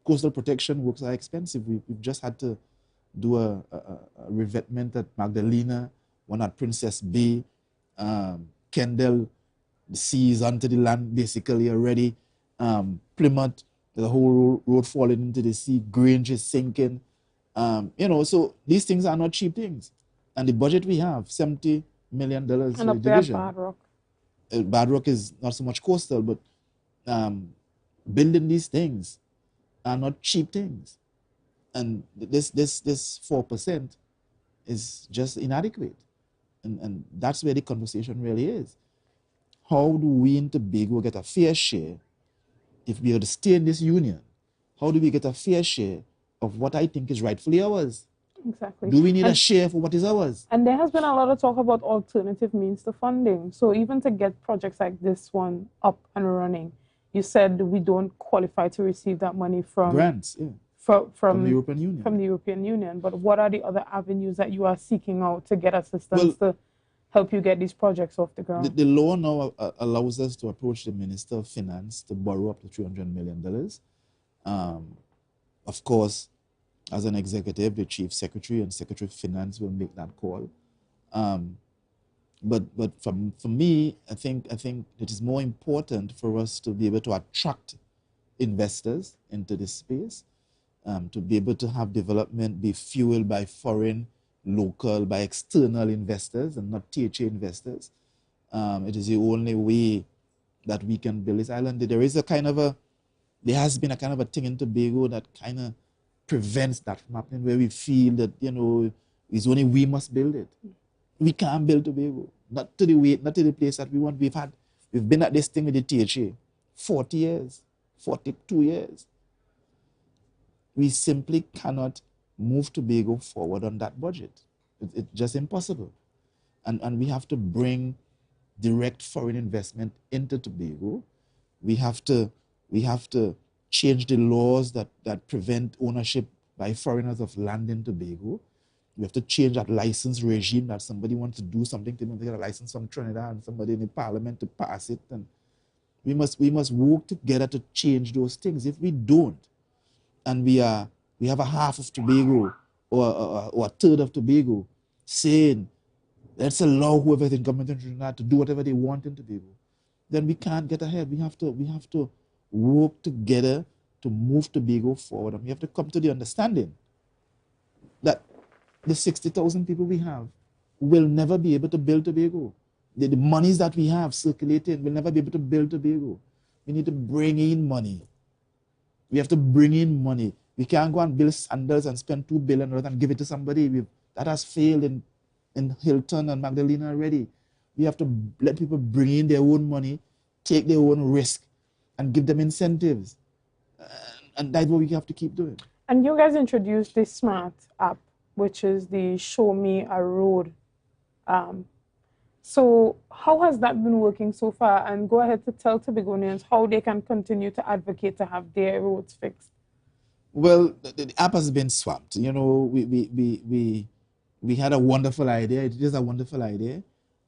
coastal protection works are expensive. We've just had to do a revetment at Magdalena, one at Princess Bay, Kendall, the sea is onto the land basically already. Plymouth, the whole road falling into the sea, Grange is sinking. You know, so these things are not cheap things. And the budget we have, $70 million for the division. Bad Rock. Bad Rock is not so much coastal, but building these things are not cheap things. And this 4% is just inadequate. And that's where the conversation really is. How do we in Tobago get a fair share if we are to stay in this union? How do we get a fair share of what I think is rightfully ours? Exactly. Do we need a share for what is ours? And there has been a lot of talk about alternative means to funding. So even to get projects like this one up and running, you said we don't qualify to receive that money from grants, yeah. From the European Union. From the European Union. But what are the other avenues that you are seeking out to get assistance to help you get these projects off the ground? The law now allows us to approach the Minister of Finance to borrow up to $300 million. Of course, as an executive, the Chief Secretary and Secretary of Finance will make that call. But for me, I think it is more important for us to be able to attract investors into this space, to be able to have development be fueled by foreign, local, by external investors and not THA investors. It is the only way that we can build this island. There has been a kind of a thing in Tobago that kind of prevents that from happening, where we feel that, you know, it's only we must build it. We can't build Tobago, not to the place that we want. We've been at this thing with the THA 40 years, 42 years. We simply cannot move Tobago forward on that budget. It's just impossible. And we have to bring direct foreign investment into Tobago. We have to change the laws that prevent ownership by foreigners of land in Tobago. We have to change that license regime, that somebody wants to do something, they want to get a license from Trinidad and somebody in the parliament to pass it. And we must work together to change those things. If we don't, and we have a half of Tobago or a third of Tobago saying, let's allow whoever is in government in Trinidad to do whatever they want in Tobago, then we can't get ahead. We have to work together to move Tobago forward. And we have to come to the understanding that the 60,000 people we have will never be able to build Tobago. The monies that we have circulating will never be able to build Tobago. We need to bring in money. We have to bring in money. We can't go and build sandals and spend $2 billion and give it to somebody. That has failed in Hilton and Magdalena already. We have to let people bring in their own money, take their own risk, and give them incentives. And that's what we have to keep doing. And you guys introduced this smart app, which is the Show Me a Road. So how has that been working so far? And go ahead to tell Tobagonians how they can continue to advocate to have their roads fixed. Well, the app has been swamped. You know, we had a wonderful idea. It is a wonderful idea.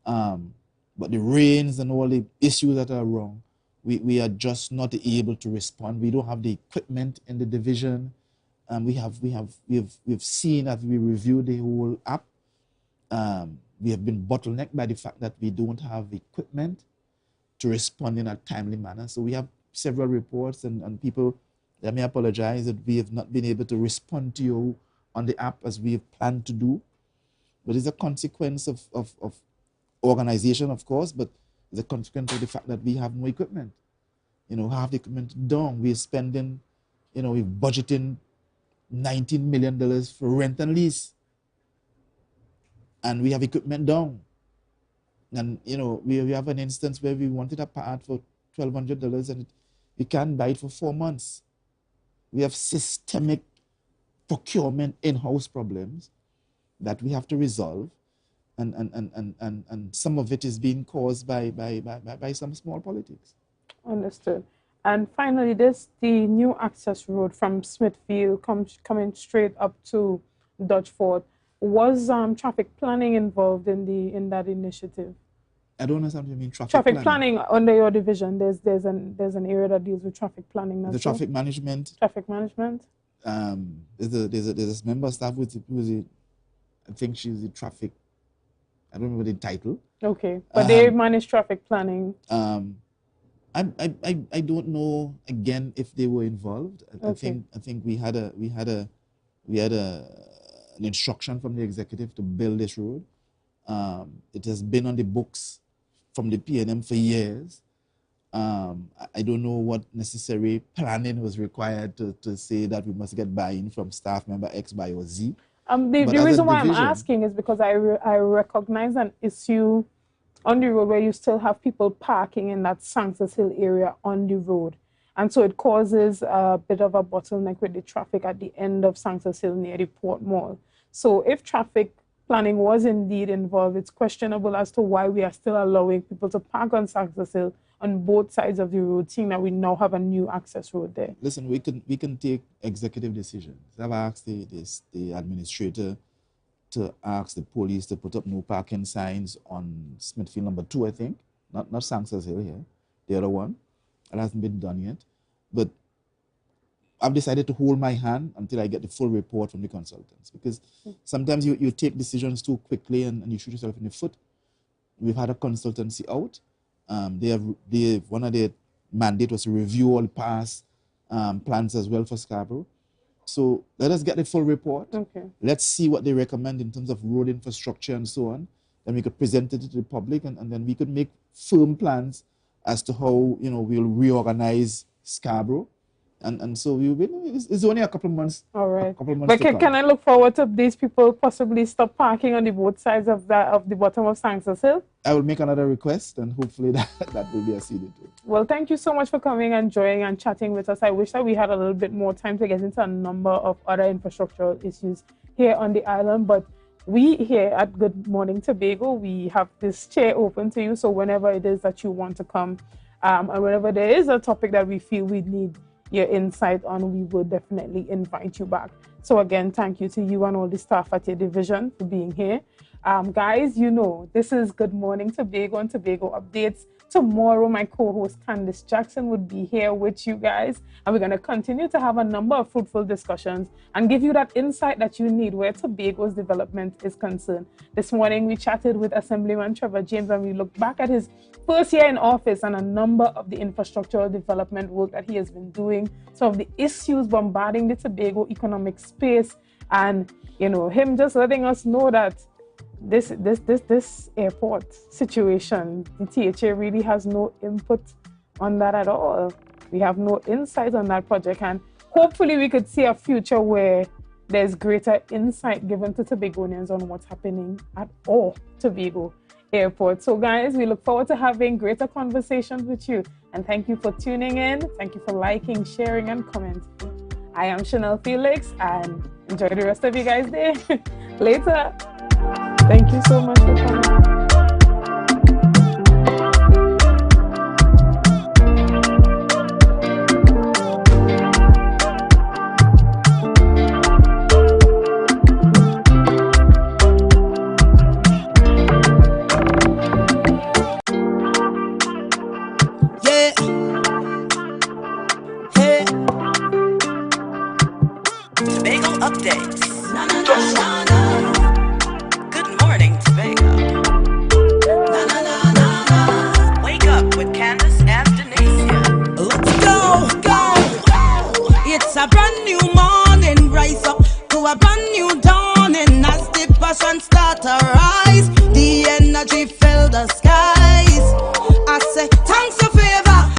But the rains and all the issues that are wrong, we are just not able to respond. We don't have the equipment in the division. We've seen as we reviewed the whole app, we have been bottlenecked by the fact that we don't have equipment to respond in a timely manner. So we have several reports and people, let me apologize that we have not been able to respond to you on the app as we have planned to do. But it's a consequence of organization, of course, but it's a consequence of the fact that we have no equipment. You know, half the equipment down. We're spending, we're budgeting $19 million for rent and lease. And we have equipment down. And, we have an instance where we wanted a part for $1,200 and we can't buy it for 4 months. We have systemic procurement in-house problems that we have to resolve. And some of it is being caused by some small politics. Understood. And finally, there's the new access road from Smithfield coming straight up to Dutchford. Was traffic planning involved in that initiative? I don't understand what you mean, traffic planning under your division. There's an area that deals with traffic planning. The traffic management. Traffic management. there's a member of staff who's I think she's the traffic. I don't remember the title. Okay, but they manage traffic planning. I don't know again if they were involved. I think we had an instruction from the executive to build this road. It has been on the books from the PNM for years. I don't know what necessary planning was required to say that we must get buy-in from staff member X, Y, or Z. The reason why I'm asking is because I recognize an issue on the road where you still have people parking in that Sanctus Hill area on the road. And so it causes a bit of a bottleneck with the traffic at the end of Sanctus Hill near the Port Mall. So if traffic planning was indeed involved, it's questionable as to why we are still allowing people to park on Sanctus Hill on both sides of the road, seeing that we now have a new access road there. Listen, we can take executive decisions. I've asked the administrator to ask the police to put up no parking signs on Smithfield number 2, I think. Not Sanctus Hill here, the other one. It hasn't been done yet. But I've decided to hold my hand until I get the full report from the consultants, because sometimes you take decisions too quickly and you shoot yourself in the foot. We've had a consultancy out. One of their mandate was to review all past plans as well for Scarborough. So let us get the full report. Okay. Let's see what they recommend in terms of road infrastructure and so on. Then we could present it to the public, and then we could make firm plans as to how we'll reorganize Scarborough. And so it's only a couple of months. All right. But can I look forward to these people possibly stop parking on the both sides of the bottom of Sanctus Hill? I will make another request, and hopefully that will be acceded to. Well, thank you so much for coming and joining and chatting with us. I wish that we had a little bit more time to get into a number of other infrastructural issues here on the island, but we here at Good Morning Tobago, we have this chair open to you. So whenever it is that you want to come, and whenever there is a topic that we feel we need your insight on, we will definitely invite you back. So again, thank you to you and all the staff at your division for being here. Guys, this is Good Morning Tobago and Tobago Updates. Tomorrow, my co-host Candice Jackson would be here with you guys, and we're going to continue to have a number of fruitful discussions and give you that insight that you need where Tobago's development is concerned. This morning, we chatted with Assemblyman Trevor James, and we looked back at his first year in office and a number of the infrastructural development work that he has been doing, some of the issues bombarding the Tobago economic space, and him just letting us know that this airport situation, the THA really has no input on that at all. We have no insight on that project, and hopefully we could see a future where there's greater insight given to Tobagonians on what's happening at all Tobago Airport. So guys, we look forward to having greater conversations with you, and thank you for tuning in. Thank you for liking, sharing, and commenting. I am Chanel Felix, and enjoy the rest of you guys' day. Later. Thank you so much for coming. Tobago updates. Na, na, na, na, na. Good morning, Tobago. Na, na, na, na, na. Wake up with Candace and Denise. Let's go, go. It's a brand new morning, rise up to a brand new dawning. As the passion start to rise, the energy fill the skies.